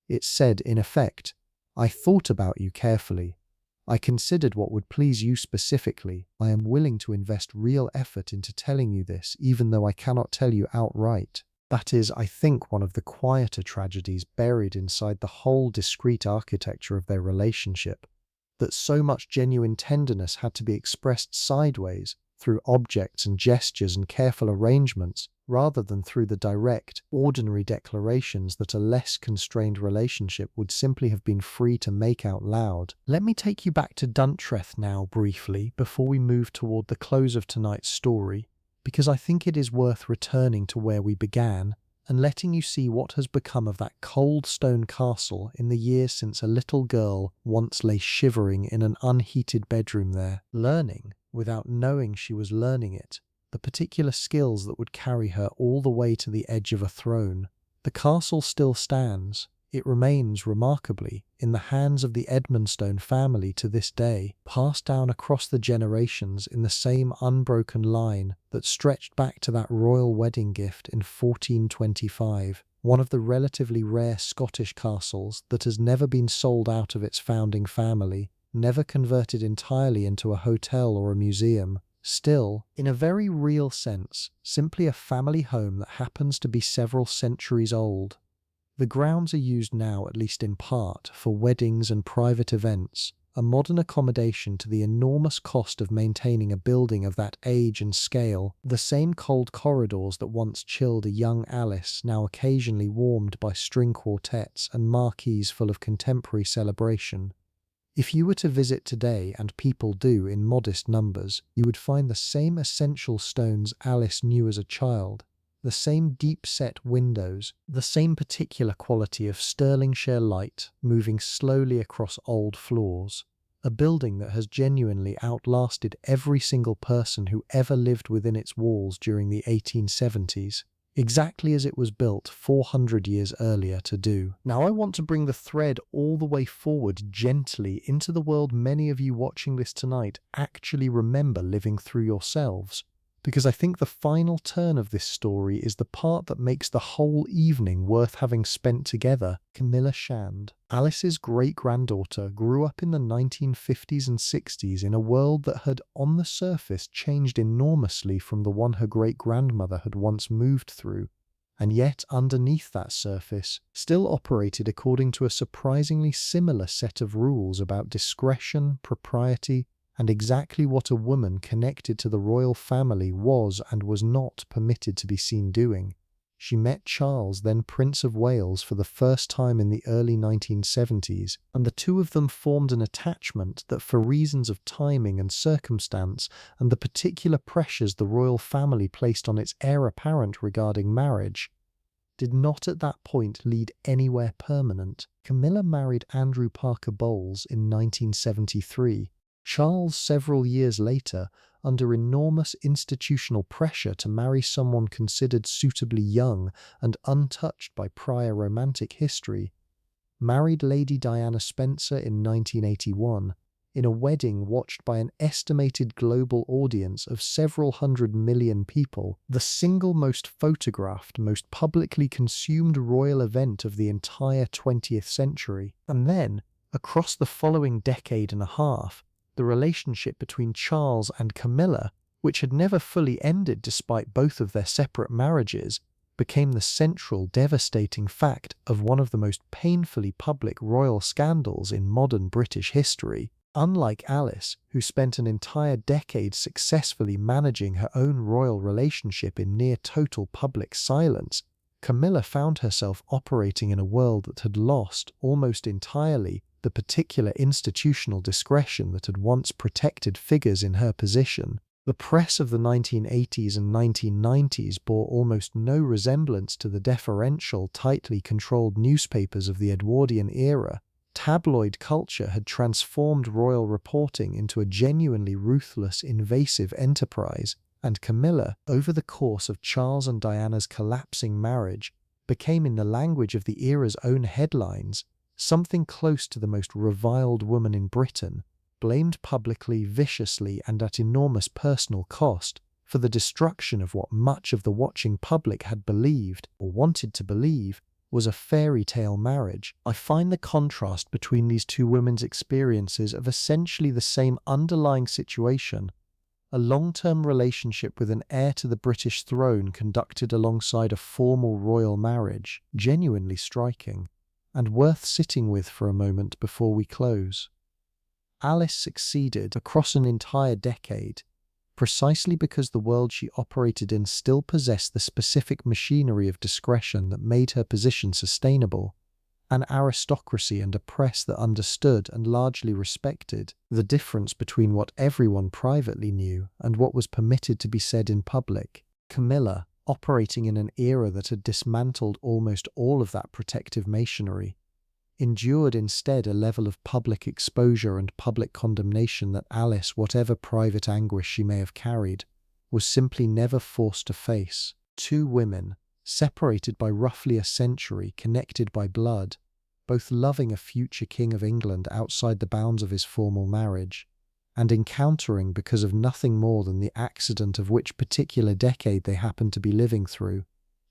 It said, in effect, "I thought about you carefully. I considered what would please you specifically. I am willing to invest real effort into telling you this, even though I cannot tell you outright." That is, I think, one of the quieter tragedies buried inside the whole discreet architecture of their relationship, that so much genuine tenderness had to be expressed sideways, through objects and gestures and careful arrangements, rather than through the direct, ordinary declarations that a less constrained relationship would simply have been free to make out loud. Let me take you back to Duntreath now briefly, before we move toward the close of tonight's story, because I think it is worth returning to where we began, and letting you see what has become of that cold stone castle in the years since a little girl once lay shivering in an unheated bedroom there, learning, without knowing she was learning it, the particular skills that would carry her all the way to the edge of a throne. The castle still stands. It remains, remarkably, in the hands of the Edmonstone family to this day, passed down across the generations in the same unbroken line that stretched back to that royal wedding gift in 1425, one of the relatively rare Scottish castles that has never been sold out of its founding family, never converted entirely into a hotel or a museum, still, in a very real sense, simply a family home that happens to be several centuries old. The grounds are used now, at least in part, for weddings and private events, a modern accommodation to the enormous cost of maintaining a building of that age and scale, the same cold corridors that once chilled a young Alice, now occasionally warmed by string quartets and marquees full of contemporary celebration. If you were to visit today, and people do in modest numbers, you would find the same essential stones Alice knew as a child, the same deep-set windows, the same particular quality of Stirlingshire light moving slowly across old floors, a building that has genuinely outlasted every single person who ever lived within its walls during the 1870s, exactly as it was built 400 years earlier to do. Now I want to bring the thread all the way forward gently into the world many of you watching this tonight actually remember living through yourselves, because I think the final turn of this story is the part that makes the whole evening worth having spent together. Camilla Shand, Alice's great-granddaughter, grew up in the 1950s and 60s in a world that had, on the surface, changed enormously from the one her great-grandmother had once moved through, and yet underneath that surface still operated according to a surprisingly similar set of rules about discretion, propriety, and exactly what a woman connected to the royal family was and was not permitted to be seen doing. She met Charles, then Prince of Wales, for the first time in the early 1970s, and the two of them formed an attachment that, for reasons of timing and circumstance, and the particular pressures the royal family placed on its heir apparent regarding marriage, did not at that point lead anywhere permanent. Camilla married Andrew Parker Bowles in 1973. Charles, several years later, under enormous institutional pressure to marry someone considered suitably young and untouched by prior romantic history, married Lady Diana Spencer in 1981, in a wedding watched by an estimated global audience of several 100 million people, the single most photographed, most publicly consumed royal event of the entire 20th century. And then, across the following decade and a half, the relationship between Charles and Camilla, which had never fully ended despite both of their separate marriages, became the central, devastating fact of one of the most painfully public royal scandals in modern British history. Unlike Alice, who spent an entire decade successfully managing her own royal relationship in near total public silence, Camilla found herself operating in a world that had lost, almost entirely, the particular institutional discretion that had once protected figures in her position. The press of the 1980s and 1990s bore almost no resemblance to the deferential, tightly controlled newspapers of the Edwardian era. Tabloid culture had transformed royal reporting into a genuinely ruthless, invasive enterprise, and Camilla, over the course of Charles and Diana's collapsing marriage, became, in the language of the era's own headlines, something close to the most reviled woman in Britain, blamed publicly, viciously, and at enormous personal cost for the destruction of what much of the watching public had believed, or wanted to believe, was a fairy tale marriage. I find the contrast between these two women's experiences of essentially the same underlying situation, a long-term relationship with an heir to the British throne conducted alongside a formal royal marriage, genuinely striking, and worth sitting with for a moment before we close. Alice succeeded across an entire decade, precisely because the world she operated in still possessed the specific machinery of discretion that made her position sustainable, an aristocracy and a press that understood and largely respected the difference between what everyone privately knew and what was permitted to be said in public. Camilla, operating in an era that had dismantled almost all of that protective machinery, endured instead a level of public exposure and public condemnation that Alice, whatever private anguish she may have carried, was simply never forced to face. Two women, separated by roughly a century, connected by blood, both loving a future King of England outside the bounds of his formal marriage, and encountering, because of nothing more than the accident of which particular decade they happened to be living through,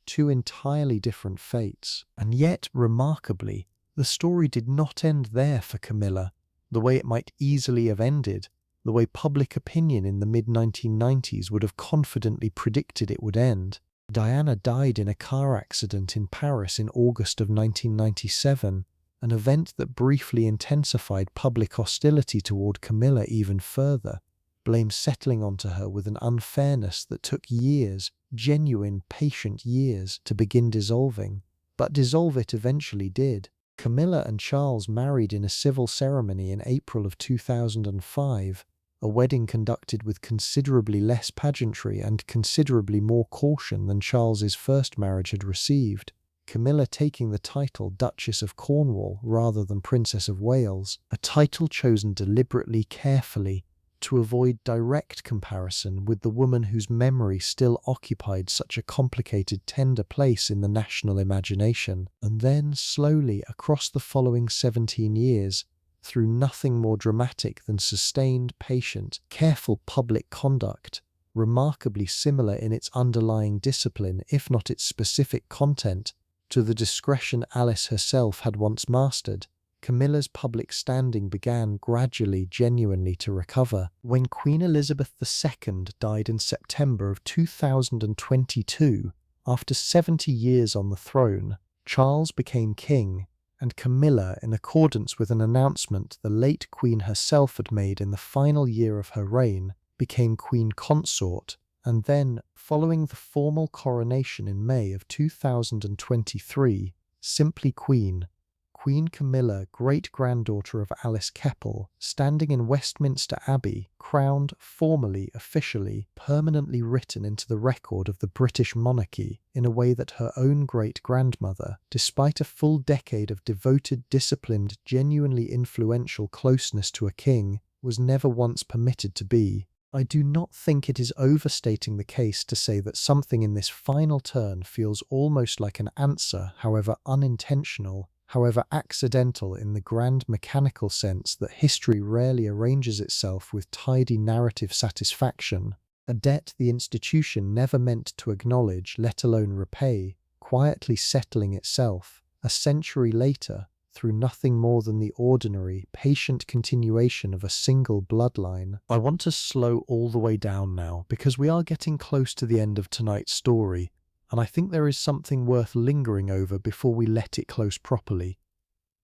two entirely different fates. And yet, remarkably, the story did not end there for Camilla, the way it might easily have ended, the way public opinion in the mid-1990s would have confidently predicted it would end. Diana died in a car accident in Paris in August of 1997, an event that briefly intensified public hostility toward Camilla even further, blame settling onto her with an unfairness that took years, genuine, patient years, to begin dissolving. But dissolve it eventually did. Camilla and Charles married in a civil ceremony in April of 2005, a wedding conducted with considerably less pageantry and considerably more caution than Charles's first marriage had received. Camilla taking the title Duchess of Cornwall rather than Princess of Wales, a title chosen deliberately, carefully, to avoid direct comparison with the woman whose memory still occupied such a complicated, tender place in the national imagination. And then, slowly, across the following 17 years, through nothing more dramatic than sustained, patient, careful public conduct, remarkably similar in its underlying discipline, if not its specific content, to the discretion Alice herself had once mastered, Camilla's public standing began gradually, genuinely to recover. When Queen Elizabeth II died in September of 2022, after 70 years on the throne, Charles became king, and Camilla, in accordance with an announcement the late Queen herself had made in the final year of her reign, became Queen Consort, and then, following the formal coronation in May of 2023, simply Queen. Queen Camilla, great-granddaughter of Alice Keppel, standing in Westminster Abbey, crowned, formally, officially, permanently written into the record of the British monarchy in a way that her own great-grandmother, despite a full decade of devoted, disciplined, genuinely influential closeness to a king, was never once permitted to be. I do not think it is overstating the case to say that something in this final turn feels almost like an answer, however unintentional, however accidental in the grand mechanical sense that history rarely arranges itself with tidy narrative satisfaction, a debt the institution never meant to acknowledge, let alone repay, quietly settling itself, a century later, through nothing more than the ordinary, patient continuation of a single bloodline. I want to slow all the way down now, because we are getting close to the end of tonight's story, and I think there is something worth lingering over before we let it close properly.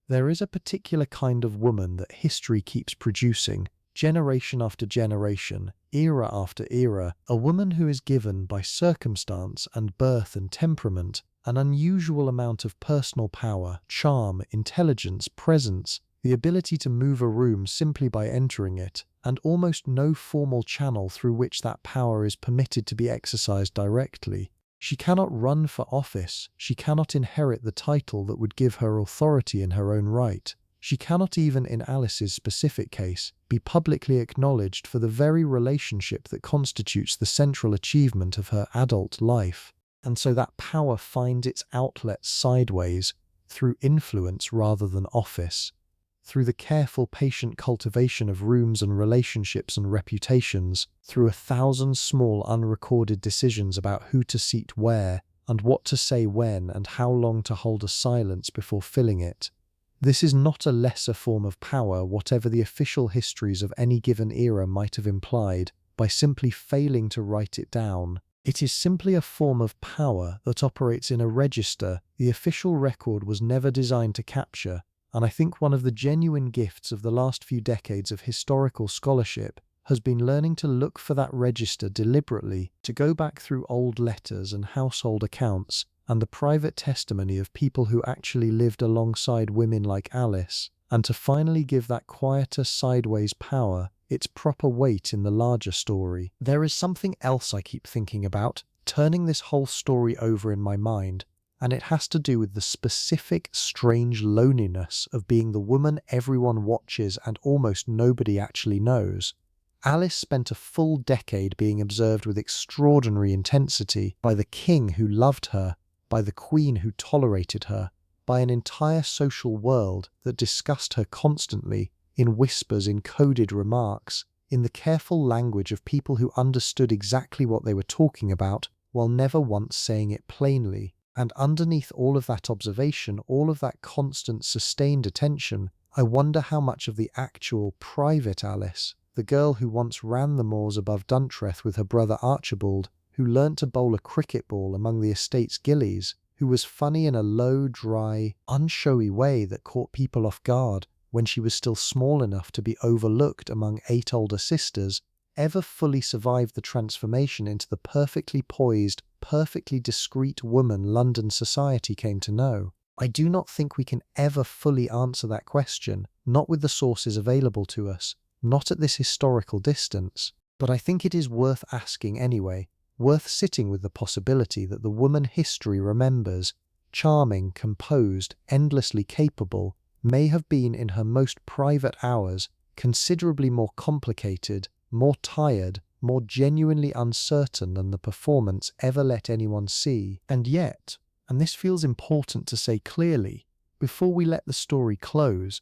There is a particular kind of woman that history keeps producing, generation after generation, era after era, a woman who is given by circumstance and birth and temperament an unusual amount of personal power, charm, intelligence, presence, the ability to move a room simply by entering it, and almost no formal channel through which that power is permitted to be exercised directly. She cannot run for office, she cannot inherit the title that would give her authority in her own right. She cannot even, in Alice's specific case, be publicly acknowledged for the very relationship that constitutes the central achievement of her adult life. And so that power finds its outlet sideways, through influence rather than office, through the careful, patient cultivation of rooms and relationships and reputations, through 1,000 small unrecorded decisions about who to seat where, and what to say when, and how long to hold a silence before filling it. This is not a lesser form of power, whatever the official histories of any given era might have implied, by simply failing to write it down. It is simply a form of power that operates in a register the official record was never designed to capture, and I think one of the genuine gifts of the last few decades of historical scholarship has been learning to look for that register deliberately, to go back through old letters and household accounts and the private testimony of people who actually lived alongside women like Alice, and to finally give that quieter sideways power its proper weight in the larger story. There is something else I keep thinking about, turning this whole story over in my mind, and it has to do with the specific, strange loneliness of being the woman everyone watches and almost nobody actually knows. Alice spent a full decade being observed with extraordinary intensity by the king who loved her, by the queen who tolerated her, by an entire social world that discussed her constantly, in whispers, in coded remarks, in the careful language of people who understood exactly what they were talking about, while never once saying it plainly. And underneath all of that observation, all of that constant, sustained attention, I wonder how much of the actual private Alice, the girl who once ran the moors above Duntreath with her brother Archibald, who learnt to bowl a cricket ball among the estate's gillies, who was funny in a low, dry, unshowy way that caught people off guard when she was still small enough to be overlooked among 8 older sisters, ever fully survived the transformation into the perfectly poised, perfectly discreet woman London society came to know. I do not think we can ever fully answer that question, not with the sources available to us, not at this historical distance, but I think it is worth asking anyway, worth sitting with the possibility that the woman history remembers charming, composed, endlessly capable, may have been in her most private hours considerably more complicated, more tired, more genuinely uncertain than the performance ever let anyone see. And yet, and this feels important to say clearly, before we let the story close,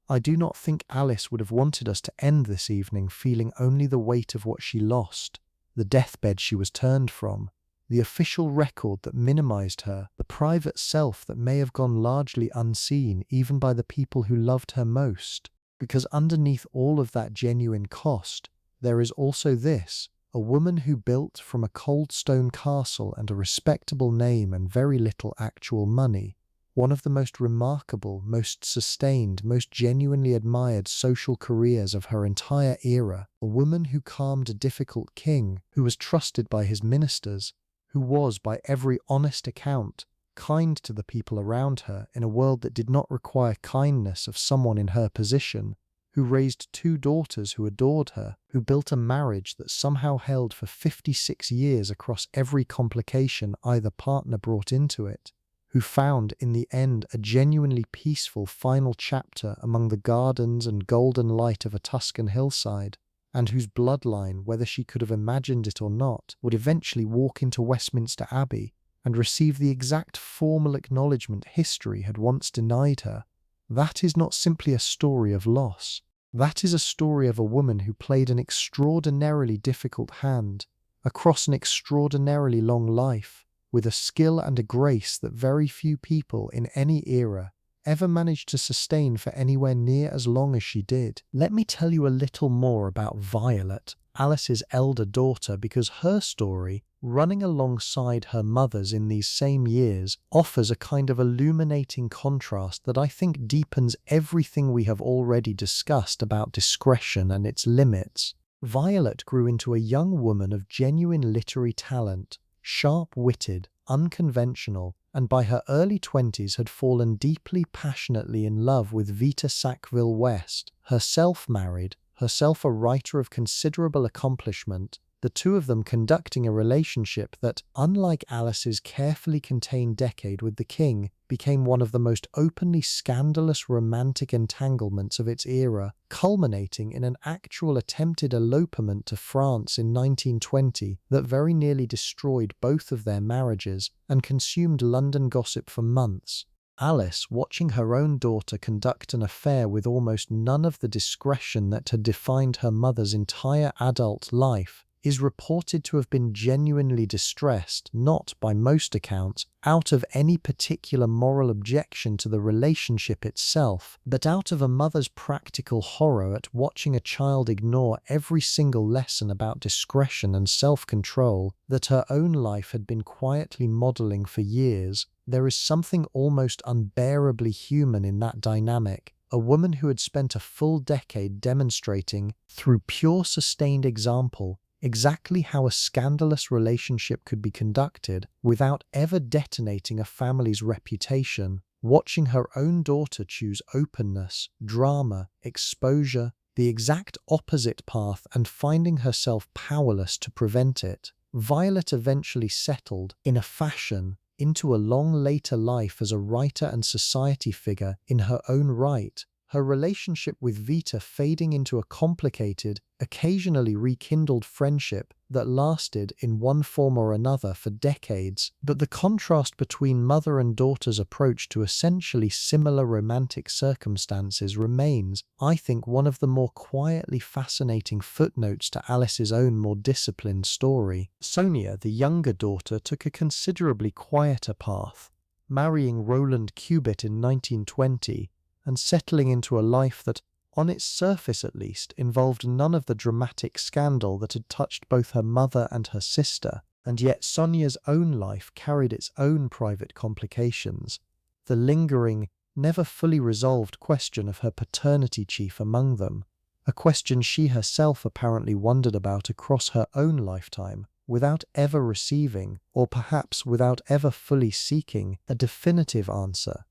I do not think Alice would have wanted us to end this evening feeling only the weight of what she lost, the deathbed she was turned from, the official record that minimized her, the private self that may have gone largely unseen even by the people who loved her most. Because underneath all of that genuine cost, there is also this, a woman who built from a cold stone castle and a respectable name and very little actual money, one of the most remarkable, most sustained, most genuinely admired social careers of her entire era, a woman who calmed a difficult king, who was trusted by his ministers, who was, by every honest account, kind to the people around her in a world that did not require kindness of someone in her position, who raised 2 daughters who adored her, who built a marriage that somehow held for 56 years across every complication either partner brought into it, who found in the end a genuinely peaceful final chapter among the gardens and golden light of a Tuscan hillside, and whose bloodline, whether she could have imagined it or not, would eventually walk into Westminster Abbey and receive the exact formal acknowledgement history had once denied her. That is not simply a story of loss. That is a story of a woman who played an extraordinarily difficult hand across an extraordinarily long life, with a skill and a grace that very few people in any era ever managed to sustain for anywhere near as long as she did. Let me tell you a little more about Violet, Alice's elder daughter, because her story, running alongside her mother's in these same years, offers a kind of illuminating contrast that I think deepens everything we have already discussed about discretion and its limits. Violet grew into a young woman of genuine literary talent, sharp-witted, unconventional, and by her early 20s had fallen deeply passionately in love with Vita Sackville-West, herself married, herself a writer of considerable accomplishment, the two of them conducting a relationship that, unlike Alice's carefully contained decade with the king, became one of the most openly scandalous romantic entanglements of its era, culminating in an actual attempted elopement to France in 1920 that very nearly destroyed both of their marriages and consumed London gossip for months. Alice, watching her own daughter conduct an affair with almost none of the discretion that had defined her mother's entire adult life, is reported to have been genuinely distressed, not, by most accounts, out of any particular moral objection to the relationship itself, but out of a mother's practical horror at watching a child ignore every single lesson about discretion and self-control that her own life had been quietly modeling for years. There is something almost unbearably human in that dynamic. A woman who had spent a full decade demonstrating, through pure sustained example, exactly how a scandalous relationship could be conducted without ever detonating a family's reputation, watching her own daughter choose openness, drama, exposure, the exact opposite path, and finding herself powerless to prevent it. Violet eventually settled, in a fashion, into a long later life as a writer and society figure in her own right, her relationship with Vita fading into a complicated, occasionally rekindled friendship that lasted in one form or another for decades. But the contrast between mother and daughter's approach to essentially similar romantic circumstances remains, I think, one of the more quietly fascinating footnotes to Alice's own more disciplined story. Sonia, the younger daughter, took a considerably quieter path, marrying Roland Cubitt in 1920, and settling into a life that, on its surface at least, involved none of the dramatic scandal that had touched both her mother and her sister. And yet Sonia's own life carried its own private complications, the lingering, never fully resolved question of her paternity chief among them, a question she herself apparently wondered about across her own lifetime, without ever receiving, or perhaps without ever fully seeking, a definitive answer.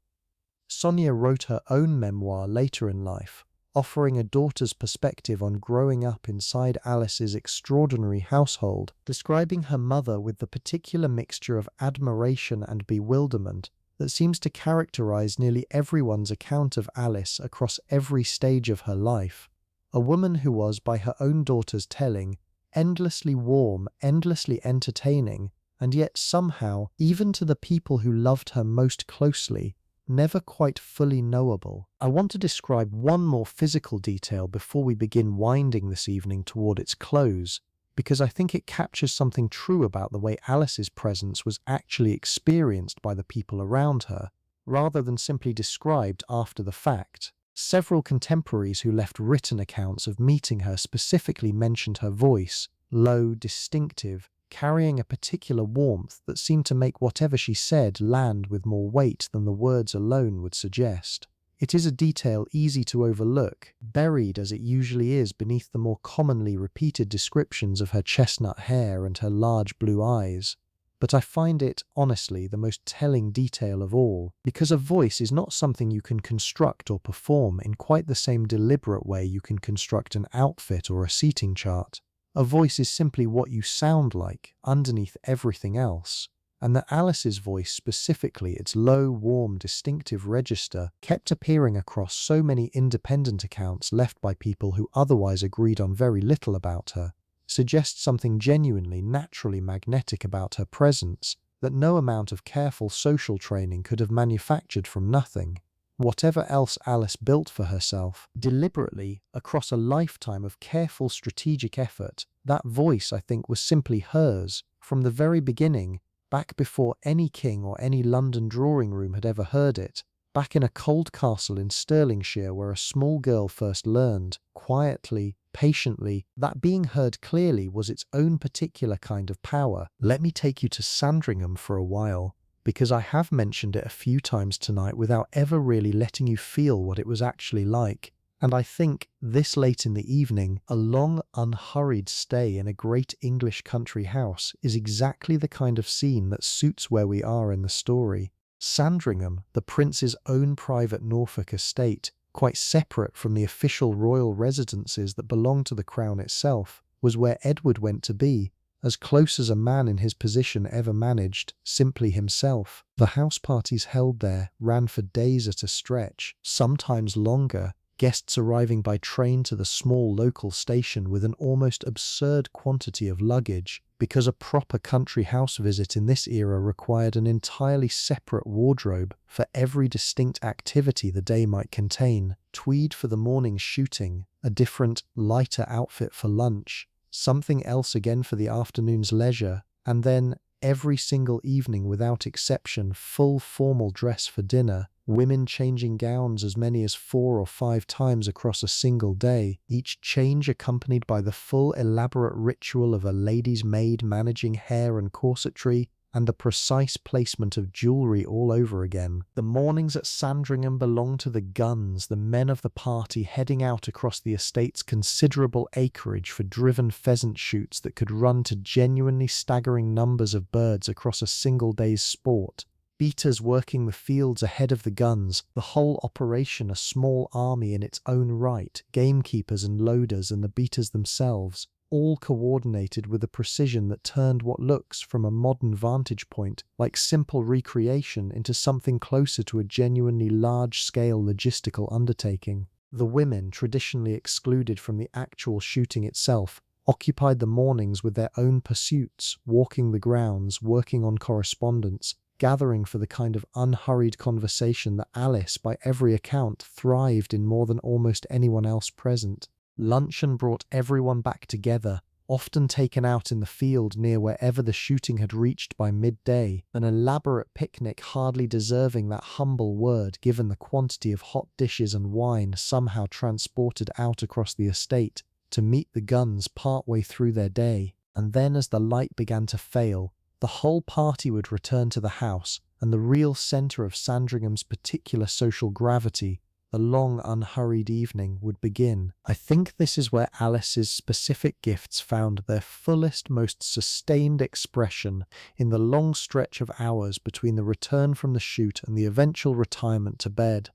Sonia wrote her own memoir later in life, offering a daughter's perspective on growing up inside Alice's extraordinary household, describing her mother with the particular mixture of admiration and bewilderment that seems to characterize nearly everyone's account of Alice across every stage of her life. A woman who was, by her own daughter's telling, endlessly warm, endlessly entertaining, and yet somehow, even to the people who loved her most closely, never quite fully knowable. I want to describe one more physical detail before we begin winding this evening toward its close, because I think it captures something true about the way Alice's presence was actually experienced by the people around her, rather than simply described after the fact. Several contemporaries who left written accounts of meeting her specifically mentioned her voice, low, distinctive, carrying a particular warmth that seemed to make whatever she said land with more weight than the words alone would suggest. It is a detail easy to overlook, buried as it usually is beneath the more commonly repeated descriptions of her chestnut hair and her large blue eyes. But I find it, honestly, the most telling detail of all, because a voice is not something you can construct or perform in quite the same deliberate way you can construct an outfit or a seating chart. A voice is simply what you sound like, underneath everything else. And that Alice's voice, specifically its low, warm, distinctive register, kept appearing across so many independent accounts left by people who otherwise agreed on very little about her, suggests something genuinely, naturally magnetic about her presence that no amount of careful social training could have manufactured from nothing. Whatever else Alice built for herself, deliberately, across a lifetime of careful strategic effort, that voice, I think, was simply hers, from the very beginning, back before any king or any London drawing room had ever heard it, back in a cold castle in Stirlingshire where a small girl first learned, quietly, patiently, that being heard clearly was its own particular kind of power. Let me take you to Sandringham for a while, because I have mentioned it a few times tonight without ever really letting you feel what it was actually like. And I think, this late in the evening, a long, unhurried stay in a great English country house is exactly the kind of scene that suits where we are in the story. Sandringham, the prince's own private Norfolk estate, quite separate from the official royal residences that belonged to the crown itself, was where Edward went to be, as close as a man in his position ever managed, simply himself. The house parties held there ran for days at a stretch, sometimes longer, guests arriving by train to the small local station with an almost absurd quantity of luggage, because a proper country house visit in this era required an entirely separate wardrobe for every distinct activity the day might contain. Tweed for the morning's shooting, a different, lighter outfit for lunch, something else again for the afternoon's leisure, and then, every single evening without exception, full formal dress for dinner, women changing gowns as many as 4 or 5 times across a single day, each change accompanied by the full elaborate ritual of a lady's maid managing hair and corsetry, and the precise placement of jewellery all over again. The mornings at Sandringham belonged to the guns, the men of the party heading out across the estate's considerable acreage for driven pheasant shoots that could run to genuinely staggering numbers of birds across a single day's sport. Beaters working the fields ahead of the guns, the whole operation a small army in its own right, gamekeepers and loaders and the beaters themselves, all coordinated with a precision that turned what looks, from a modern vantage point, like simple recreation into something closer to a genuinely large-scale logistical undertaking. The women, traditionally excluded from the actual shooting itself, occupied the mornings with their own pursuits, walking the grounds, working on correspondence, gathering for the kind of unhurried conversation that Alice, by every account, thrived in more than almost anyone else present. Luncheon brought everyone back together, often taken out in the field near wherever the shooting had reached by midday, an elaborate picnic hardly deserving that humble word given the quantity of hot dishes and wine somehow transported out across the estate to meet the guns partway through their day. And then, as the light began to fail, the whole party would return to the house, and the real centre of Sandringham's particular social gravity, the long, unhurried evening, would begin. I think this is where Alice's specific gifts found their fullest, most sustained expression, in the long stretch of hours between the return from the shoot and the eventual retirement to bed.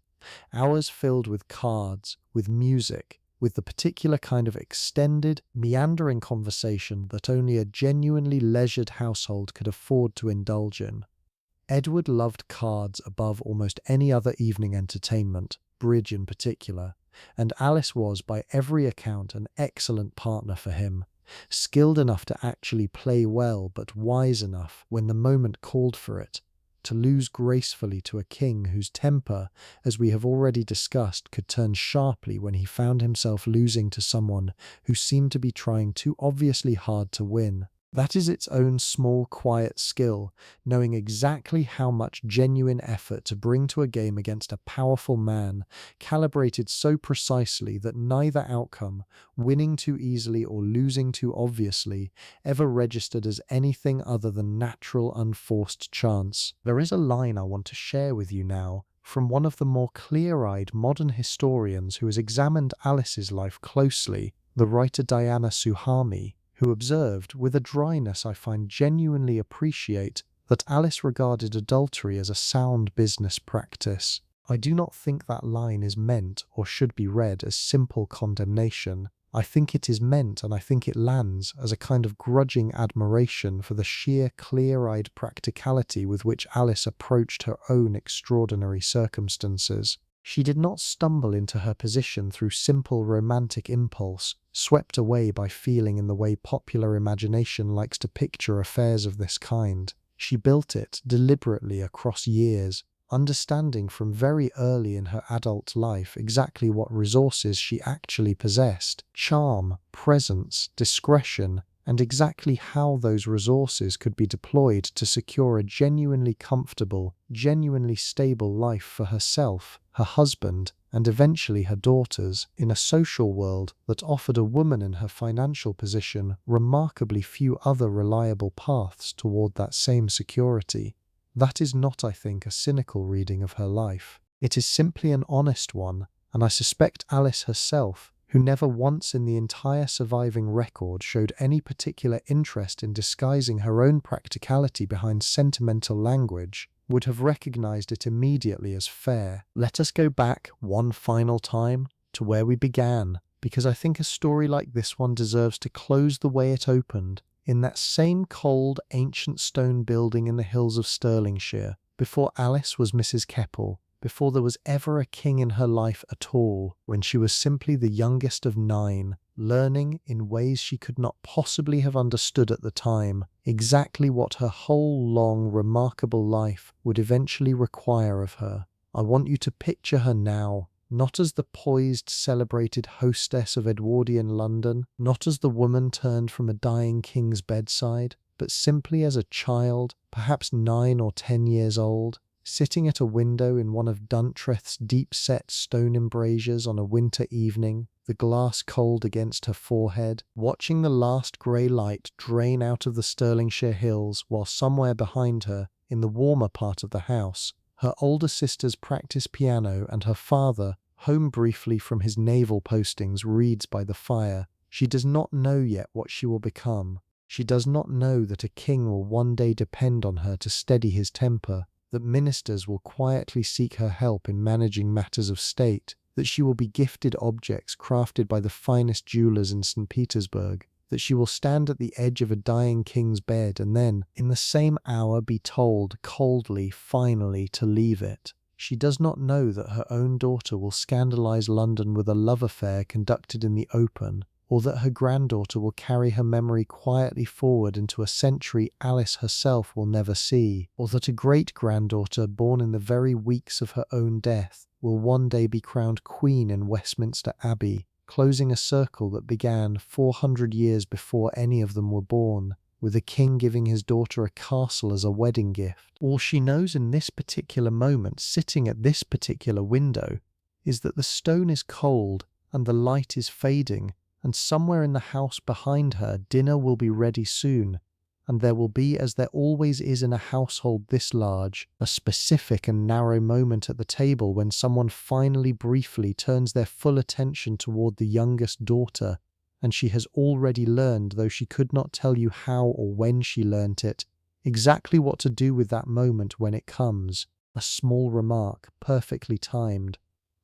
Hours filled with cards, with music, with the particular kind of extended, meandering conversation that only a genuinely leisured household could afford to indulge in. Edward loved cards above almost any other evening entertainment, bridge in particular, and Alice was, by every account, an excellent partner for him, skilled enough to actually play well, but wise enough, when the moment called for it, to lose gracefully to a king whose temper, as we have already discussed, could turn sharply when he found himself losing to someone who seemed to be trying too obviously hard to win. That is its own small, quiet skill, knowing exactly how much genuine effort to bring to a game against a powerful man, calibrated so precisely that neither outcome, winning too easily or losing too obviously, ever registered as anything other than natural, unforced chance. There is a line I want to share with you now, from one of the more clear-eyed modern historians who has examined Alice's life closely, the writer Diana Suhami, who observed, with a dryness I find genuinely appreciate, that Alice regarded adultery as a sound business practice. I do not think that line is meant or should be read as simple condemnation. I think it is meant, and I think it lands, as a kind of grudging admiration for the sheer clear-eyed practicality with which Alice approached her own extraordinary circumstances. She did not stumble into her position through simple romantic impulse, swept away by feeling in the way popular imagination likes to picture affairs of this kind. She built it deliberately across years, understanding from very early in her adult life exactly what resources she actually possessed: charm, presence, discretion, and exactly how those resources could be deployed to secure a genuinely comfortable, genuinely stable life for herself, her husband, and eventually her daughters, in a social world that offered a woman in her financial position remarkably few other reliable paths toward that same security. That is not, I think, a cynical reading of her life. It is simply an honest one, and I suspect Alice herself, who never once in the entire surviving record showed any particular interest in disguising her own practicality behind sentimental language, would have recognized it immediately as fair. Let us go back one final time to where we began, because I think a story like this one deserves to close the way it opened, in that same cold, ancient stone building in the hills of Stirlingshire, before Alice was Mrs. Keppel, before there was ever a king in her life at all, when she was simply the youngest of 9, learning, in ways she could not possibly have understood at the time, exactly what her whole long, remarkable life would eventually require of her. I want you to picture her now, not as the poised, celebrated hostess of Edwardian London, not as the woman turned from a dying king's bedside, but simply as a child, perhaps 9 or 10 years old, sitting at a window in one of Duntreath's deep-set stone embrasures on a winter evening, the glass cold against her forehead, watching the last grey light drain out of the Stirlingshire hills, while somewhere behind her, in the warmer part of the house, her older sisters practice piano and her father, home briefly from his naval postings, reads by the fire. She does not know yet what she will become. She does not know that a king will one day depend on her to steady his temper, that ministers will quietly seek her help in managing matters of state, that she will be gifted objects crafted by the finest jewellers in St. Petersburg, that she will stand at the edge of a dying king's bed and then, in the same hour, be told, coldly, finally, to leave it. She does not know that her own daughter will scandalize London with a love affair conducted in the open, or that her granddaughter will carry her memory quietly forward into a century Alice herself will never see, or that a great-granddaughter born in the very weeks of her own death will one day be crowned queen in Westminster Abbey, closing a circle that began 400 years before any of them were born, with a king giving his daughter a castle as a wedding gift. All she knows in this particular moment, sitting at this particular window, is that the stone is cold and the light is fading, and somewhere in the house behind her dinner will be ready soon, and there will be, as there always is in a household this large, a specific and narrow moment at the table when someone finally briefly turns their full attention toward the youngest daughter, and she has already learned, though she could not tell you how or when she learnt it, exactly what to do with that moment when it comes. A small remark, perfectly timed,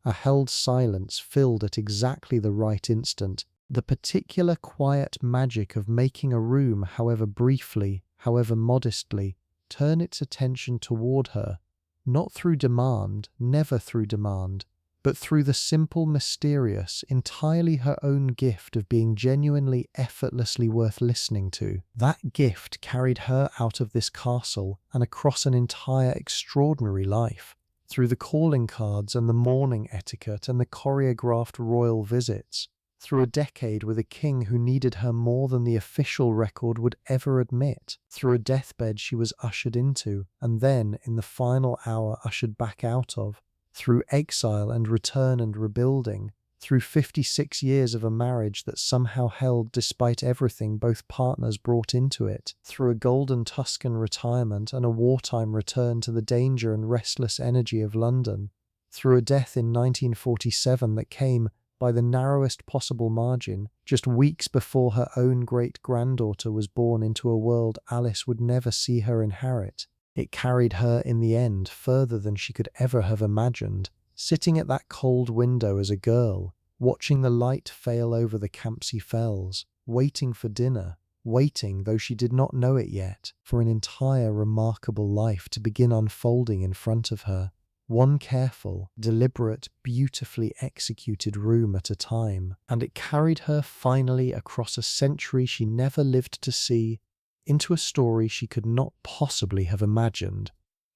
a held silence filled at exactly the right instant, the particular quiet magic of making a room, however briefly, however modestly, turn its attention toward her, not through demand, never through demand, but through the simple, mysterious, entirely her own gift of being genuinely, effortlessly worth listening to. That gift carried her out of this castle and across an entire extraordinary life, through the calling cards and the mourning etiquette and the choreographed royal visits, through a decade with a king who needed her more than the official record would ever admit, through a deathbed she was ushered into, and then, in the final hour, ushered back out of, through exile and return and rebuilding, through 56 years of a marriage that somehow held despite everything both partners brought into it, through a golden Tuscan retirement and a wartime return to the danger and restless energy of London, through a death in 1947 that came, by the narrowest possible margin, just weeks before her own great-granddaughter was born into a world Alice would never see her inherit. It carried her in the end further than she could ever have imagined, sitting at that cold window as a girl, watching the light fail over the Campsie Fells, waiting for dinner, waiting, though she did not know it yet, for an entire remarkable life to begin unfolding in front of her. One careful, deliberate, beautifully executed room at a time, and it carried her finally across a century she never lived to see, into a story she could not possibly have imagined.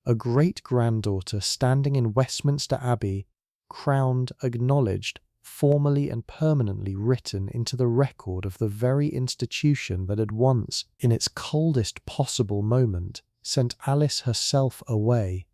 A great-granddaughter standing in Westminster Abbey, crowned, acknowledged, formally and permanently written into the record of the very institution that had once, in its coldest possible moment, sent Alice herself away.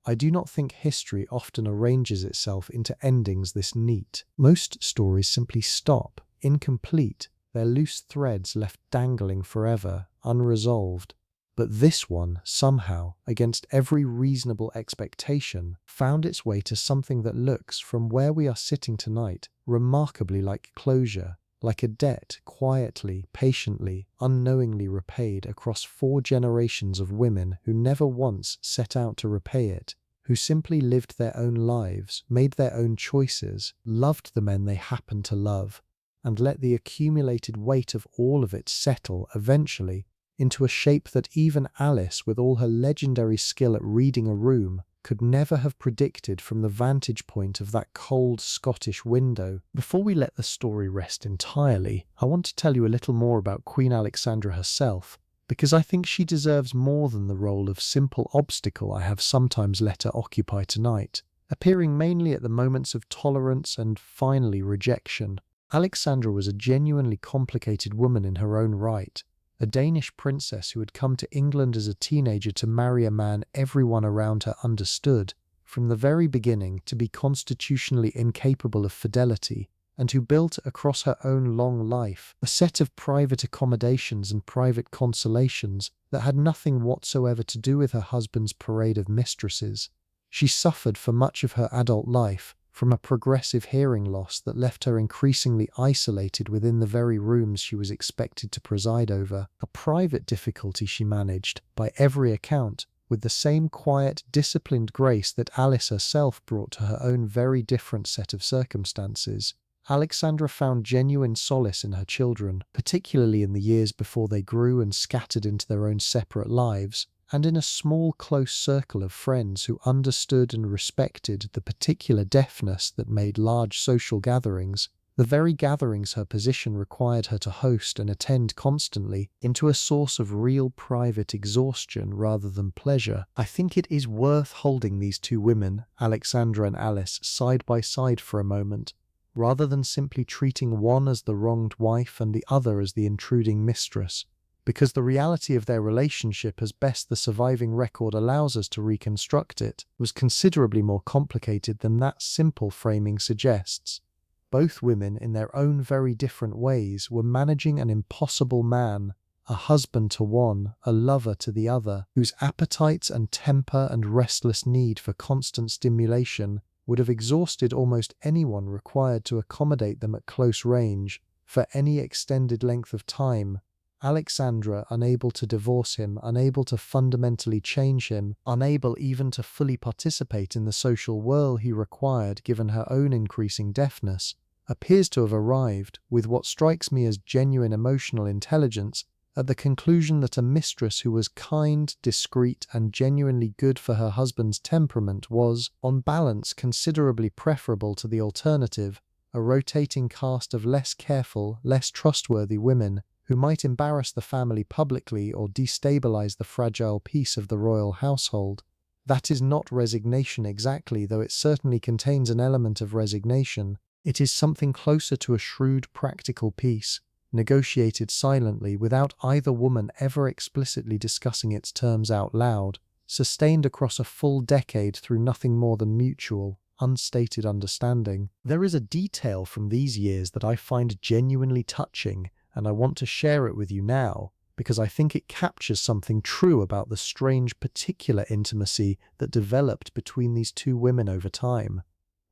I do not think history often arranges itself into endings this neat. Most stories simply stop, incomplete, their loose threads left dangling forever, unresolved. But this one, somehow, against every reasonable expectation, found its way to something that looks, from where we are sitting tonight, remarkably like closure, like a debt quietly, patiently, unknowingly repaid across 4 generations of women who never once set out to repay it, who simply lived their own lives, made their own choices, loved the men they happened to love, and let the accumulated weight of all of it settle, eventually, into a shape that even Alice, with all her legendary skill at reading a room, could never have predicted from the vantage point of that cold Scottish window. Before we let the story rest entirely, I want to tell you a little more about Queen Alexandra herself, because I think she deserves more than the role of simple obstacle I have sometimes let her occupy tonight, appearing mainly at the moments of tolerance and, finally, rejection. Alexandra was a genuinely complicated woman in her own right, a Danish princess who had come to England as a teenager to marry a man everyone around her understood, from the very beginning, to be constitutionally incapable of fidelity, and who built across her own long life a set of private accommodations and private consolations that had nothing whatsoever to do with her husband's parade of mistresses. She suffered for much of her adult life from a progressive hearing loss that left her increasingly isolated within the very rooms she was expected to preside over, a private difficulty she managed, by every account, with the same quiet, disciplined grace that Alice herself brought to her own very different set of circumstances. Alexandra found genuine solace in her children, particularly in the years before they grew and scattered into their own separate lives, and in a small, close circle of friends who understood and respected the particular deafness that made large social gatherings, the very gatherings her position required her to host and attend constantly, into a source of real private exhaustion rather than pleasure. I think it is worth holding these two women, Alexandra and Alice, side by side for a moment, rather than simply treating one as the wronged wife and the other as the intruding mistress, because the reality of their relationship, as best the surviving record allows us to reconstruct it, was considerably more complicated than that simple framing suggests. Both women, in their own very different ways, were managing an impossible man, a husband to one, a lover to the other, whose appetites and temper and restless need for constant stimulation would have exhausted almost anyone required to accommodate them at close range, for any extended length of time. Alexandra, unable to divorce him, unable to fundamentally change him, unable even to fully participate in the social whirl he required given her own increasing deafness, appears to have arrived, with what strikes me as genuine emotional intelligence, at the conclusion that a mistress who was kind, discreet, and genuinely good for her husband's temperament was, on balance, considerably preferable to the alternative, a rotating cast of less careful, less trustworthy women who might embarrass the family publicly or destabilize the fragile peace of the royal household. That is not resignation exactly, though it certainly contains an element of resignation. It is something closer to a shrewd, practical peace, negotiated silently without either woman ever explicitly discussing its terms out loud, sustained across a full decade through nothing more than mutual, unstated understanding. There is a detail from these years that I find genuinely touching, and I want to share it with you now, because I think it captures something true about the strange particular intimacy that developed between these two women over time.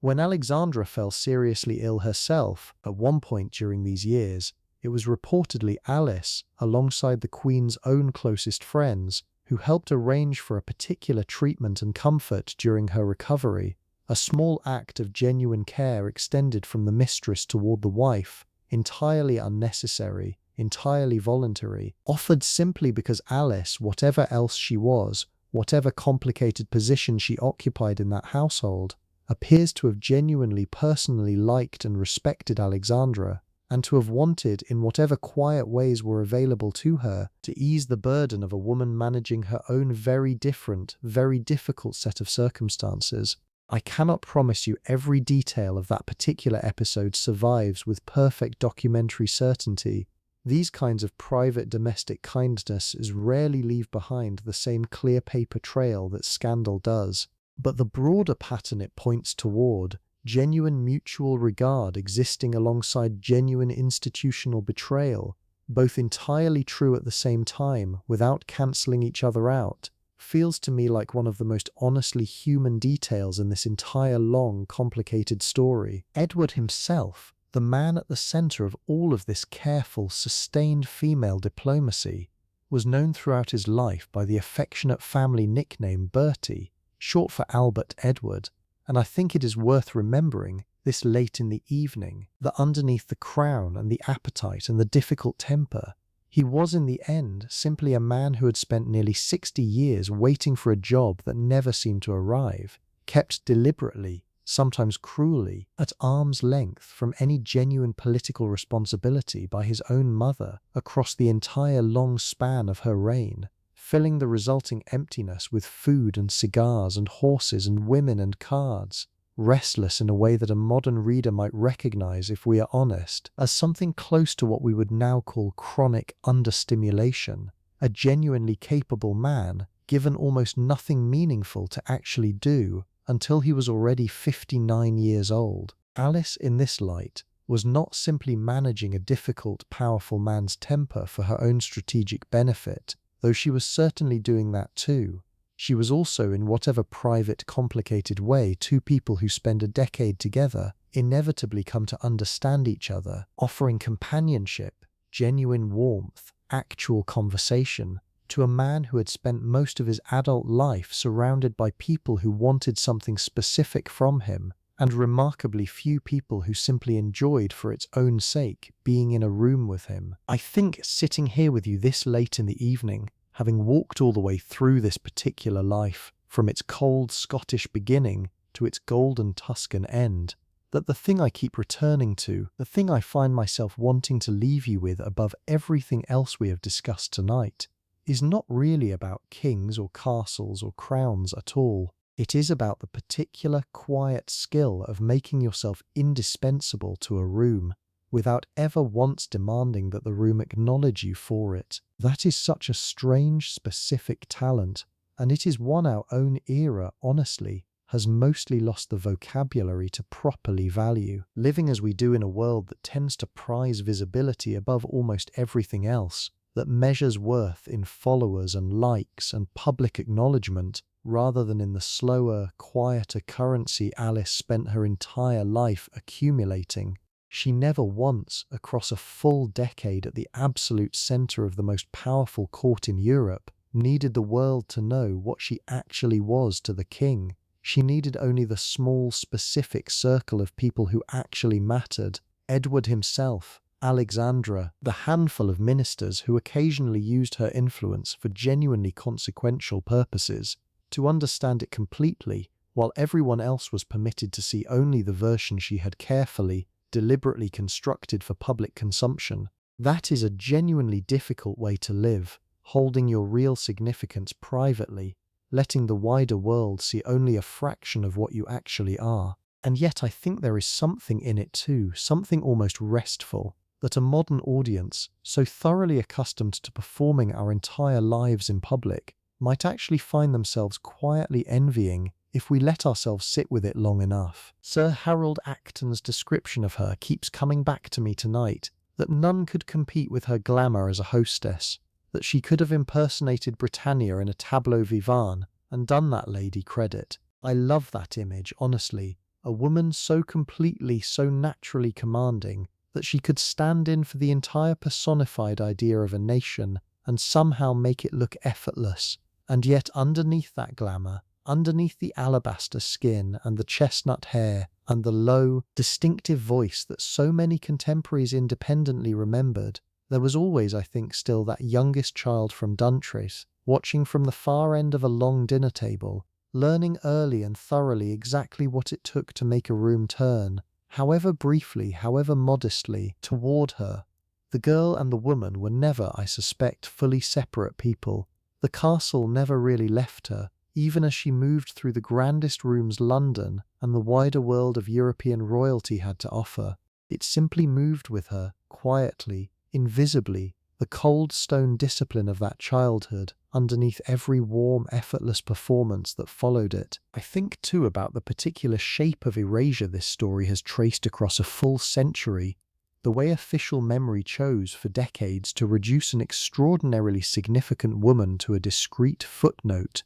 When Alexandra fell seriously ill herself, at one point during these years, it was reportedly Alice, alongside the Queen's own closest friends, who helped arrange for a particular treatment and comfort during her recovery, a small act of genuine care extended from the mistress toward the wife, entirely unnecessary, entirely voluntary, offered simply because Alice, whatever else she was, whatever complicated position she occupied in that household, appears to have genuinely personally liked and respected Alexandra, and to have wanted, in whatever quiet ways were available to her, to ease the burden of a woman managing her own very different, very difficult set of circumstances. I cannot promise you every detail of that particular episode survives with perfect documentary certainty. These kinds of private domestic kindnesses rarely leave behind the same clear paper trail that scandal does. But the broader pattern it points toward, genuine mutual regard existing alongside genuine institutional betrayal, both entirely true at the same time without cancelling each other out, feels to me like one of the most honestly human details in this entire long, complicated story. Edward himself, the man at the centre of all of this careful, sustained female diplomacy, was known throughout his life by the affectionate family nickname Bertie, short for Albert Edward, and I think it is worth remembering, this late in the evening, that underneath the crown and the appetite and the difficult temper, he was in the end simply a man who had spent nearly 60 years waiting for a job that never seemed to arrive, kept deliberately, sometimes cruelly, at arm's length from any genuine political responsibility by his own mother across the entire long span of her reign, filling the resulting emptiness with food and cigars and horses and women and cards, restless in a way that a modern reader might recognize, if we are honest, as something close to what we would now call chronic understimulation, a genuinely capable man, given almost nothing meaningful to actually do until he was already 59 years old. Alice, in this light, was not simply managing a difficult, powerful man's temper for her own strategic benefit, though she was certainly doing that too. She was also, in whatever private, complicated way two people who spend a decade together inevitably come to understand each other, offering companionship, genuine warmth, actual conversation, to a man who had spent most of his adult life surrounded by people who wanted something specific from him, and remarkably few people who simply enjoyed, for its own sake, being in a room with him. I think sitting here with you this late in the evening, having walked all the way through this particular life, from its cold Scottish beginning to its golden Tuscan end, that the thing I keep returning to, the thing I find myself wanting to leave you with above everything else we have discussed tonight, is not really about kings or castles or crowns at all. It is about the particular quiet skill of making yourself indispensable to a room, without ever once demanding that the room acknowledge you for it. That is such a strange, specific talent, and it is one our own era, honestly, has mostly lost the vocabulary to properly value. Living as we do in a world that tends to prize visibility above almost everything else, that measures worth in followers and likes and public acknowledgement, rather than in the slower, quieter currency Alice spent her entire life accumulating. She never once, across a full decade at the absolute centre of the most powerful court in Europe, needed the world to know what she actually was to the king. She needed only the small, specific circle of people who actually mattered, Edward himself, Alexandra, the handful of ministers who occasionally used her influence for genuinely consequential purposes, to understand it completely, while everyone else was permitted to see only the version she had carefully, deliberately constructed for public consumption. That is a genuinely difficult way to live, holding your real significance privately, letting the wider world see only a fraction of what you actually are. And yet I think there is something in it too, something almost restful, that a modern audience, so thoroughly accustomed to performing our entire lives in public, might actually find themselves quietly envying if we let ourselves sit with it long enough. Sir Harold Acton's description of her keeps coming back to me tonight, that none could compete with her glamour as a hostess, that she could have impersonated Britannia in a tableau vivant and done that lady credit. I love that image, honestly. A woman so completely, so naturally commanding that she could stand in for the entire personified idea of a nation and somehow make it look effortless. And yet underneath that glamour, underneath the alabaster skin and the chestnut hair and the low, distinctive voice that so many contemporaries independently remembered, there was always, I think, still that youngest child from Duntreath, watching from the far end of a long dinner table, learning early and thoroughly exactly what it took to make a room turn, however briefly, however modestly, toward her. The girl and the woman were never, I suspect, fully separate people. The castle never really left her, even as she moved through the grandest rooms London and the wider world of European royalty had to offer. It simply moved with her, quietly, invisibly, the cold stone discipline of that childhood, underneath every warm, effortless performance that followed it. I think too about the particular shape of erasure this story has traced across a full century, the way official memory chose for decades to reduce an extraordinarily significant woman to a discreet footnote,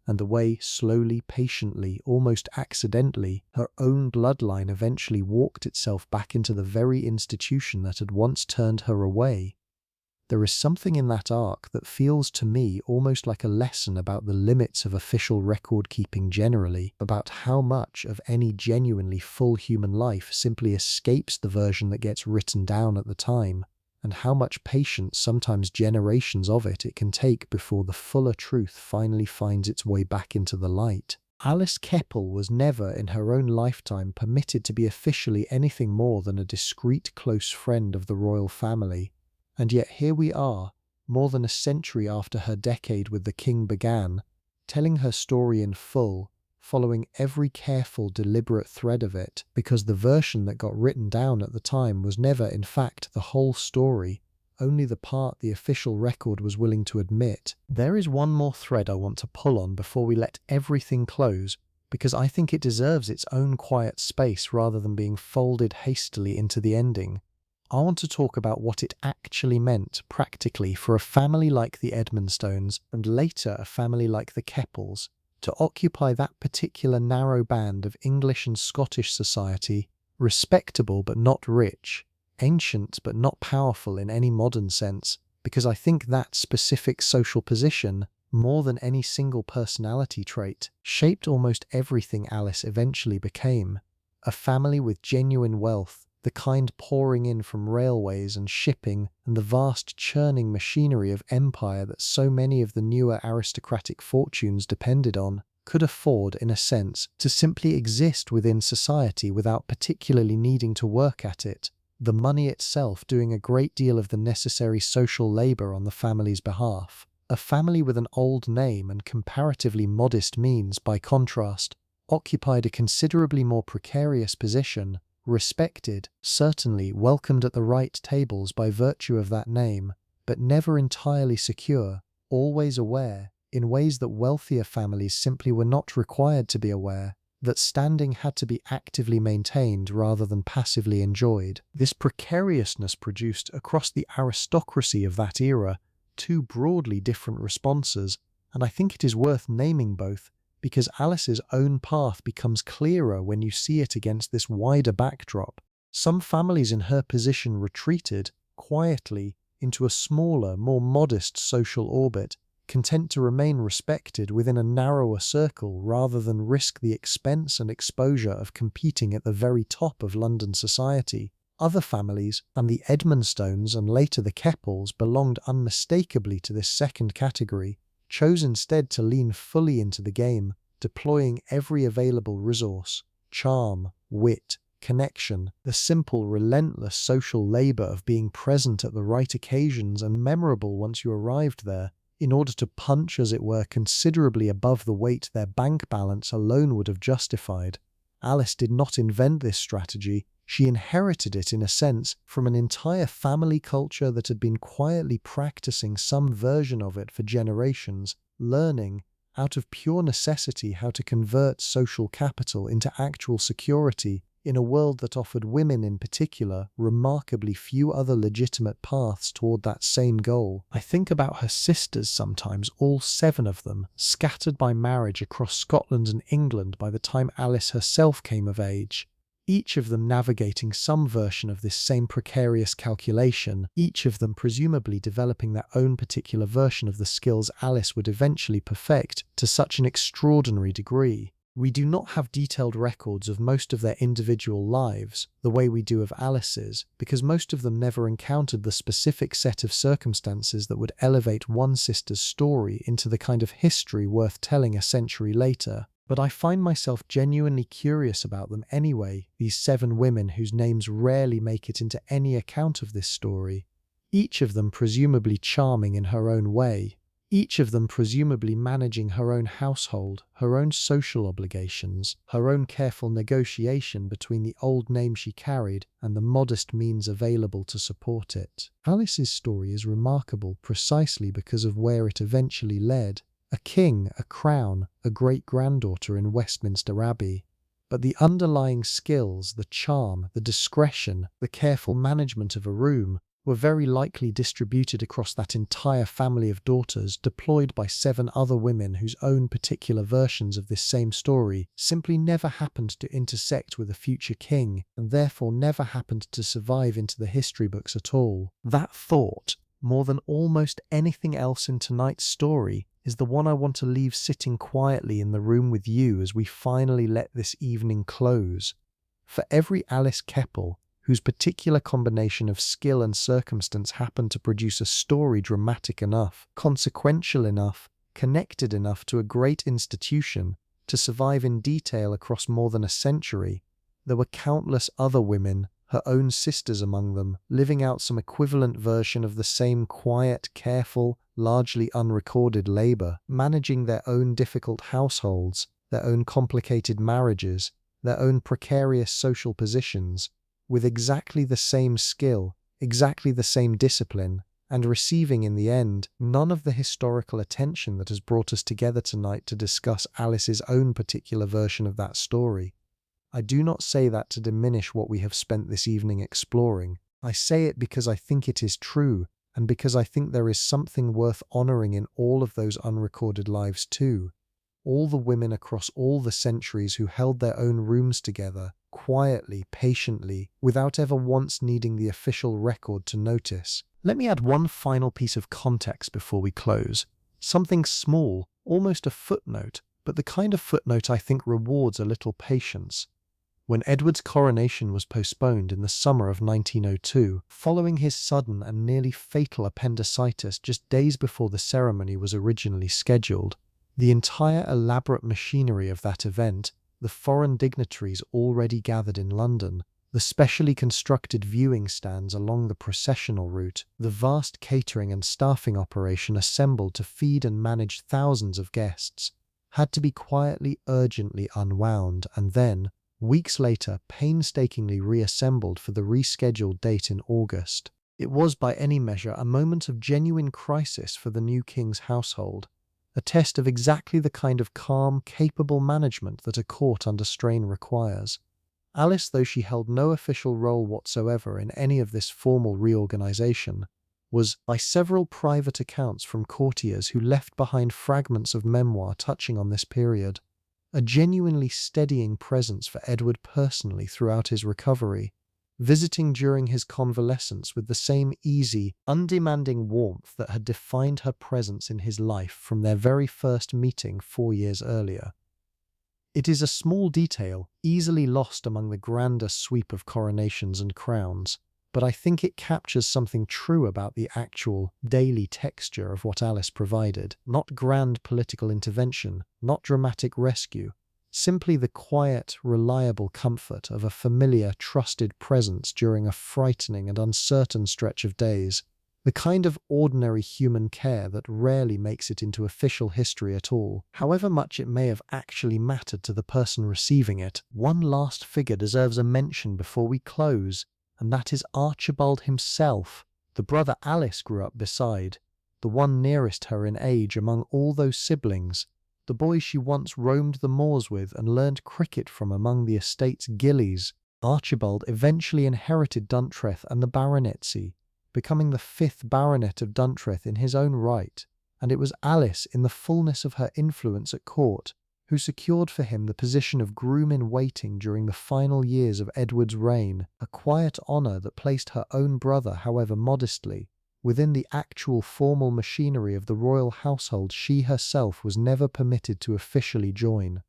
and the way, slowly, patiently, almost accidentally, her own bloodline eventually walked itself back into the very institution that had once turned her away. There is something in that arc that feels to me almost like a lesson about the limits of official record-keeping generally, about how much of any genuinely full human life simply escapes the version that gets written down at the time, and how much patience, sometimes generations of it can take before the fuller truth finally finds its way back into the light. Alice Keppel was never in her own lifetime permitted to be officially anything more than a discreet close friend of the royal family. And yet here we are, more than a century after her decade with the king began, telling her story in full, following every careful, deliberate thread of it, because the version that got written down at the time was never, in fact, the whole story, only the part the official record was willing to admit. There is one more thread I want to pull on before we let everything close, because I think it deserves its own quiet space rather than being folded hastily into the ending. I want to talk about what it actually meant, practically, for a family like the Edmonstones, and later a family like the Keppels, to occupy that particular narrow band of English and Scottish society, respectable but not rich, ancient but not powerful in any modern sense, because I think that specific social position, more than any single personality trait, shaped almost everything Alice eventually became. A family with genuine wealth, the kind pouring in from railways and shipping and the vast churning machinery of empire that so many of the newer aristocratic fortunes depended on, could afford, in a sense, to simply exist within society without particularly needing to work at it, the money itself doing a great deal of the necessary social labour on the family's behalf. A family with an old name and comparatively modest means, by contrast, occupied a considerably more precarious position, respected, certainly welcomed at the right tables by virtue of that name, but never entirely secure, always aware, in ways that wealthier families simply were not required to be aware, that standing had to be actively maintained rather than passively enjoyed. This precariousness produced, across the aristocracy of that era, two broadly different responses, and I think it is worth naming both, because Alice's own path becomes clearer when you see it against this wider backdrop. Some families in her position retreated, quietly, into a smaller, more modest social orbit, content to remain respected within a narrower circle rather than risk the expense and exposure of competing at the very top of London society. Other families, and the Edmonstones and later the Keppels, belonged unmistakably to this second category, chose instead to lean fully into the game, deploying every available resource: charm, wit, connection, the simple, relentless social labor of being present at the right occasions and memorable once you arrived there, in order to punch, as it were, considerably above the weight their bank balance alone would have justified. Alice did not invent this strategy. She inherited it, in a sense, from an entire family culture that had been quietly practicing some version of it for generations, learning, out of pure necessity, how to convert social capital into actual security in a world that offered women in particular remarkably few other legitimate paths toward that same goal. I think about her sisters sometimes, all 7 of them, scattered by marriage across Scotland and England by the time Alice herself came of age. Each of them navigating some version of this same precarious calculation, each of them presumably developing their own particular version of the skills Alice would eventually perfect to such an extraordinary degree. We do not have detailed records of most of their individual lives, the way we do of Alice's, because most of them never encountered the specific set of circumstances that would elevate one sister's story into the kind of history worth telling a century later. But I find myself genuinely curious about them anyway, these 7 women whose names rarely make it into any account of this story. Each of them presumably charming in her own way. Each of them presumably managing her own household, her own social obligations, her own careful negotiation between the old name she carried and the modest means available to support it. Alice's story is remarkable precisely because of where it eventually led. A king, a crown, a great-granddaughter in Westminster Abbey. But the underlying skills, the charm, the discretion, the careful management of a room, were very likely distributed across that entire family of daughters, deployed by 7 other women whose own particular versions of this same story simply never happened to intersect with a future king, and therefore never happened to survive into the history books at all. That thought, more than almost anything else in tonight's story, is the one I want to leave sitting quietly in the room with you as we finally let this evening close. For every Alice Keppel, whose particular combination of skill and circumstance happened to produce a story dramatic enough, consequential enough, connected enough to a great institution to survive in detail across more than a century, there were countless other women, her own sisters among them, living out some equivalent version of the same quiet, careful, largely unrecorded labor, managing their own difficult households, their own complicated marriages, their own precarious social positions, with exactly the same skill, exactly the same discipline, and receiving in the end none of the historical attention that has brought us together tonight to discuss Alice's own particular version of that story. I do not say that to diminish what we have spent this evening exploring. I say it because I think it is true, and because I think there is something worth honoring in all of those unrecorded lives too. All the women across all the centuries who held their own rooms together, quietly, patiently, without ever once needing the official record to notice. Let me add one final piece of context before we close. Something small, almost a footnote, but the kind of footnote I think rewards a little patience. When Edward's coronation was postponed in the summer of 1902, following his sudden and nearly fatal appendicitis just days before the ceremony was originally scheduled, the entire elaborate machinery of that event, the foreign dignitaries already gathered in London, the specially constructed viewing stands along the processional route, the vast catering and staffing operation assembled to feed and manage thousands of guests, had to be quietly, urgently unwound and then, weeks later, painstakingly reassembled for the rescheduled date in August. It was by any measure a moment of genuine crisis for the new king's household, a test of exactly the kind of calm, capable management that a court under strain requires. Alice, though she held no official role whatsoever in any of this formal reorganization, was, by several private accounts from courtiers who left behind fragments of memoir touching on this period, a genuinely steadying presence for Edward personally throughout his recovery, visiting during his convalescence with the same easy, undemanding warmth that had defined her presence in his life from their very first meeting 4 years earlier. It is a small detail, easily lost among the grander sweep of coronations and crowns, but I think it captures something true about the actual, daily texture of what Alice provided. Not grand political intervention, not dramatic rescue, simply the quiet, reliable comfort of a familiar, trusted presence during a frightening and uncertain stretch of days. The kind of ordinary human care that rarely makes it into official history at all, however much it may have actually mattered to the person receiving it. One last figure deserves a mention before we close, and that is Archibald himself, the brother Alice grew up beside, the one nearest her in age among all those siblings, the boy she once roamed the moors with and learned cricket from among the estate's gillies. Archibald eventually inherited Duntreath and the baronetcy, becoming the 5th Baronet of Duntreath in his own right, and it was Alice, in the fullness of her influence at court, who secured for him the position of groom-in-waiting during the final years of Edward's reign, a quiet honour that placed her own brother, however modestly, within the actual formal machinery of the royal household she herself was never permitted to officially join.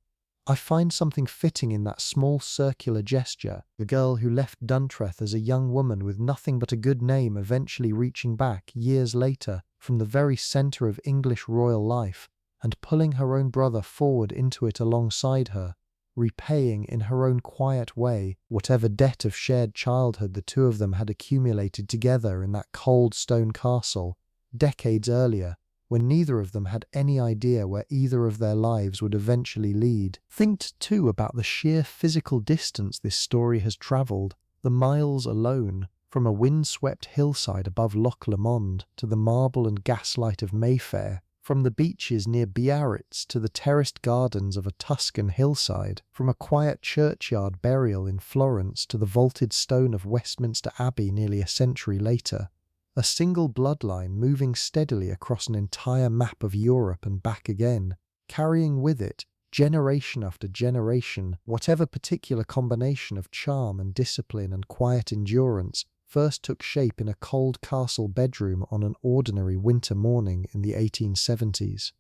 I find something fitting in that small circular gesture, the girl who left Duntreath as a young woman with nothing but a good name eventually reaching back, years later, from the very centre of English royal life, and pulling her own brother forward into it alongside her, repaying in her own quiet way whatever debt of shared childhood the two of them had accumulated together in that cold stone castle, decades earlier, when neither of them had any idea where either of their lives would eventually lead. Think, too, about the sheer physical distance this story has travelled, the miles alone, from a wind-swept hillside above Loch Lomond to the marble and gaslight of Mayfair, from the beaches near Biarritz to the terraced gardens of a Tuscan hillside, from a quiet churchyard burial in Florence to the vaulted stone of Westminster Abbey nearly a century later. A single bloodline moving steadily across an entire map of Europe and back again, carrying with it, generation after generation, whatever particular combination of charm and discipline and quiet endurance first took shape in a cold castle bedroom on an ordinary winter morning in the 1870s.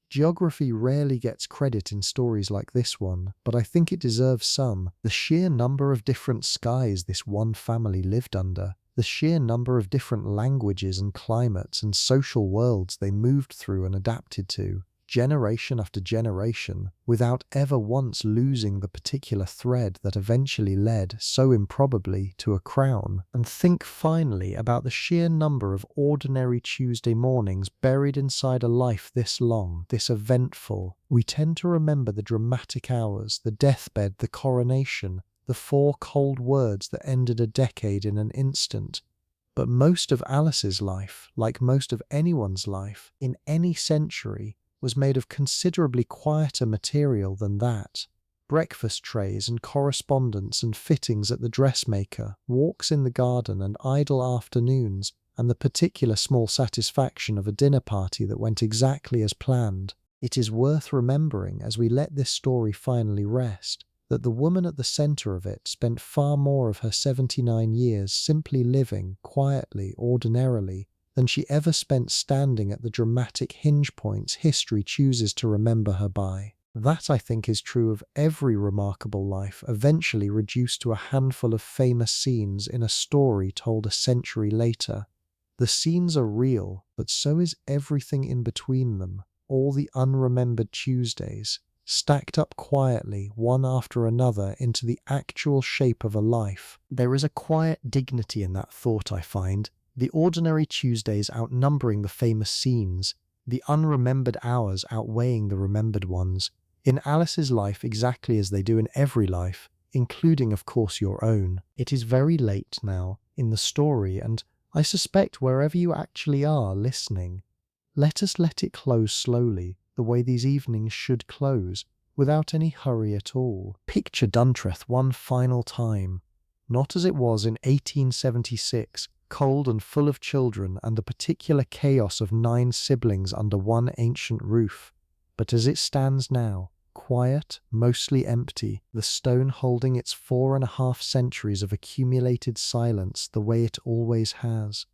Geography rarely gets credit in stories like this one, but I think it deserves some. The sheer number of different skies this one family lived under, the sheer number of different languages and climates and social worlds they moved through and adapted to, generation after generation, without ever once losing the particular thread that eventually led, so improbably, to a crown. And think finally about the sheer number of ordinary Tuesday mornings buried inside a life this long, this eventful. We tend to remember the dramatic hours, the deathbed, the coronation, the 4 cold words that ended a decade in an instant. But most of Alice's life, like most of anyone's life, in any century, was made of considerably quieter material than that. Breakfast trays and correspondence and fittings at the dressmaker, walks in the garden and idle afternoons, and the particular small satisfaction of a dinner party that went exactly as planned. It is worth remembering, as we let this story finally rest, that the woman at the centre of it spent far more of her 79 years simply living, quietly, ordinarily, than she ever spent standing at the dramatic hinge points history chooses to remember her by. That, I think, is true of every remarkable life eventually reduced to a handful of famous scenes in a story told a century later. The scenes are real, but so is everything in between them, all the unremembered Tuesdays, stacked up quietly, one after another, into the actual shape of a life. There is a quiet dignity in that thought, I find, the ordinary Tuesdays outnumbering the famous scenes, the unremembered hours outweighing the remembered ones, in Alice's life exactly as they do in every life, including of course your own. It is very late now in the story, and I suspect wherever you actually are listening, let us let it close slowly, the way these evenings should close, without any hurry at all. Picture Duntreath one final time, not as it was in 1876, cold and full of children and the particular chaos of 9 siblings under one ancient roof, but as it stands now, quiet, mostly empty, the stone holding its 4.5 centuries of accumulated silence the way it always has.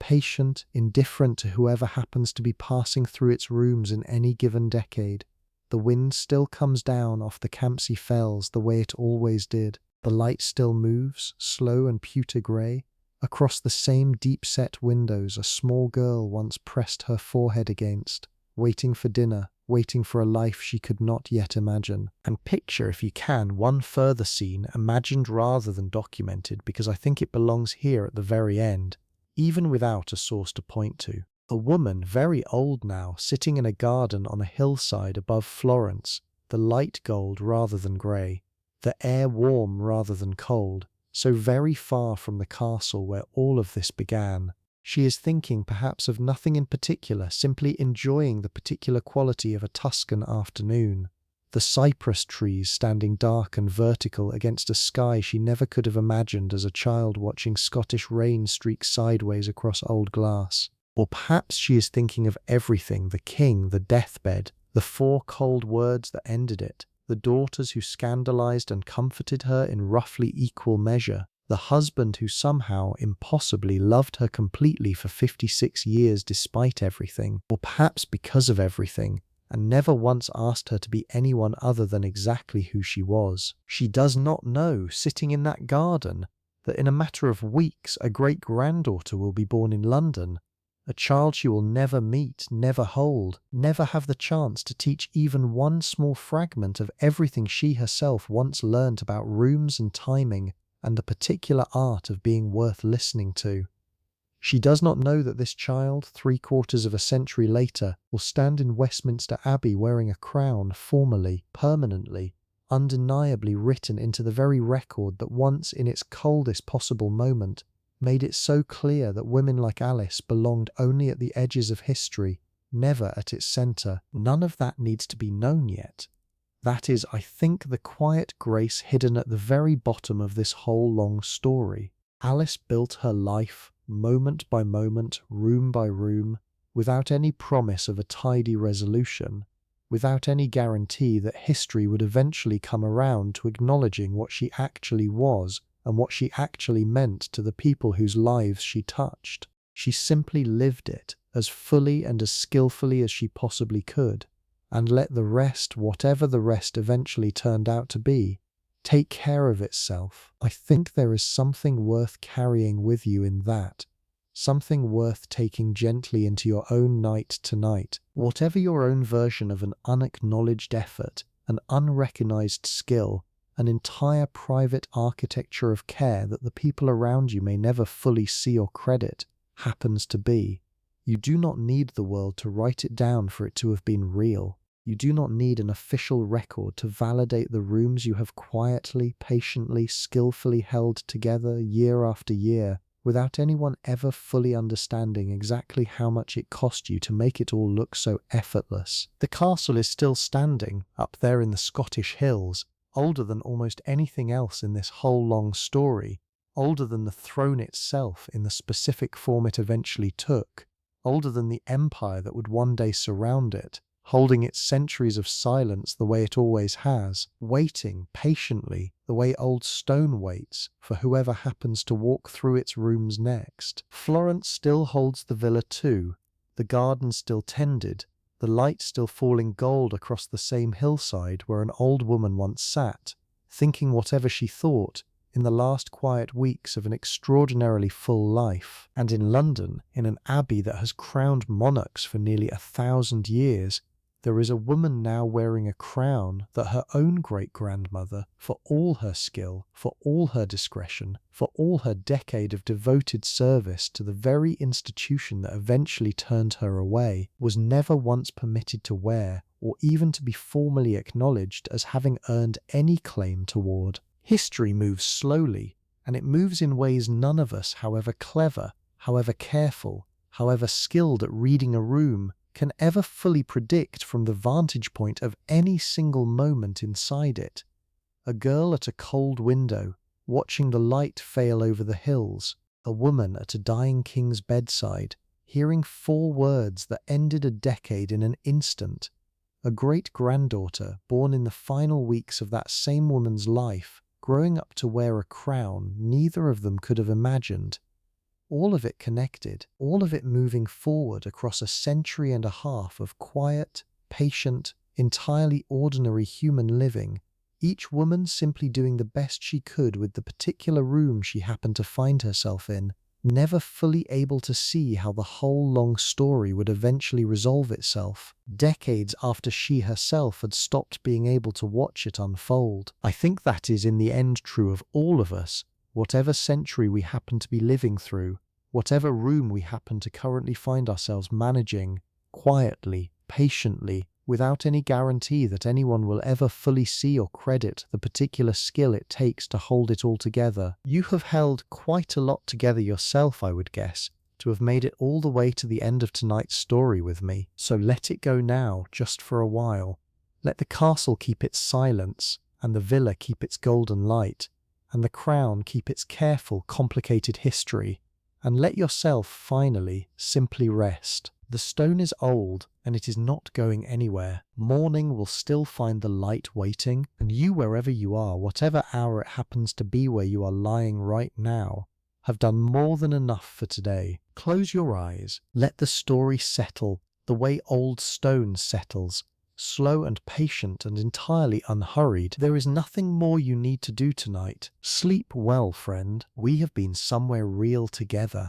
Patient, indifferent to whoever happens to be passing through its rooms in any given decade. The wind still comes down off the Campsie Fells the way it always did. The light still moves, slow and pewter grey. Across the same deep-set windows a small girl once pressed her forehead against, waiting for dinner, waiting for a life she could not yet imagine. And picture, if you can, one further scene, imagined rather than documented, because I think it belongs here at the very end, even without a source to point to. A woman, very old now, sitting in a garden on a hillside above Florence, the light gold rather than grey, the air warm rather than cold, so very far from the castle where all of this began. She is thinking perhaps of nothing in particular, simply enjoying the particular quality of a Tuscan afternoon. The cypress trees standing dark and vertical against a sky she never could have imagined as a child watching Scottish rain streak sideways across old glass. Or perhaps she is thinking of everything, the king, the deathbed, the 4 cold words that ended it, the daughters who scandalized and comforted her in roughly equal measure, the husband who somehow, impossibly, loved her completely for 56 years despite everything, or perhaps because of everything, and never once asked her to be anyone other than exactly who she was. She does not know, sitting in that garden, that in a matter of weeks a great-granddaughter will be born in London, a child she will never meet, never hold, never have the chance to teach even one small fragment of everything she herself once learnt about rooms and timing and the particular art of being worth listening to. She does not know that this child, 3/4 of a century later, will stand in Westminster Abbey wearing a crown formally, permanently, undeniably written into the very record that once, in its coldest possible moment, made it so clear that women like Alice belonged only at the edges of history, never at its centre. None of that needs to be known yet. That is, I think, the quiet grace hidden at the very bottom of this whole long story. Alice built her life, moment by moment, room by room, without any promise of a tidy resolution, without any guarantee that history would eventually come around to acknowledging what she actually was and what she actually meant to the people whose lives she touched. She simply lived it as fully and as skillfully as she possibly could, and let the rest, whatever the rest eventually turned out to be, take care of itself. I think there is something worth carrying with you in that, something worth taking gently into your own night tonight. Whatever your own version of an unacknowledged effort, an unrecognized skill, an entire private architecture of care that the people around you may never fully see or credit, happens to be, you do not need the world to write it down for it to have been real. You do not need an official record to validate the rooms you have quietly, patiently, skillfully held together year after year, without anyone ever fully understanding exactly how much it cost you to make it all look so effortless. The castle is still standing, up there in the Scottish hills, older than almost anything else in this whole long story, older than the throne itself in the specific form it eventually took, older than the empire that would one day surround it, holding its centuries of silence the way it always has, waiting patiently the way old stone waits for whoever happens to walk through its rooms next. Florence still holds the villa too, the garden still tended, the light still falling gold across the same hillside where an old woman once sat, thinking whatever she thought, in the last quiet weeks of an extraordinarily full life. And in London, in an abbey that has crowned monarchs for nearly 1,000 years, there is a woman now wearing a crown that her own great-grandmother, for all her skill, for all her discretion, for all her decade of devoted service to the very institution that eventually turned her away, was never once permitted to wear, or even to be formally acknowledged as having earned any claim toward. History moves slowly, and it moves in ways none of us, however clever, however careful, however skilled at reading a room, can ever fully predict from the vantage point of any single moment inside it. A girl at a cold window, watching the light fail over the hills, a woman at a dying king's bedside, hearing 4 words that ended a decade in an instant, a great-granddaughter born in the final weeks of that same woman's life, growing up to wear a crown neither of them could have imagined. All of it connected, all of it moving forward across a century and a half of quiet, patient, entirely ordinary human living, each woman simply doing the best she could with the particular room she happened to find herself in, never fully able to see how the whole long story would eventually resolve itself, decades after she herself had stopped being able to watch it unfold. I think that is in the end true of all of us, whatever century we happen to be living through, whatever room we happen to currently find ourselves managing, quietly, patiently, without any guarantee that anyone will ever fully see or credit the particular skill it takes to hold it all together. You have held quite a lot together yourself, I would guess, to have made it all the way to the end of tonight's story with me. So let it go now, just for a while. Let the castle keep its silence, and the villa keep its golden light, and the crown keep its careful, complicated history, and let yourself, finally, simply rest. The stone is old, and it is not going anywhere. Morning will still find the light waiting, and you, wherever you are, whatever hour it happens to be where you are lying right now, have done more than enough for today. Close your eyes. Let the story settle the way old stone settles, slow and patient and entirely unhurried. There is nothing more you need to do tonight. Sleep well, friend. We have been somewhere real together.